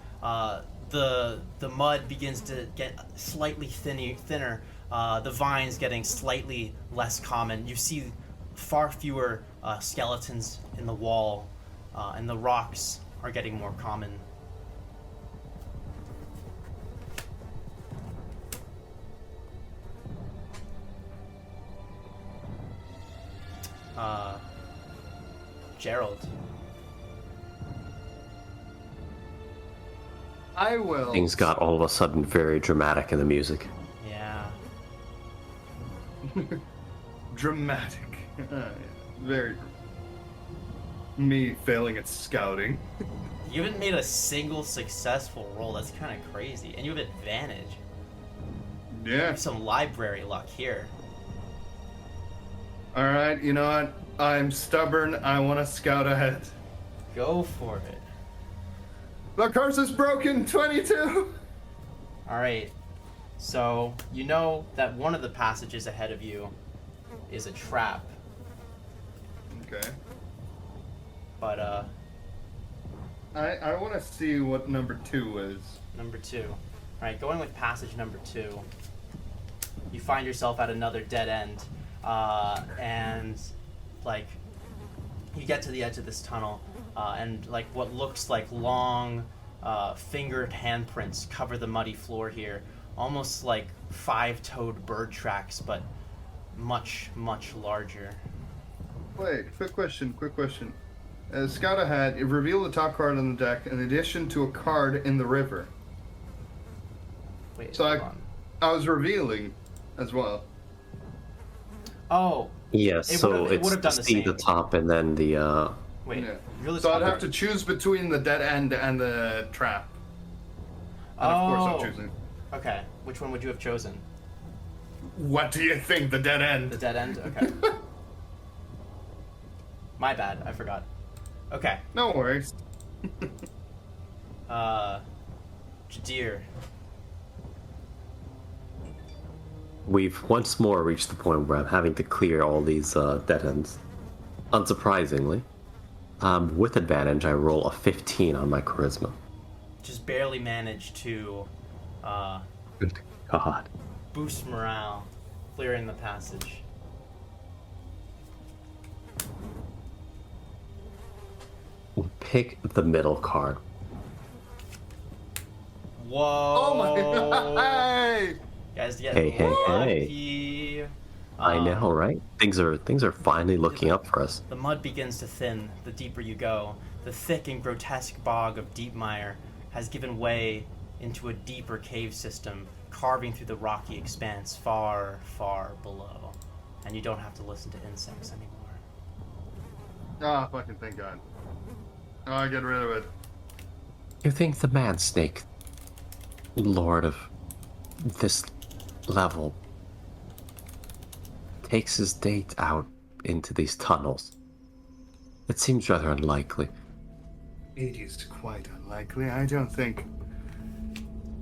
the mud begins to get slightly thinner. The vines getting slightly less common. You see far fewer skeletons in the wall, and the rocks are getting more common. Gerald. I will. Things got all of a sudden very dramatic in the music. Yeah. Dramatic. Very. Me failing at scouting. You haven't made a single successful roll. That's kind of crazy. And you have advantage. Yeah. Some library luck here. Alright, you know what? I'm stubborn. I want to scout ahead. Go for it. The curse is broken! 22! Alright. So, you know that one of the passages ahead of you is a trap. Okay. But, I want to see what number 2 is. number 2. Alright, going with passage number 2. You find yourself at another dead end. And, like, you get to the edge of this tunnel, and, like, what looks like long, fingered handprints cover the muddy floor here. Almost like 5-toed bird tracks, but much, much larger. Wait, quick question. Scout ahead, reveal the top card on the deck in addition to a card in the river. Wait, So hold on. I was revealing as well. Oh, Yeah, It so would've- it it's would've done the see the same. top and then the wait. Yeah. You're the So I'd top have to choose between the dead end and the trap. And of course I'm choosing. Okay, which one would you have chosen? What do you think, the dead end? The dead end? Okay. My bad, I forgot. Okay, No worries. Jadir. we've once more reached the point where I'm having to clear all these dead ends. Unsurprisingly, with advantage, I roll a 15 on my charisma. Just barely managed to Good God. Boost morale, clearing the passage. Pick the middle card. Whoa! Oh my god! Hey! Guys, get Hey. lucky. I know, right? Things are finally looking up for us. The mud begins to thin the deeper you go. The thick and grotesque bog of deep mire has given way into a deeper cave system, carving through the rocky expanse far, far below. And you don't have to listen to insects anymore. Ah, fucking thank God. Oh, get rid of it. You think the man snake, lord of this level, takes his date out into these tunnels? It seems rather unlikely. It is quite unlikely. I don't think.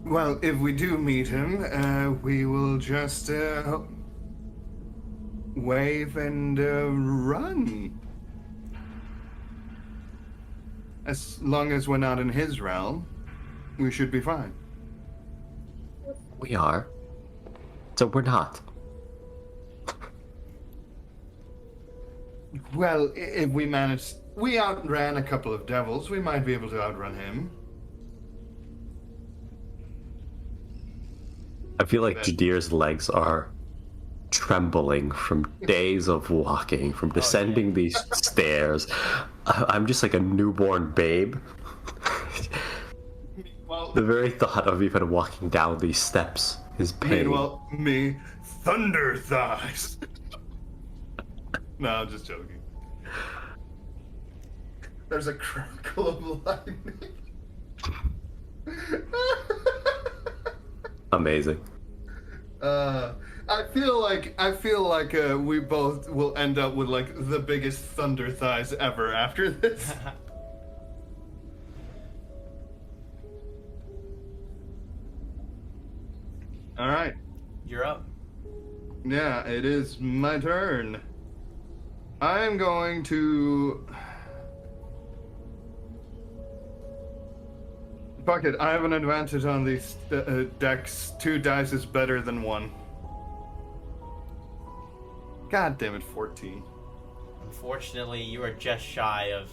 Well, if we do meet him, we will just wave and run. As long as we're not in his realm, we should be fine. We are. So we're not. Well, if we manage... We outran a couple of devils. We might be able to outrun him. I feel like Jadir's legs are trembling from days of walking, from descending these stairs. I'm just like a newborn babe. Well, The very thought of even walking down these steps is pain. meanwhile, me, thunder thighs. No, I'm just joking. There's a crackle of lightning. Amazing. I feel like we both will end up with like the biggest thunder thighs ever after this. All right. You're up. Yeah, it is my turn. I'm going to... Fuck it, I have an advantage on these decks. 2 dice is better than 1. God damn it, 14. Unfortunately, you are just shy of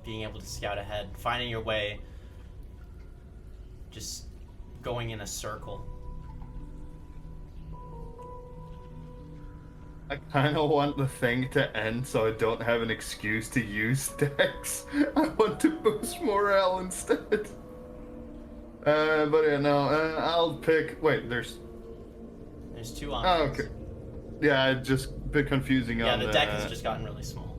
being able to scout ahead, finding your way, just going in a circle. I kind of want the thing to end so I don't have an excuse to use decks. I want to boost morale instead. But yeah, no, I'll pick... Wait, there's 2 Oh, options. okay. Yeah, it's just a bit confusing Yeah, on the deck has just gotten really small.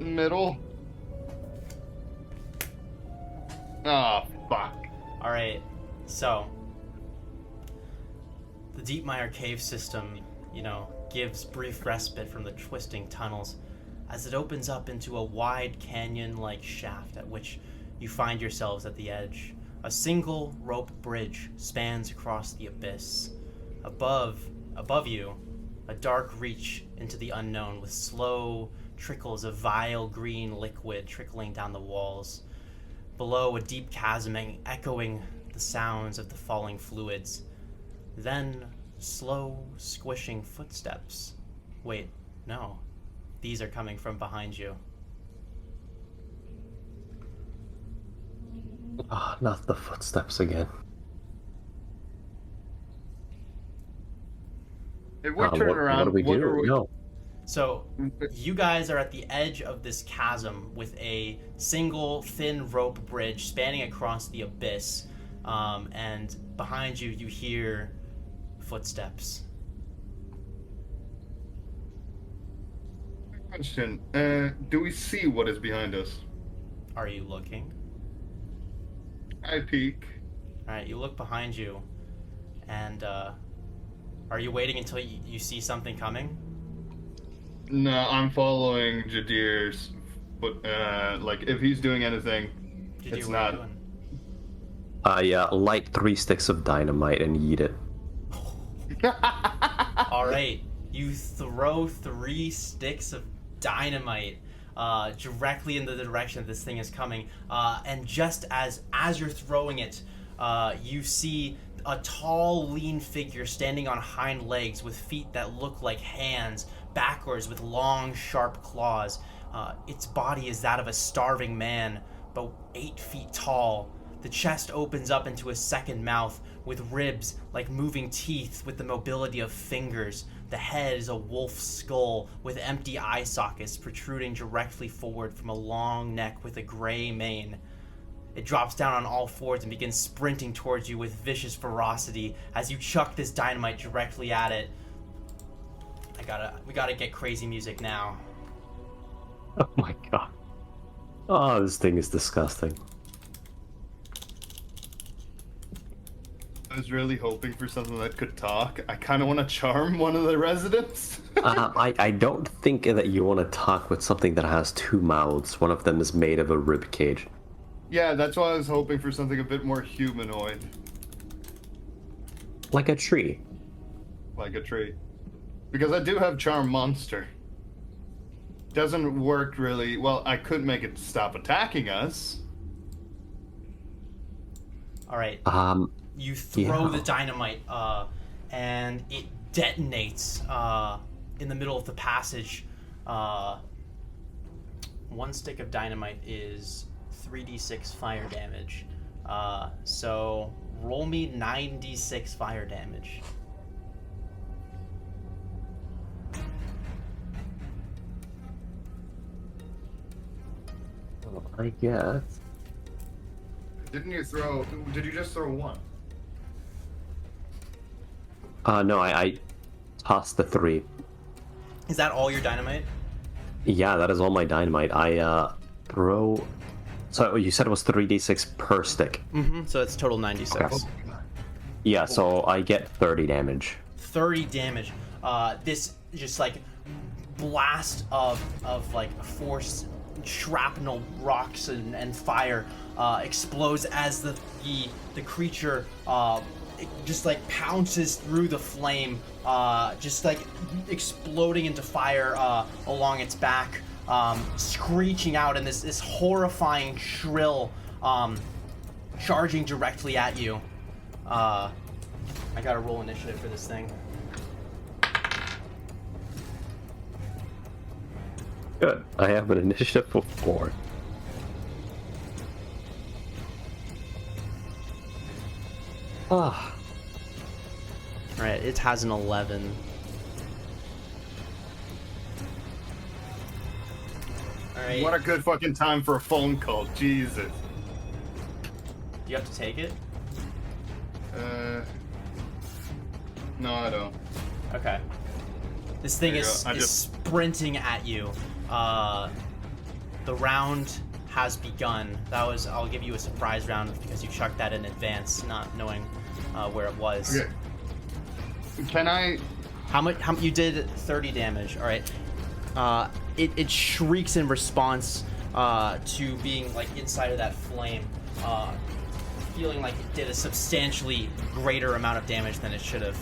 Middle. Oh, fuck. Alright, so the Deep Mire cave system, gives brief respite from the twisting tunnels as it opens up into a wide canyon-like shaft at which you find yourselves at the edge. A single rope bridge spans across the abyss. Above you, a dark reach into the unknown with slow trickles of vile green liquid trickling down the walls. Below, a deep chasm echoing the sounds of the falling fluids. Then, slow, squishing footsteps. Wait, no. These are coming from behind you. Ah, not the footsteps again. If we turn around, what do we do? No. So, you guys are at the edge of this chasm with a single thin rope bridge spanning across the abyss. And behind you, you hear footsteps. Question. Do we see what is behind us? Are you looking? I peek. Alright, you look behind you, and are you waiting until you see something coming? No, I'm following Jadir's, but like if he's doing anything, Jadir, it's what are you not. Yeah, light 3 sticks of dynamite and eat it. doing? Alright, you throw 3 sticks of dynamite directly in the direction that this thing is coming. And just as you're throwing it, you see a tall, lean figure standing on hind legs with feet that look like hands, backwards with long, sharp claws. Its body is that of a starving man, but 8 feet tall. The chest opens up into a second mouth with ribs like moving teeth with the mobility of fingers. The head is a wolf's skull with empty eye sockets protruding directly forward from a long neck with a gray mane. It drops down on all fours and begins sprinting towards you with vicious ferocity as you chuck this dynamite directly at it. We gotta get crazy music now. Oh my god. Oh, this thing is disgusting. I was really hoping for something that could talk. I kind of want to charm one of the residents. I don't think that you want to talk with something that has 2 mouths. One of them is made of a rib cage. Yeah, that's why I was hoping for something a bit more humanoid. Like a tree. Like a tree. Because I do have Charm Monster. Doesn't work really. Well, I could make it stop attacking us. All right. You throw Yeah. the dynamite, and it detonates in the middle of the passage. 1 stick of dynamite is 3d6 fire damage. So roll me 9d6 fire damage. I guess. Did you just throw 1? No, I tossed the 3. Is that all your dynamite? Yeah, that is all my dynamite. I throw. So you said it was 3d6 per stick. Mm-hmm. So it's total 96. Okay. Yeah, so I get 30 damage. 30 damage. This just like blast of like force shrapnel rocks and fire explodes as the creature it just like pounces through the flame, just like exploding into fire along its back, screeching out in this horrifying shrill, charging directly at you. I gotta roll initiative for this thing. Good. I have an initiative of 4. Ah. Alright, it has an 11. Alright. What a good fucking time for a phone call. Jesus. Do you have to take it? No, I don't. Okay. This thing There you is go. sprinting at you. The round has begun. I'll give you a surprise round because you chucked that in advance, not knowing where it was. Okay. Can I? How much? You did 30 damage. All right. It shrieks in response to being like inside of that flame, feeling like it did a substantially greater amount of damage than it should have.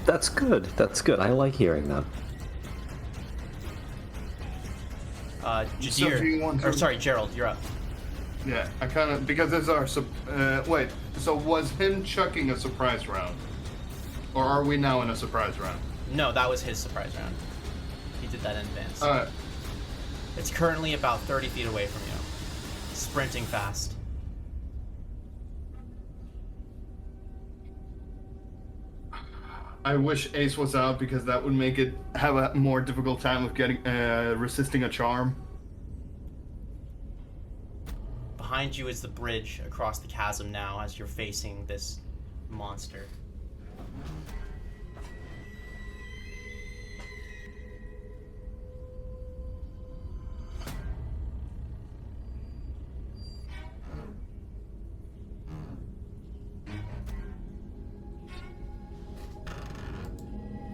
That's good. That's good. I like hearing that. So do you want Jadir, to- sorry, Gerald, you're up. Yeah, I kind of because this is our. Wait. So was him chucking a surprise round, or are we now in a surprise round? No, that was his surprise round. He did that in advance. Alright. It's currently about 30 feet away from you, sprinting fast. I wish Ace was out because that would make it have a more difficult time of getting resisting a charm. Behind you is the bridge across the chasm now as you're facing this monster.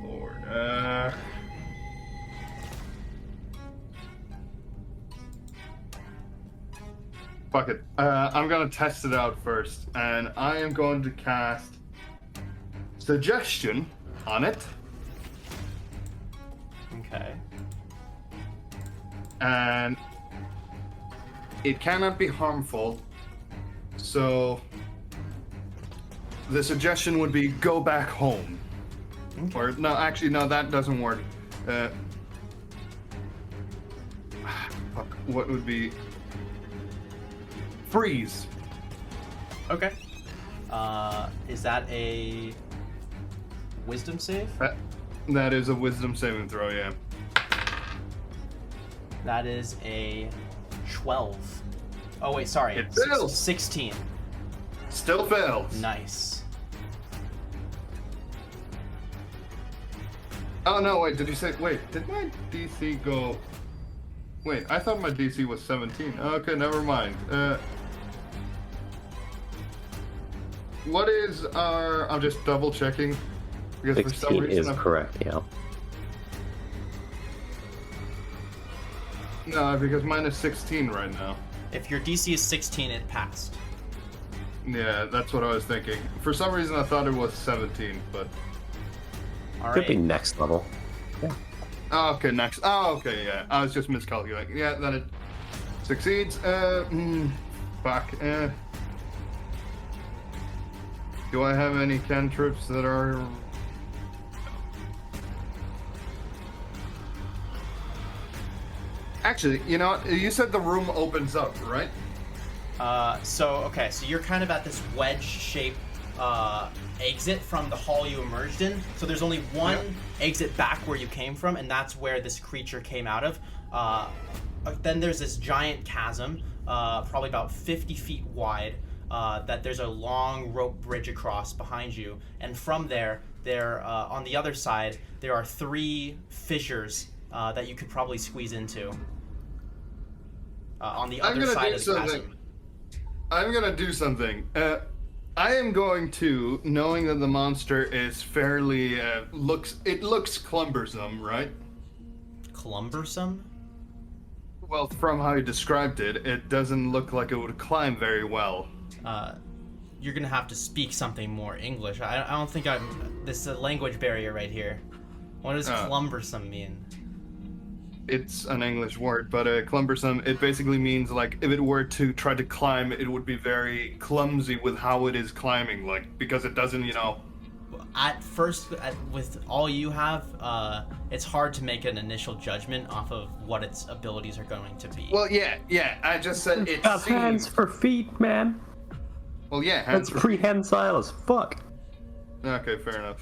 Lord, fuck it. I'm gonna test it out first, and I am going to cast Suggestion on it. Okay. And it cannot be harmful. So the suggestion would be go back home. Okay. Or no, actually no, that doesn't work. Fuck, what would be freeze? Okay. Is that a wisdom save? That is a wisdom saving throw, yeah. That is a 12. Oh wait, sorry. It fails. 16. Still fails. Nice. Oh no, wait, did you say, wait, did my DC go, wait, I thought my DC was 17. Okay, never mind. What is our, I'm just double checking, because for some 16 reason is correct, yeah. No, because mine is 16 right now. If your DC is 16, it passed. Yeah, that's what I was thinking. For some reason I thought it was 17, but... All Could be right. next level. Yeah. Oh, okay, next. Oh, okay, yeah. I was just miscalculating. Yeah, then it succeeds. Fuck. Do I have any cantrips that are... Actually, you know what? You said the room opens up, right? So you're kind of at this wedge-shaped exit from the hall you emerged in. So there's only one exit back where you came from, and that's where this creature came out of. Then there's this giant chasm, probably about 50 feet wide, that there's a long rope bridge across behind you. And from there, on the other side, there are 3 fissures that you could probably squeeze into. On the other side of the chasm. I'm gonna do something. I am going to, knowing that the monster is fairly, looks clumbersome, right? Clumbersome? Well, from how you described it, it doesn't look like it would climb very well. You're gonna have to speak something more English. I don't think this is a language barrier right here. What does clumbersome mean? It's an English word, but clumbersome, it basically means, like, if it were to try to climb, it would be very clumsy with how it is climbing, like, because it doesn't, you know... At first, with all you have, it's hard to make an initial judgment off of what its abilities are going to be. Well, yeah, I just said it Got seems... hands for feet, man. Well, yeah, hands That's for... prehensile as fuck. Okay, fair enough.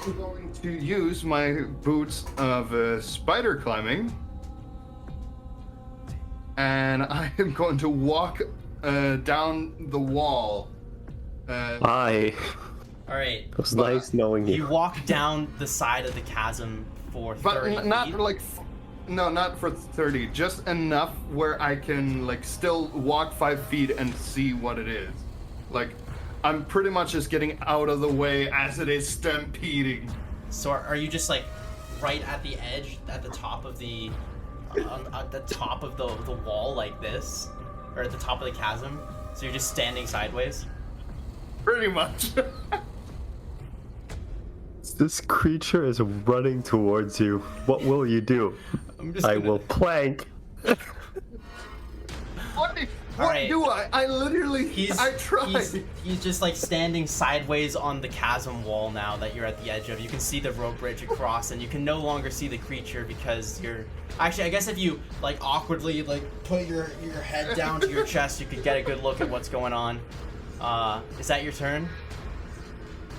I'm going to use my boots of spider climbing, and I am going to walk down the wall. Hi. All right. It was nice knowing You you. walk down the side of the chasm for 30 But not feet. like, no, not for 30. Just enough where I can like still walk 5 feet and see what it is. Like, I'm pretty much just getting out of the way as it is stampeding. So are you just like right at the edge, at the top of the, at the top of the wall like this, or at the top of the chasm? So you're just standing sideways. Pretty much. This creature is running towards you. What will you do? I will plank. What right. do I? I literally, I tried. He's just like standing sideways on the chasm wall now that you're at the edge of. You can see the rope bridge across, and you can no longer see the creature because you're... Actually, I guess if you like awkwardly like put your head down to your chest, you could get a good look at what's going on. Is that your turn?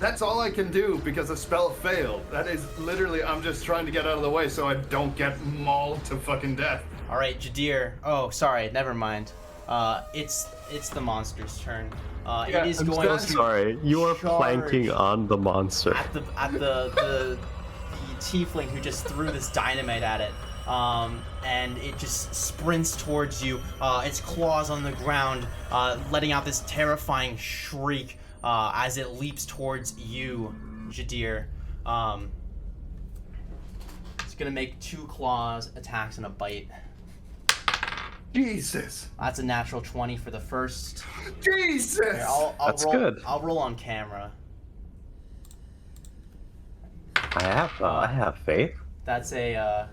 That's all I can do because the spell failed. That is literally, I'm just trying to get out of the way so I don't get mauled to fucking death. All right, Jadir. Oh, sorry, never mind. It's the monster's turn. Yeah, it is I'm going so to Sorry, you are charge planking on the monster. at the tiefling who just threw this dynamite at it. And it just sprints towards you, its claws on the ground, letting out this terrifying shriek as it leaps towards you, Jadir. It's gonna make 2 claws attacks and a bite. Jesus. That's a natural 20 for the first. Jesus. Here, I'll That's roll, good. I'll roll on camera. I have faith. That's a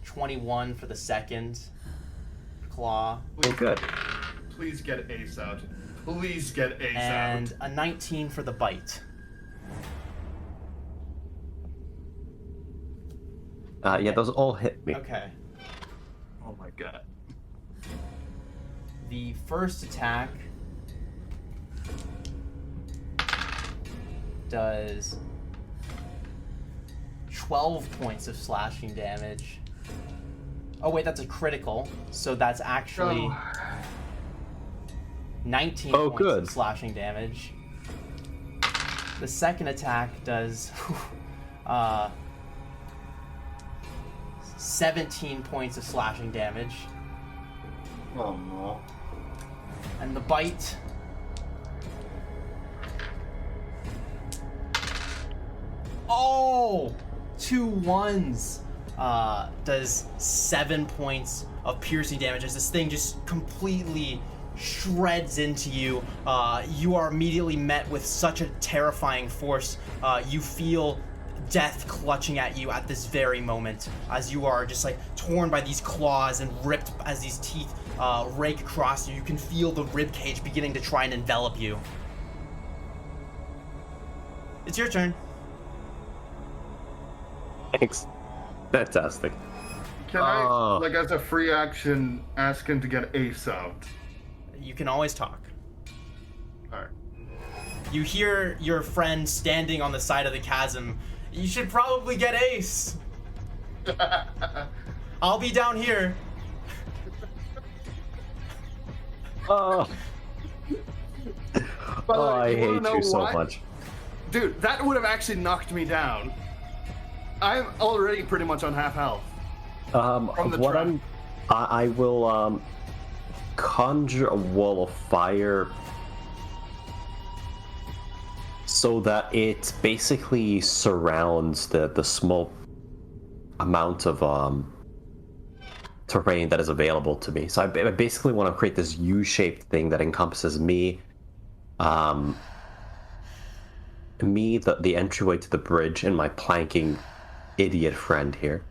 21 for the second claw. Oh, good. Please get Ace out. Please get Ace And out. a 19 for the bite. Yeah, those all hit me. Okay. Oh my god. The first attack does 12 points of slashing damage. Oh wait, that's a critical, so that's actually 19 points good. of slashing damage. The second attack does 17 points of slashing damage. Oh no. And the bite oh, 2 ones. Does 7 points of piercing damage as this thing just completely shreds into you. You are immediately met with such a terrifying force. You feel death clutching at you at this very moment as you are just like torn by these claws and ripped as these teeth rake across you. You can feel the rib cage beginning to try and envelop you. It's your turn. Thanks. Fantastic. Can I, like, as a free action, ask him to get Ace out? You can always talk. Alright. You hear your friend standing on the side of the chasm. You should probably get Ace. I'll be down here. Oh, I hate you so what? much. Dude, that would have actually knocked me down. I'm already pretty much on half health. From the What trap. I will conjure a wall of fire so that it basically surrounds the small amount of terrain that is available to me. So I basically want to create this U-shaped thing that encompasses me, the entryway to the bridge, and my planking idiot friend here.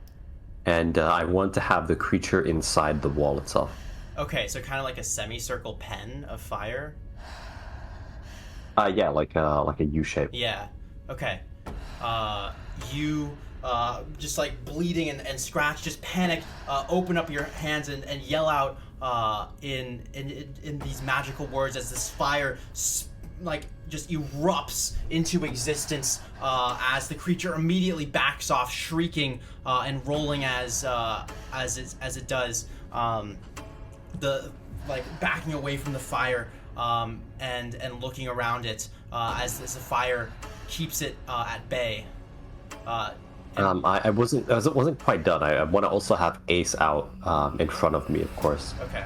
And I want to have the creature inside the wall itself. Okay, so kind of like a semicircle pen of fire. Yeah, like a U shape. Yeah. Okay. You just like bleeding and scratch, just panic, open up your hands and yell out in these magical words as this fire like just erupts into existence as the creature immediately backs off, shrieking and rolling as it does. The like backing away from the fire and looking around it as the fire keeps it at bay. I wasn't quite done. I want to also have Ace out in front of me, of course. Okay.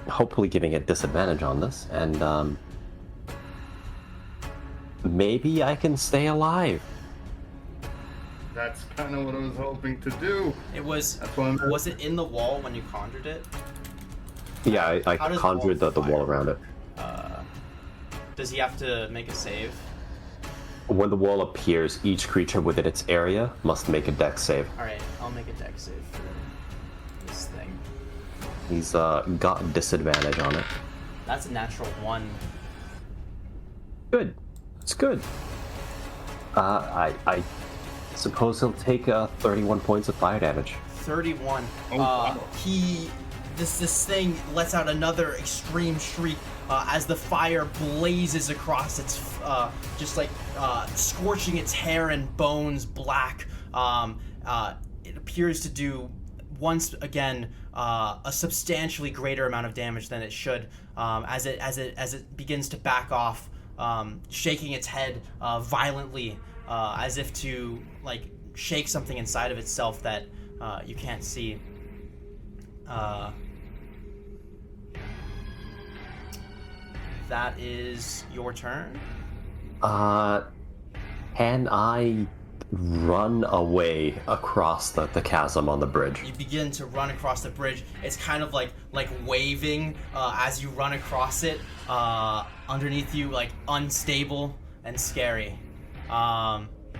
Hopefully giving it disadvantage on this, and maybe I can stay alive. That's kind of what I was hoping to do. It was. That's why I'm... Was it in the wall when you conjured it? Yeah, I How does conjured the the wall wall around it. Does he have to make a save? When the wall appears, each creature within its area must make a dex save. All right, I'll make a dex save for this thing. He's got disadvantage on it. That's a natural 1. Good. It's good. I suppose he'll take 31 points of fire damage. 31. Oh, wow. This thing lets out another extreme shriek as the fire blazes across its, just like scorching its hair and bones black. It appears to do once again a substantially greater amount of damage than it should as it begins to back off, shaking its head violently as if to like shake something inside of itself that you can't see. That is your turn. Can I run away across the chasm on the bridge? You begin to run across the bridge. It's kind of like waving as you run across it. Underneath you, like unstable, and scary.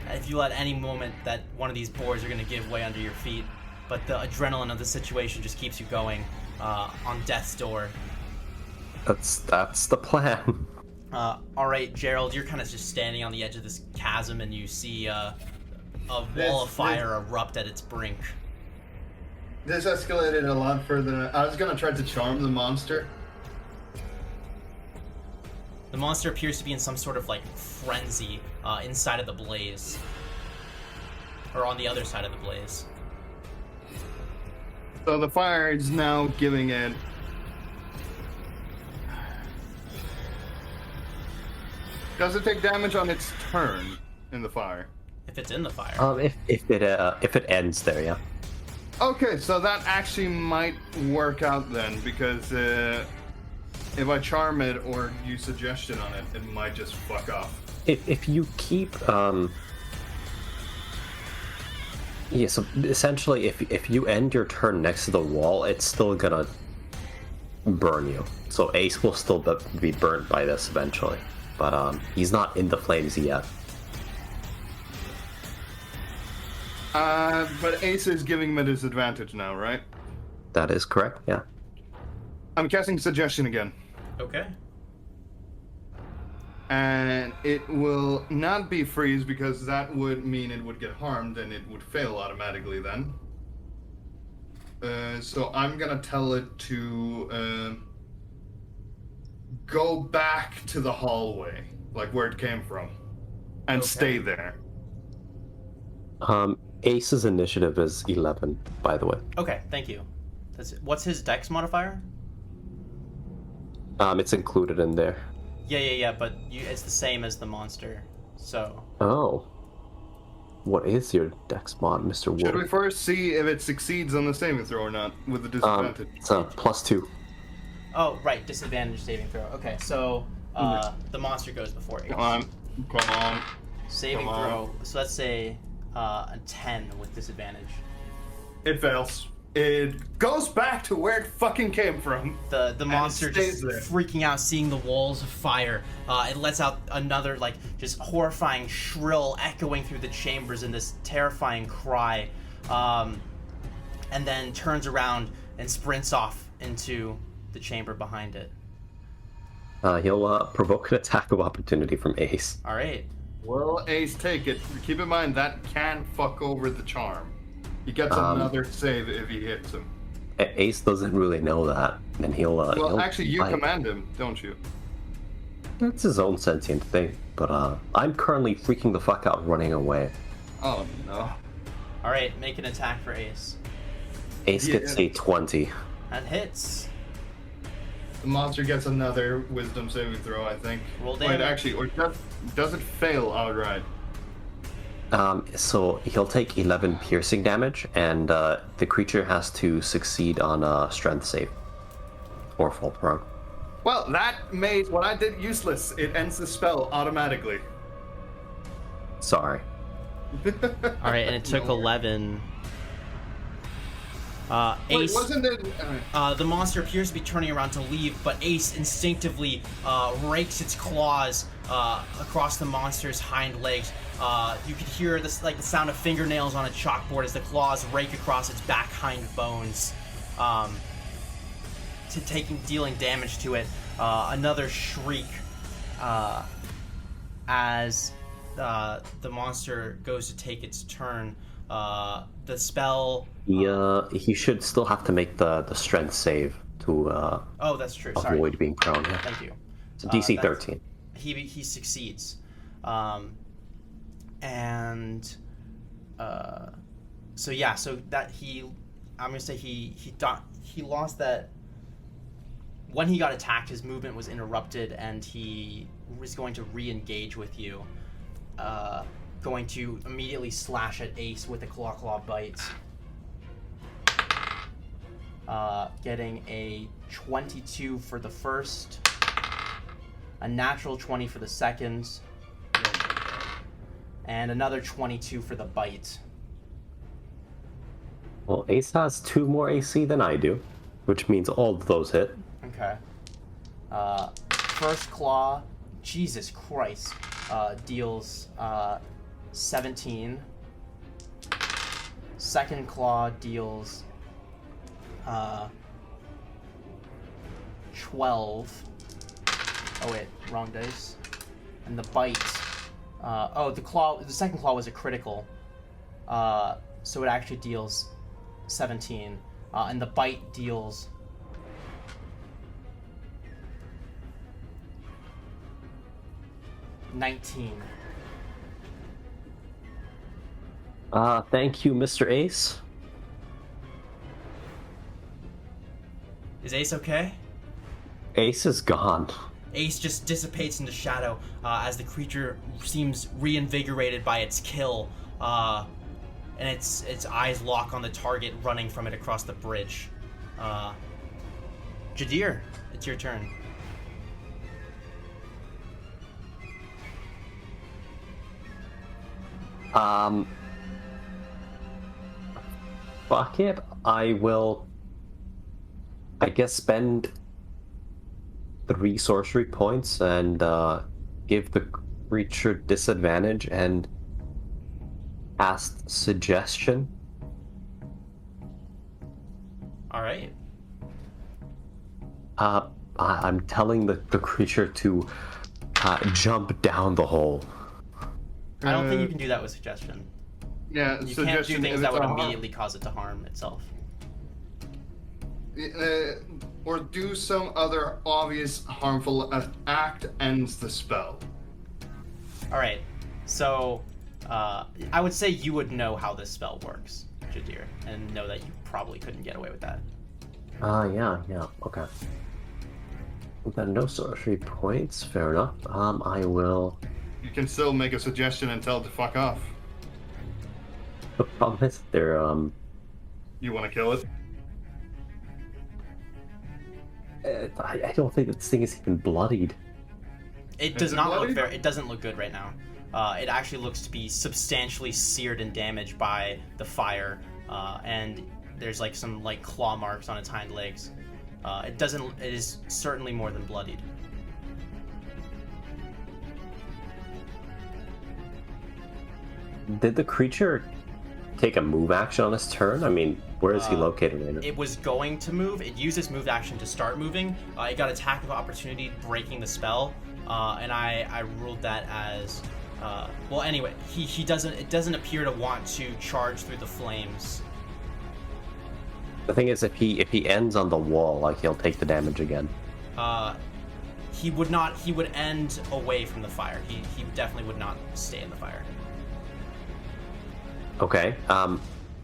If you let any moment that one of these boards are going to give way under your feet, but the adrenaline of the situation just keeps you going on death's door. That's the plan. All right, Gerald, you're kind of just standing on the edge of this chasm, and you see a wall of fire erupt at its brink. This escalated a lot further than I was gonna try to charm the monster. The monster appears to be in some sort of like frenzy inside of the blaze, or on the other side of the blaze. So the fire is now giving it. Does it take damage on its turn in the fire? If it's in the fire. If it ends there, yeah. Okay, so that actually might work out then, because if I charm it or use suggestion on it, it might just fuck off. If you keep yeah, so essentially if you end your turn next to the wall, it's still gonna burn you. So Ace will still be burnt by this eventually, but he's not in the flames yet. But Ace is giving him a disadvantage now, right? That is correct, yeah. I'm casting suggestion again. Okay. And it will not be freeze, because that would mean it would get harmed and it would fail automatically then. So I'm gonna tell it to go back to the hallway, like where it came from, and stay there. Ace's initiative is 11, by the way. Okay, thank you. What's his dex modifier? It's included in there. Yeah, but it's the same as the monster, so... Oh. What is your dex mod, Mr. Wood? Should we first see if it succeeds on the saving throw or not, with the disadvantage? It's a +2. Oh, right, disadvantage saving throw. Okay, so the monster goes before Ace. Come on. Saving throw, so let's say a 10 with disadvantage. It fails. It goes back to where it fucking came from. The monster just there. freaking out, seeing the walls of fire. It lets out another, like, just horrifying shrill echoing through the chambers in this terrifying cry. And then turns around and sprints off into the chamber behind it. He'll provoke an attack of opportunity from Ace. All right. Well, Ace, take it. Keep in mind, that can fuck over the charm. He gets another save if he hits him. Ace doesn't really know that, and he'll. Well, actually, you command him, don't you? That's his own sentient thing, but I'm currently freaking the fuck out, running away. Oh no! All right, make an attack for Ace. Ace gets a 20. That hits. The monster gets another wisdom saving throw, I think. Roll damage. Wait, actually, or does it fail outright? So he'll take 11 piercing damage, and the creature has to succeed on a strength save. Or fall prone. Well, that made what I did useless. It ends the spell automatically. Sorry. All right, and it took 11. Ace. Wait, wasn't it? The monster appears to be turning around to leave, but Ace instinctively rakes its claws across the monster's hind legs. You could hear this, like the sound of fingernails on a chalkboard as the claws rake across its back hind bones, dealing damage to it. Another shriek as the monster goes to take its turn. The spell. He should still have to make the strength save to oh, that's true. Sorry. avoid being prone. Yeah. Thank you. So DC 13. He succeeds, and so yeah, so that I'm gonna say he lost that. When he got attacked, his movement was interrupted, and he was going to re-engage with you. Going to immediately slash at Ace with a claw bite. Getting a 22 for the first, a natural 20 for the second, and another 22 for the bite. Well, Ace has 2 more AC than I do, which means all of those hit. Okay. First claw, Jesus Christ. deals 17. Second claw deals 12. Oh wait, wrong dice. And the bite. The second claw was a critical. So it actually deals 17. And the bite deals 19. Thank you, Mr. Ace. Is Ace okay? Ace is gone. Ace just dissipates into shadow as the creature seems reinvigorated by its kill, and its eyes lock on the target running from it across the bridge. Jadir, it's your turn. Fuck it. I will, I guess, spend 3 sorcery points and give the creature disadvantage and cast suggestion. All right. I'm telling the creature to jump down the hole. I don't think you can do that with suggestion. Yeah, You can't do things that would immediately cause it to harm itself. Or do some other obvious harmful act ends the spell. All right. So, I would say you would know how this spell works, Jadir, and know that you probably couldn't get away with that. Yeah, okay. Then no sorcery points, fair enough. I will... You can still make a suggestion and tell it to fuck off. The problem is they're, You want to kill it? I don't think this thing is even bloodied. It does not look very... It doesn't look good right now. It actually looks to be substantially seared and damaged by the fire, and there's like some like claw marks on its hind legs. It is certainly more than bloodied. Did the creature take a move action on his turn? I mean, where is he located right now? It was going to move. It used its move action to start moving. It got attack of opportunity, breaking the spell, and I ruled that as well. Anyway, he doesn't. It doesn't appear to want to charge through the flames. The thing is, if he ends on the wall, like, he'll take the damage again. He would not. He would end away from the fire. He definitely would not stay in the fire. Okay.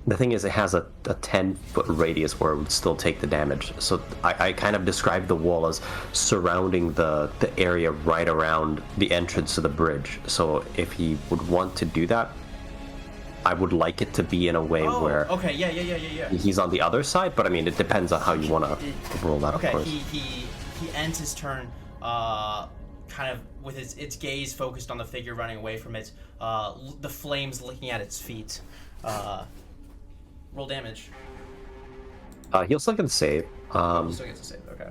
The thing is, it has a 10-foot radius where it would still take the damage. So I kind of described the wall as surrounding the area right around the entrance to the bridge. So if he would want to do that, I would like it to be in a way where... Okay, yeah. He's on the other side, but I mean, it depends on how you want to roll that, okay, of course. he ends his turn kind of with its gaze focused on the figure running away from it, the flames licking at its feet. Roll damage. He'll still get a save. He still gets a save, okay.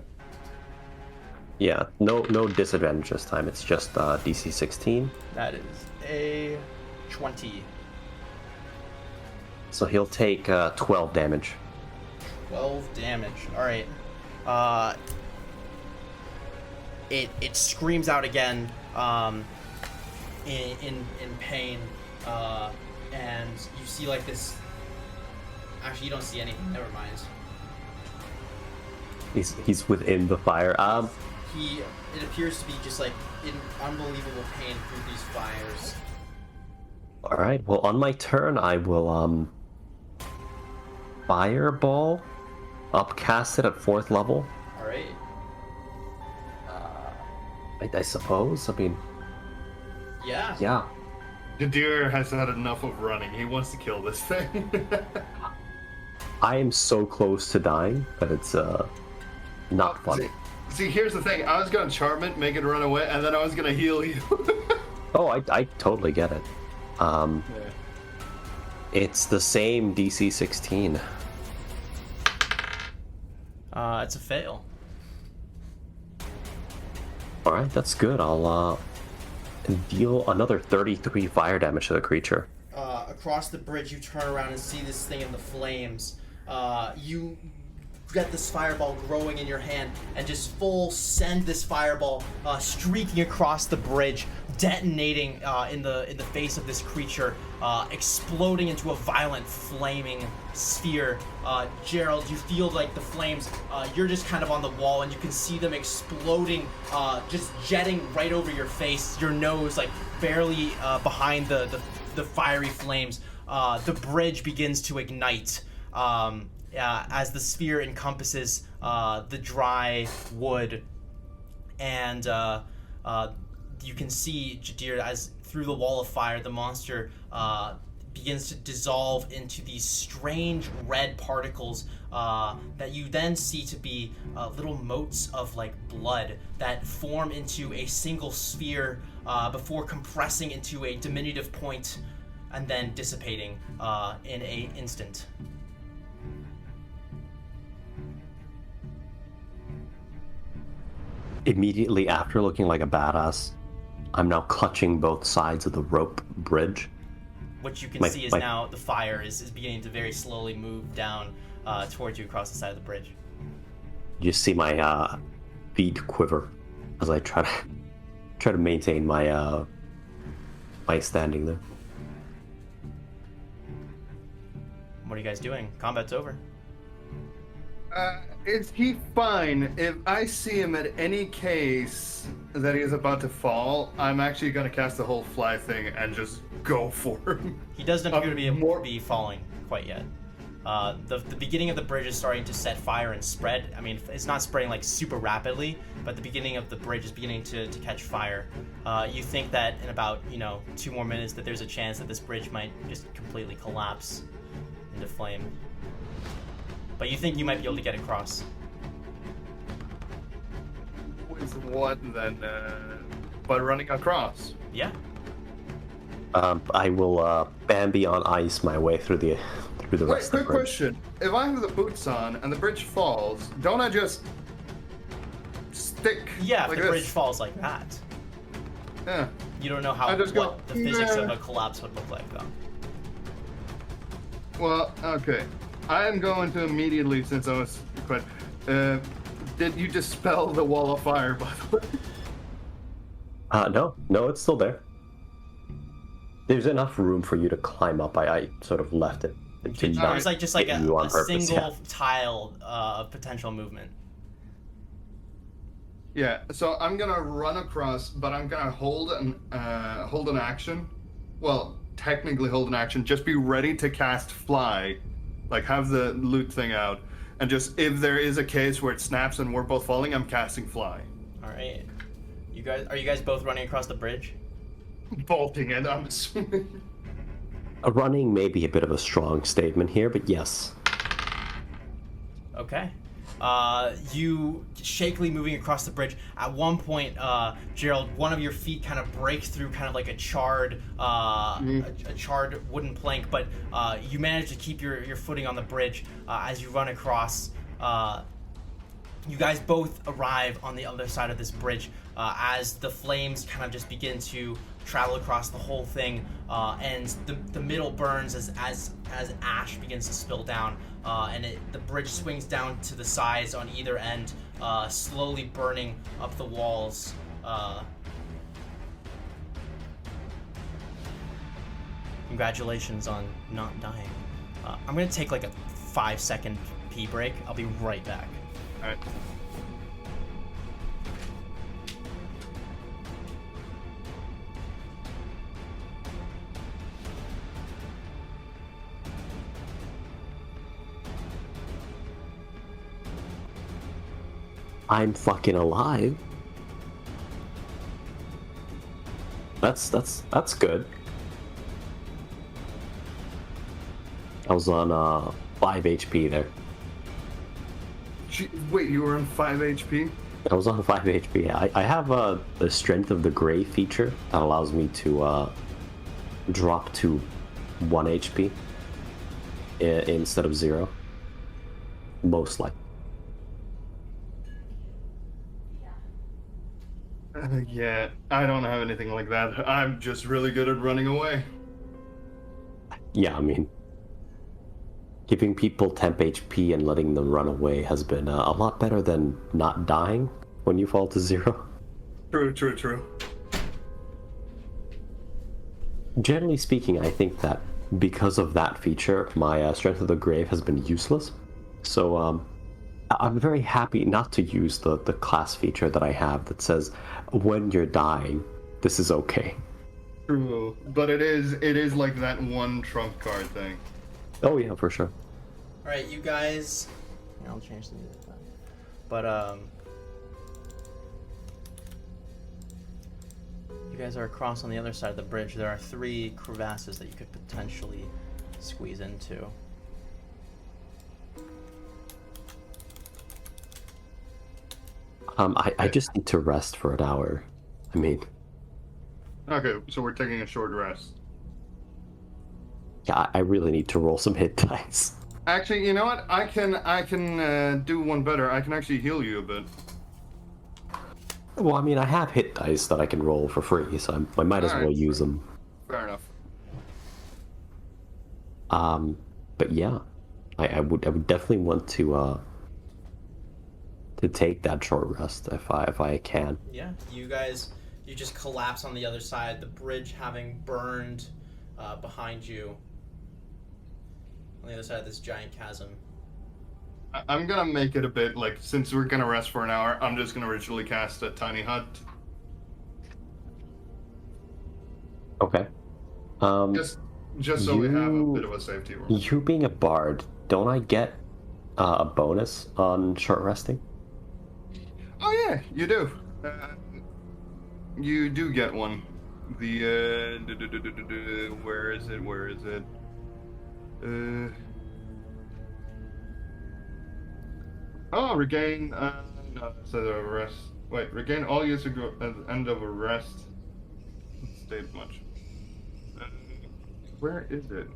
Yeah, no disadvantage this time. It's just DC 16. That is a 20. So he'll take 12 damage. 12 damage. All right. It screams out again, in pain, and you see like this. Actually, you don't see anything. Never mind. He's within the fire. It appears to be just like in unbelievable pain through these fires. All right. Well, on my turn, I will fireball, upcast it at 4th level. All right. I suppose. I mean. Yeah. Yeah. The deer has had enough of running. He wants to kill this thing. I am so close to dying that it's not funny. See, here's the thing. I was gonna charm it, make it run away, and then I was gonna heal you. Oh, I totally get it. It's the same DC 16. It's a fail. All right, that's good. I'll And deal another 33 fire damage to the creature. Across the bridge, you turn around and see this thing in the flames. You get this fireball growing in your hand and just full send this fireball streaking across the bridge, detonating in the face of this creature, exploding into a violent flaming sphere. Gerald, you feel like the flames, you're just kind of on the wall and you can see them exploding, just jetting right over your face, your nose like barely behind the fiery flames. The bridge begins to ignite as the sphere encompasses the dry wood, and you can see, Jadir, as through the wall of fire, the monster begins to dissolve into these strange red particles that you then see to be little motes of like blood that form into a single sphere before compressing into a diminutive point and then dissipating in an instant. Immediately after looking like a badass, I'm now clutching both sides of the rope bridge. What you can see is now the fire is beginning to very slowly move down towards you across the side of the bridge. You see my feet quiver as I try to maintain my my standing there. What are you guys doing? Combat's over. Is he fine? If I see him at any case that he is about to fall, I'm actually going to cast the whole fly thing and just go for him. He doesn't appear to be falling quite yet. The beginning of the bridge is starting to set fire and spread. I mean, it's not spreading like super rapidly, but the beginning of the bridge is beginning to catch fire. You think that in about 2 more minutes that there's a chance that this bridge might just completely collapse into flame. But you think you might be able to get across. With what then? By running across? Yeah. I will Bambi on ice my way through the rest of the bridge. Quick question. If I have the boots on and the bridge falls, don't I just stick Yeah, if like the this? bridge falls like that. Yeah. You don't know what the physics of a collapse would look like, though. Well, okay. I am going to immediately, since I was quite... did you dispel the wall of fire, by the way? No, it's still there. There's enough room for you to climb up. I sort of left it. It was like just like a purpose, single tile of potential movement. Yeah, so I'm gonna run across, but I'm gonna hold an action. Well, technically hold an action. Just be ready to cast fly, like have the loot thing out, and just if there is a case where it snaps and we're both falling, I'm casting fly. All right, are you guys both running across the bridge? Bolting it, I'm assuming. Running may be a bit of a strong statement here, but yes. Okay. You shakily moving across the bridge. At one point, Gerald, one of your feet kind of breaks through kind of like a charred, a charred wooden plank, but you manage to keep your footing on the bridge as you run across. You guys both arrive on the other side of this bridge as the flames kind of just begin to travel across the whole thing, and the middle burns as ash begins to spill down, and the bridge swings down to the sides on either end, slowly burning up the walls. Congratulations on not dying. I'm gonna take like a 5-second pee break. I'll be right back. All right. I'm fucking alive. That's good. I was on 5 HP there. Wait, you were on 5 HP? I was on 5 HP. I have the Strength of the Grey feature that allows me to drop to 1 HP instead of 0. Most likely. Yeah, I don't have anything like that. I'm just really good at running away. Yeah, I mean, giving people temp HP and letting them run away has been a lot better than not dying when you fall to 0. True, true, true. Generally speaking, I think that because of that feature, my Strength of the Grave has been useless. So I'm very happy not to use the class feature that I have that says, when you're dying, this is okay. True, but it is like that one trump card thing. Oh yeah, for sure. All right, you guys. Here, I'll change the music. But you guys are across on the other side of the bridge. There are 3 crevasses that you could potentially squeeze into. I just need to rest for an hour. I mean, Okay, so we're taking a short rest. yeah, I really need to roll some hit dice. Actually, you know what? I can do one better. I can actually heal you a bit. Well, I mean, I have hit dice that I can roll for free, so I might as well Alright. use them. Fair enough. But yeah, I would definitely want to take that short rest if I can. Yeah, you guys, you just collapse on the other side, the bridge having burned behind you on the other side of this giant chasm. I'm gonna make it a bit like, since we're gonna rest for an hour, I'm just gonna ritually cast a tiny hut. Okay. Just so we have a bit of a safety roll. You being a bard, don't I get a bonus on short resting? Oh yeah, you do. You do get one. The where is it? Where is it? Oh, regain. No, it says a rest. Wait, regain all use at the end of a rest. State much. Where is it?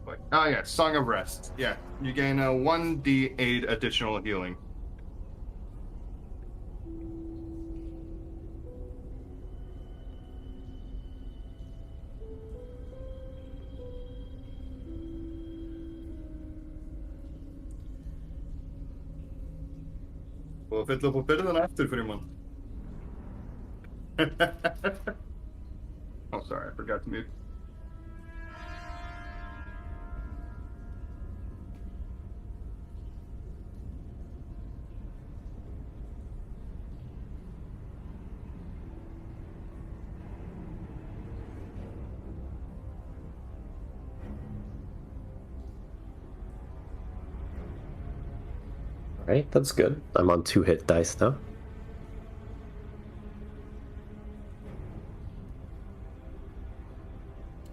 Wait. Oh yeah, Song of Rest. Yeah, you gain a 1d8 additional healing. Well, vet lopen verder dan achter voor iemand. Oh, sorry, I forgot to mute. Alright, that's good. I'm on 2 hit dice now.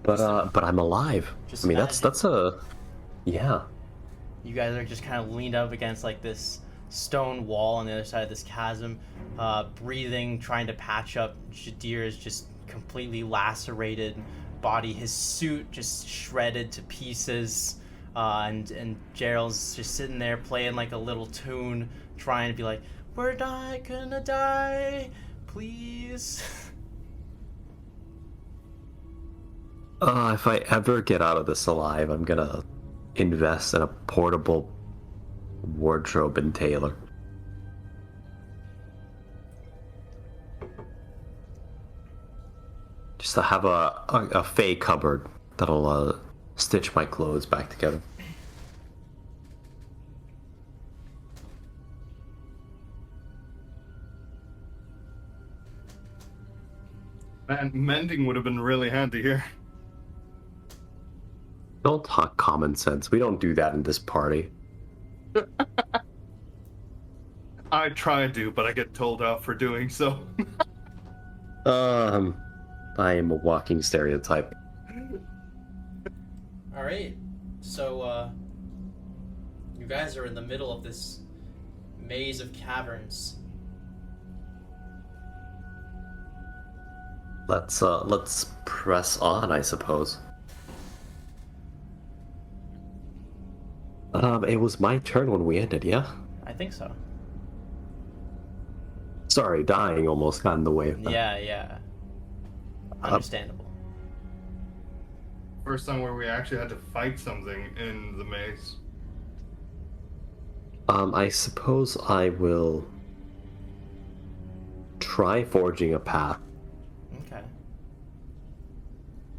But I'm alive. Just I mean, imagine- that's a... Yeah. You guys are just kind of leaned up against like this stone wall on the other side of this chasm, breathing, trying to patch up. Jadir is just completely lacerated, body, his suit just shredded to pieces, and Gerald's just sitting there playing like a little tune, trying to be like, "We're not gonna die, please." If I ever get out of this alive, I'm gonna invest in a portable wardrobe and tailor. Just to have a fey cupboard that'll stitch my clothes back together. Man, mending would have been really handy here. Don't talk common sense. We don't do that in this party. I try to, but I get told off for doing so. I am a walking stereotype. All right, so you guys are in the middle of this maze of caverns. Let's press on, I suppose. It was my turn when we ended, yeah? I think so. Sorry, dying almost got in the way of that. Yeah. Understandable. First time where we actually had to fight something in the maze. I suppose I will try forging a path. Okay.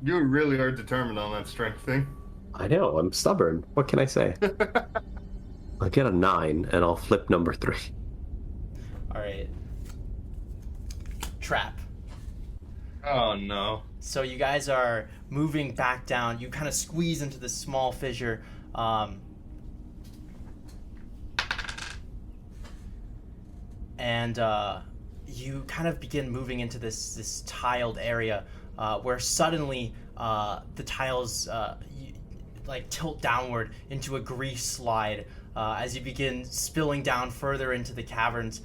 You really are determined on that strength thing. I know, I'm stubborn. What can I say? I'll get a 9, and I'll flip number 3. All right. Trap. Oh no. So you guys are moving back down. You kind of squeeze into this small fissure. And you kind of begin moving into this tiled area where suddenly the tiles like tilt downward into a grease slide as you begin spilling down further into the caverns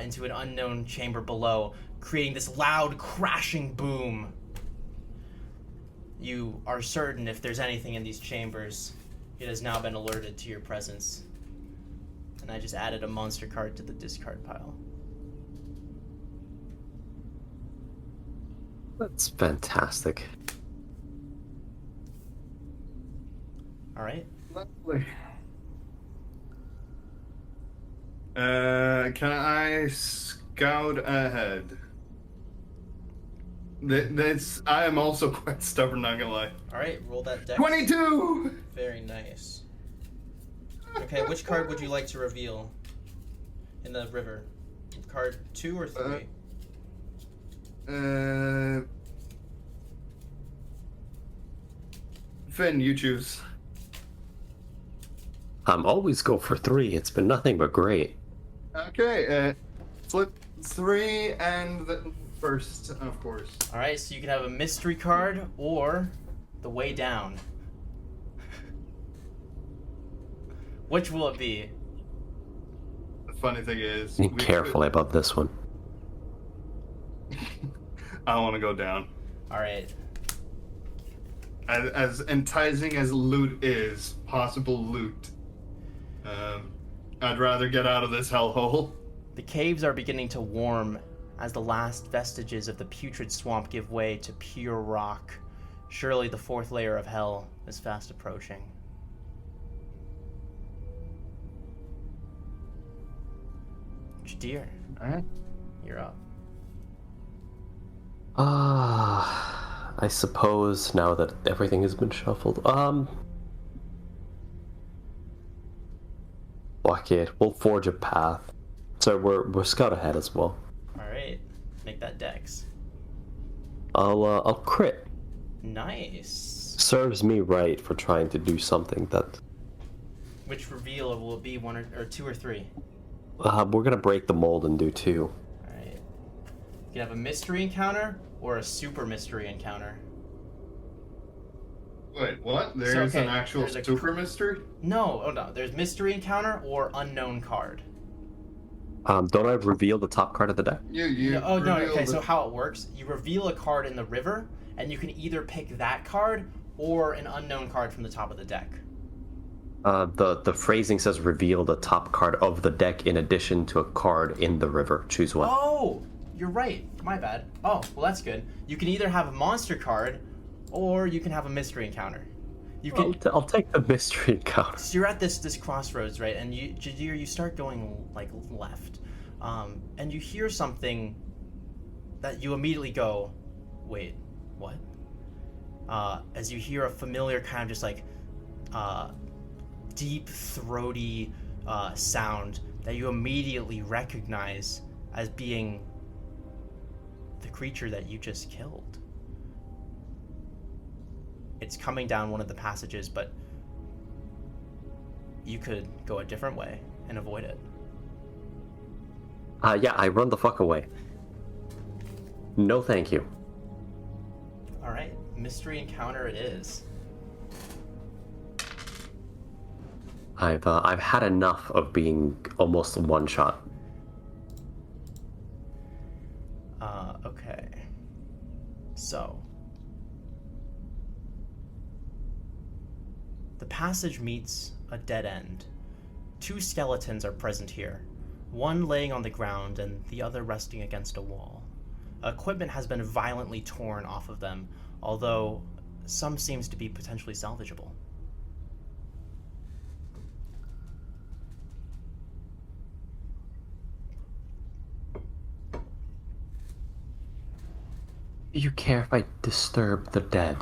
into an unknown chamber below, creating this loud crashing boom. You are certain if there's anything in these chambers, it has now been alerted to your presence. And I just added a monster card to the discard pile. That's fantastic. All right. Lovely. Can I scout ahead? That's. I am also quite stubborn, not gonna lie. All right, roll that dex. 22. Very nice. Okay, which card would you like to reveal in the river? Card 2 or 3? Finn, you choose. Always go for 3. It's been nothing but great. Okay, flip 3 and the first, of course. All right, so you can have a mystery card or the way down. Which will it be? The funny thing is... Be careful about this one. I want to go down. All right. As enticing as loot is, possible loot, I'd rather get out of this hellhole. The caves are beginning to warm as the last vestiges of the putrid swamp give way to pure rock. Surely the 4th layer of hell is fast approaching. Jadir, Alright. you're up. I suppose now that everything has been shuffled, fuck it, we'll forge a path. So we're scout ahead as well. All right, make that dex. I'll crit. Nice. Serves me right for trying to do something that. Which reveal will it be, 1 or 2 or 3? We're gonna break the mold and do 2. All right. You can have a mystery encounter or a super mystery encounter. Wait, what? There's okay, an actual there's a super mystery? No, oh no. There's mystery encounter or unknown card. Don't I reveal the top card of the deck? You No, oh no. reveal Okay, the- so how it works? You reveal a card in the river, and you can either pick that card or an unknown card from the top of the deck. The phrasing says reveal the top card of the deck in addition to a card in the river. Choose one. Oh, you're right. My bad. Oh, well that's good. You can either have a monster card, or you can have a mystery encounter. You can. I'll take the mystery encounter. So you're at this crossroads, right? And you, Jadir, you start going like left, and you hear something that you immediately go, "Wait, what?" As you hear a familiar kind of just like deep, throaty sound that you immediately recognize as being the creature that you just killed. It's coming down one of the passages, but you could go a different way and avoid it. Yeah, I run the fuck away. No, thank you. All right, mystery encounter it is. I've had enough of being almost one shot. Okay. So the passage meets a dead end. 2 skeletons are present here. one laying on the ground and the other resting against a wall. Equipment has been violently torn off of them, although some seems to be potentially salvageable. Do you care if I disturb the dead?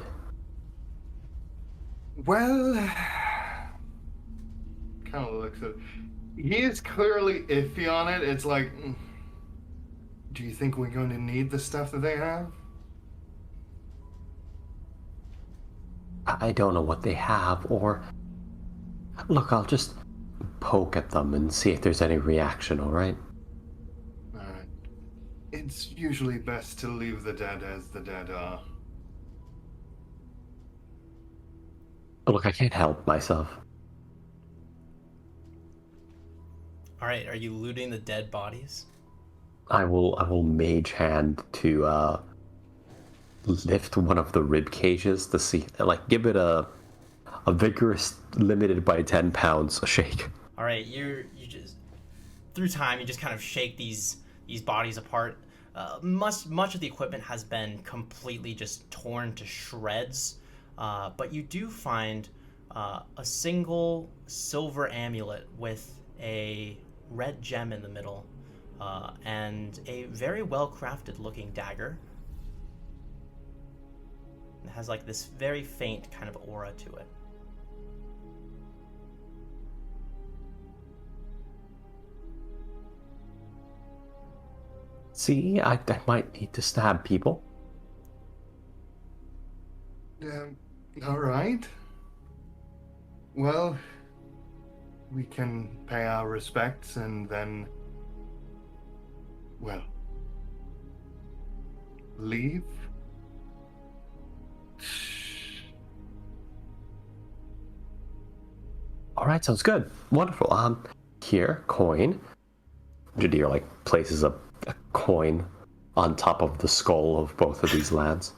Well, kind of looks at. He is clearly iffy on it. It's like, do you think we're going to need the stuff that they have? I don't know what they have, or... Look, I'll just poke at them and see if there's any reaction, alright? Alright. It's usually best to leave the dead as the dead are. Look, I can't help myself. Alright, are you looting the dead bodies? I will mage hand to lift one of the rib cages to see, like, give it a vigorous, limited by 10 pounds shake. Alright, you just, through time, you just kind of shake these bodies apart. Much of the equipment has been completely just torn to shreds, but you do find a single silver amulet with a red gem in the middle, and a very well crafted looking dagger. It has like this very faint kind of aura to it. See, I might need to stab people. Alright. Well, we can pay our respects and then, well, leave? Alright, sounds good. Wonderful. Here, coin. Jadir, like, places a coin on top of the skull of both of these lads.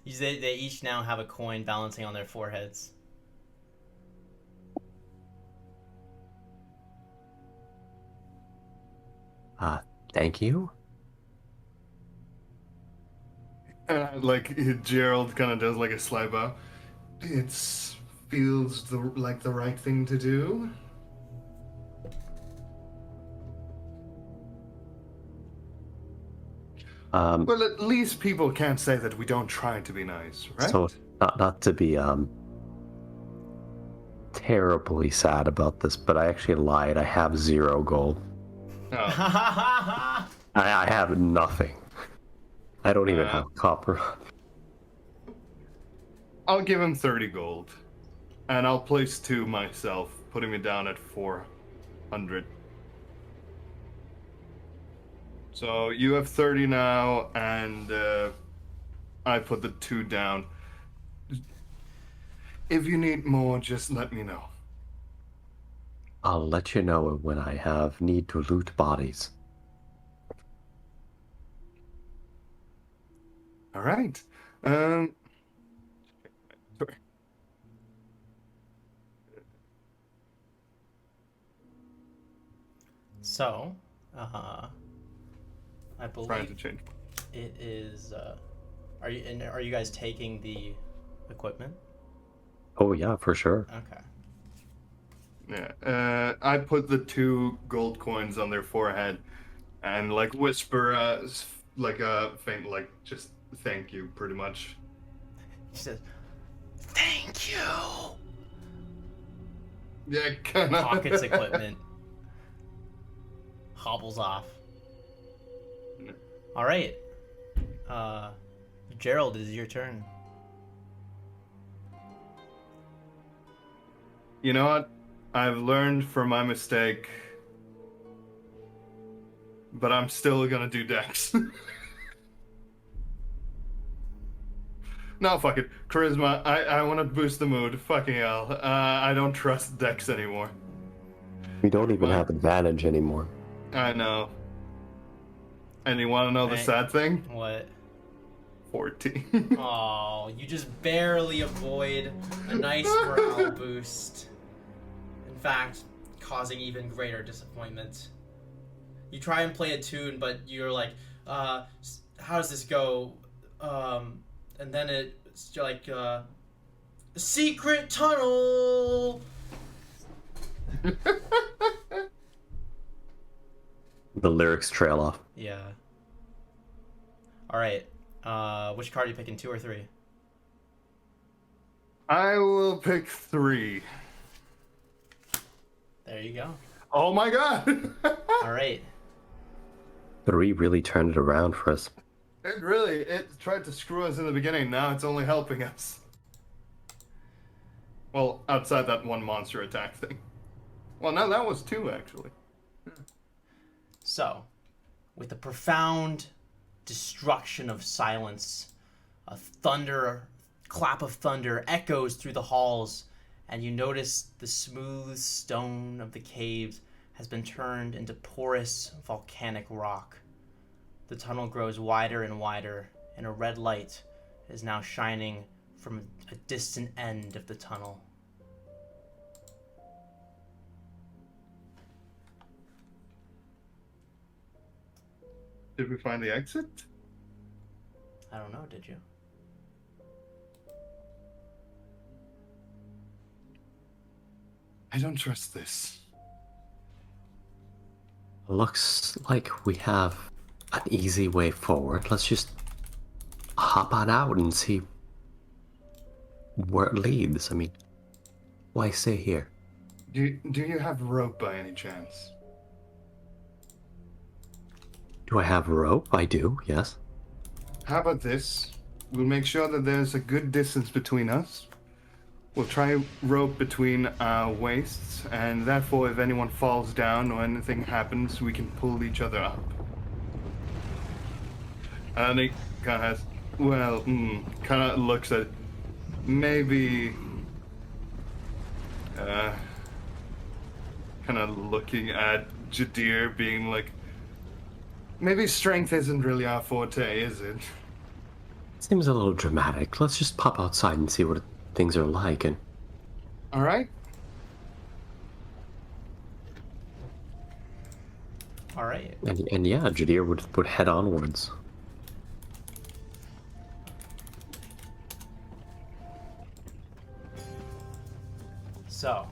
They each now have a coin balancing on their foreheads. Thank you. Like, Gerald kind of does like a sly bow. It feels like the right thing to do. Well, at least people can't say that we don't try to be nice, right? So, not to be terribly sad about this, but I actually lied. I have 0 gold. Oh. I have nothing. I don't even have copper. I'll give him 30 gold. And I'll place 2 myself, putting me down at 400. So you have 30 now, and I put the 2 down. If you need more, just let me know. I'll let you know when I have need to loot bodies. All right. Sorry. So, I Trying to believe change. it is. Are you guys taking the equipment? Oh yeah, for sure. Okay. Yeah. I put the 2 gold coins on their forehead, and like whisper, like a faint, like just thank you, pretty much. He says, "Thank you." Yeah, kind of. Pockets equipment. Hobbles off. All right. Gerald, it is your turn. You know what? I've learned from my mistake, but I'm still gonna do Dex. No, fuck it. Charisma. I want to boost the mood. Fucking hell. I don't trust Dex anymore. We don't even What? have advantage anymore. I know. And you want to know the Right. sad thing? What? 14. Oh, you just barely avoid a nice morale boost. In fact, causing even greater disappointment. You try and play a tune, but you're like, how does this go? And then it's like, secret tunnel. The lyrics trail off. Yeah. All right. Which card are you picking, 2 or 3? I will pick 3. There you go. Oh my god! All right. 3 really turned it around for us. It tried to screw us in the beginning, now it's only helping us. Well, outside that one monster attack thing. Well, no, that was 2, actually. So, with the profound destruction of silence, a clap of thunder echoes through the halls, and you notice the smooth stone of the caves has been turned into porous volcanic rock. The tunnel grows wider and wider, and a red light is now shining from a distant end of the tunnel. Did we find the exit? I don't know, did you? I don't trust this. Looks like we have an easy way forward. Let's just hop on out and see where it leads. I mean, why stay here? Do you have rope by any chance? Do I have rope? I do, yes. How about this? We'll make sure that there's a good distance between us. We'll try rope between our waists, and therefore if anyone falls down or anything happens, we can pull each other up. And he kind of has, kind of looks at maybe, kind of looking at Jadir being like, maybe strength isn't really our forte, is it? Seems a little dramatic. Let's just pop outside and see what things are like. And all right. All right. And yeah, Jadir would head onwards. So,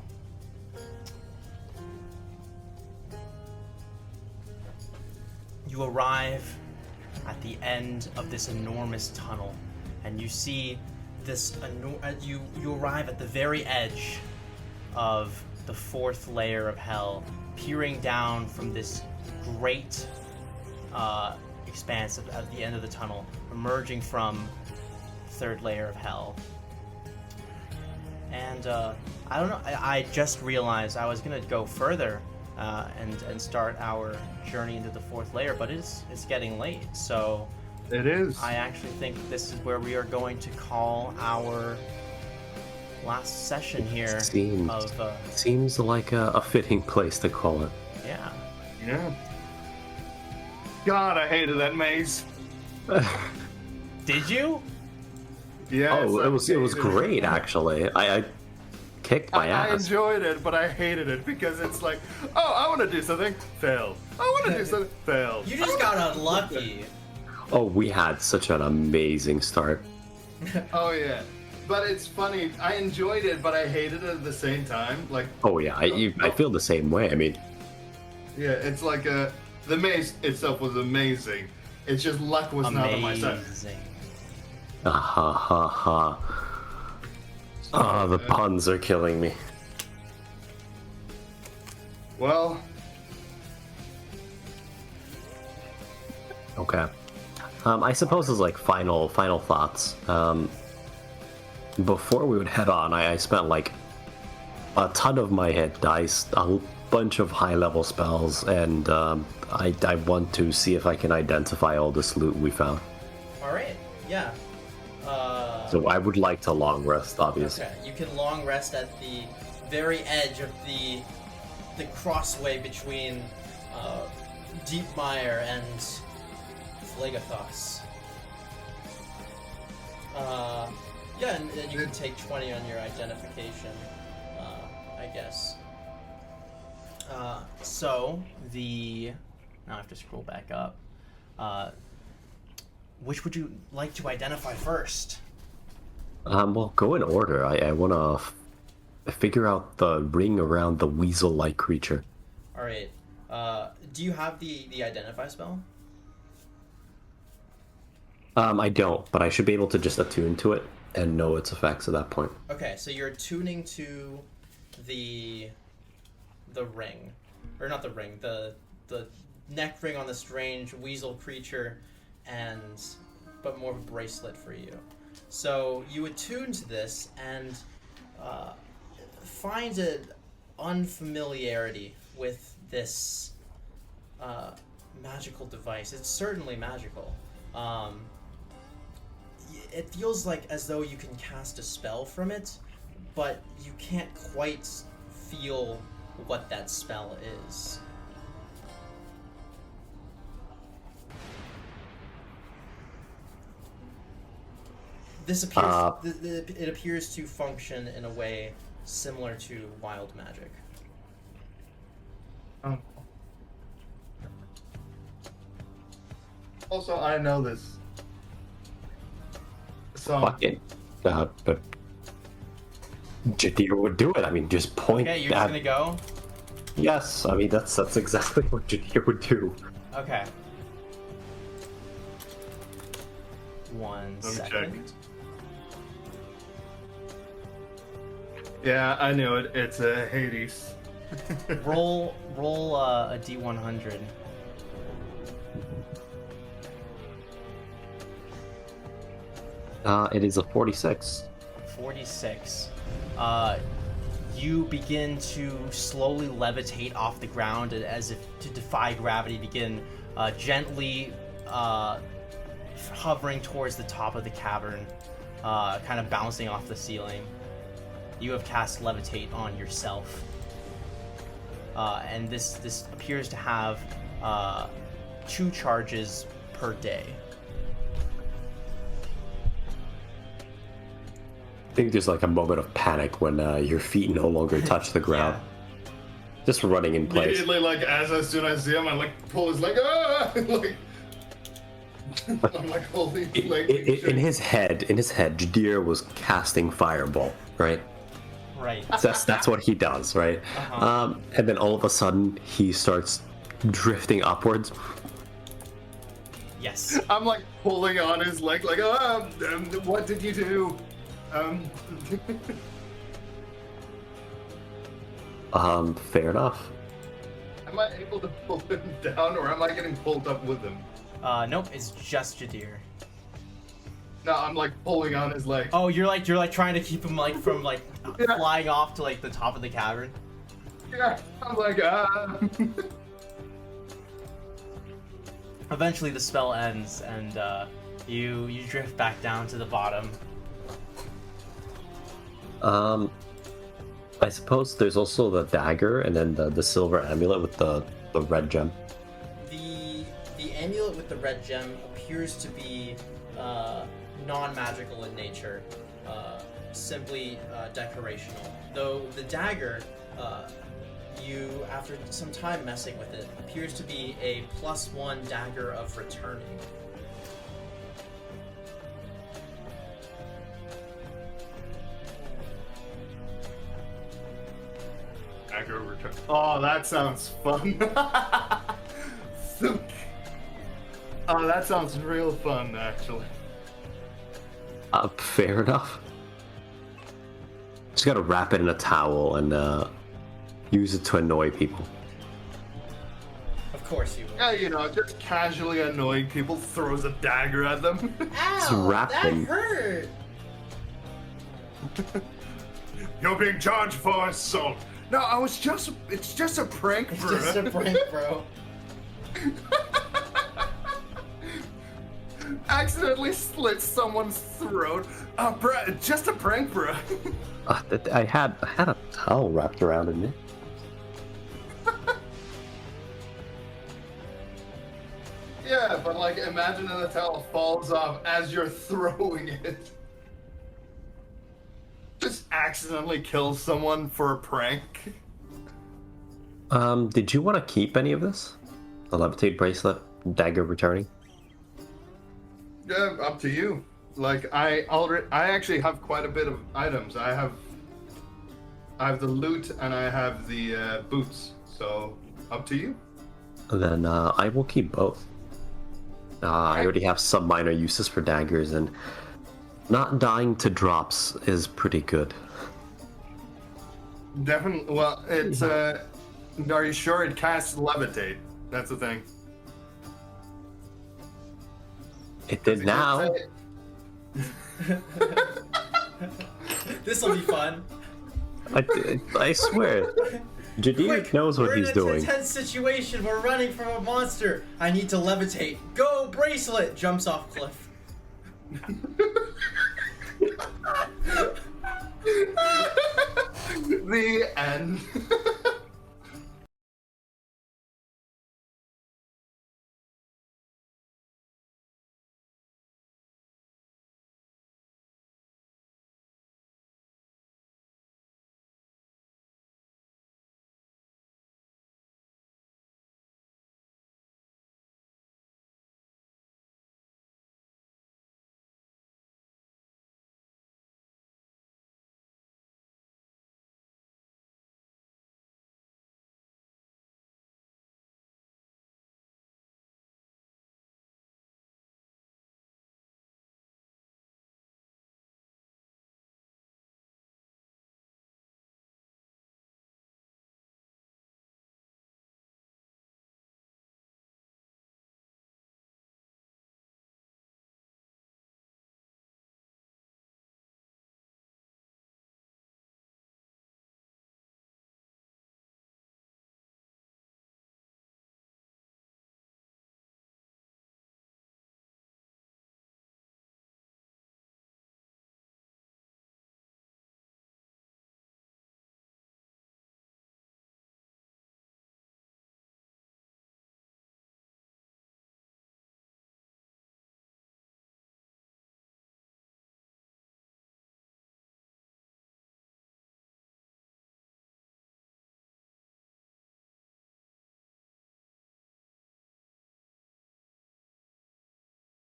you arrive at the end of this enormous tunnel, and you see this. You arrive at the very edge of the 4th layer of hell, peering down from this great expanse at the end of the tunnel, emerging from 3rd layer of hell. And I don't know. I just realized I was gonna go further and start our journey into the 4th layer, but it's getting late. So It is. I actually think this is where we are going to call our last session here. Seems like a fitting place to call it. Yeah. Yeah. God, I hated that maze. Did you? Yeah. Oh, it was great actually. I kicked my ass. I enjoyed it, but I hated it because it's like, oh, I want to do something, fail. I want to do something, fail. You just got unlucky. Oh, we had such an amazing start. Oh yeah, but it's funny. I enjoyed it, but I hated it at the same time. Like. Oh yeah, I feel the same way. I mean. Yeah, it's like the maze itself was amazing. It's just luck was not on my side. Ha ha ha. Ah, the puns are killing me. Well. Okay. I suppose as like final thoughts. Before we would head on, I spent like a ton of my hit dice, a bunch of high-level spells, and I want to see if I can identify all this loot we found. All right. Yeah. So I would like to long rest, obviously. Okay. You can long rest at the very edge of the crossway between Deepmire and Phlegothos. Yeah, and you can take 20 on your identification, I guess. So, Now I have to scroll back up. Which would you like to identify first? Well, go in order. I want to figure out the ring around the weasel-like creature. All right. Do you have the identify spell? I don't, but I should be able to just attune to it and know its effects at that point. Okay, so you're tuning to the ring, or not the ring, the neck ring on the strange weasel creature, but more of a bracelet for you. So you attune to this and find an unfamiliarity with this magical device. It's certainly magical. It feels like as though you can cast a spell from it, but you can't quite feel what that spell is. This appears. It appears to function in a way similar to wild magic. Also, I know this. So. Fuck it. But Jadir would do it. I mean, just point. Okay, you're just gonna go? Yes, I mean that's exactly what Jadir would do. Okay. One second. Check. Yeah, I knew it. It's a Hades. roll a D100. It is a 46. 46. You begin to slowly levitate off the ground as if to defy gravity, begin gently hovering towards the top of the cavern, kind of bouncing off the ceiling. You have cast Levitate on yourself. And this appears to have 2 charges per day. I think there's like a moment of panic when your feet no longer touch the ground. Yeah. Just running in place. Immediately, like as soon as I see him, I like pull his leg. Like I'm like holy. In his head, Jadir was casting fireball, right? Right. That's what he does, right? Uh-huh. And then all of a sudden he starts drifting upwards. Yes. I'm like pulling on his leg, like, what did you do? Fair enough. Am I able to pull him down, or am I getting pulled up with him? Nope, it's just Jadir. No, I'm like pulling on his leg. Oh, you're like trying to keep him like from like flying off to like the top of the cavern. Yeah, I'm like, Eventually, the spell ends, and you drift back down to the bottom. I suppose there's also the dagger and then the silver amulet with the red gem. The amulet with the red gem appears to be non-magical in nature, simply decorational. Though the dagger, you, after some time messing with it, appears to be a +1 dagger of returning. Dagger return. Oh, that sounds fun. Oh, that sounds real fun, actually. Fair enough. Just gotta wrap it in a towel and use it to annoy people. Of course you will. Yeah, you know, just casually annoying people, throws a dagger at them. Ow! wrap That them. hurt! You're being charged for assault. No, it's just a prank, bro. It's just a prank, bro. Accidentally slit someone's throat. Bruh, just a prank, bro. I had a towel wrapped around me. Yeah, but like, imagine the towel falls off as you're throwing it. Just accidentally kill someone for a prank. Did you want to keep any of this? The levitate bracelet, dagger returning. Yeah, up to you. Like I actually have quite a bit of items. I have the loot and I have the boots. So up to you. Then I will keep both. I already have some minor uses for daggers, and not dying to drops is pretty good. Definitely. Well, it's. Are you sure it casts levitate? That's the thing. It did now. This will be fun. I swear. Jadir Quick, knows what he's We're in doing. a tense situation. We're running from a monster. I need to levitate. Go, bracelet! Jumps off cliff. The end.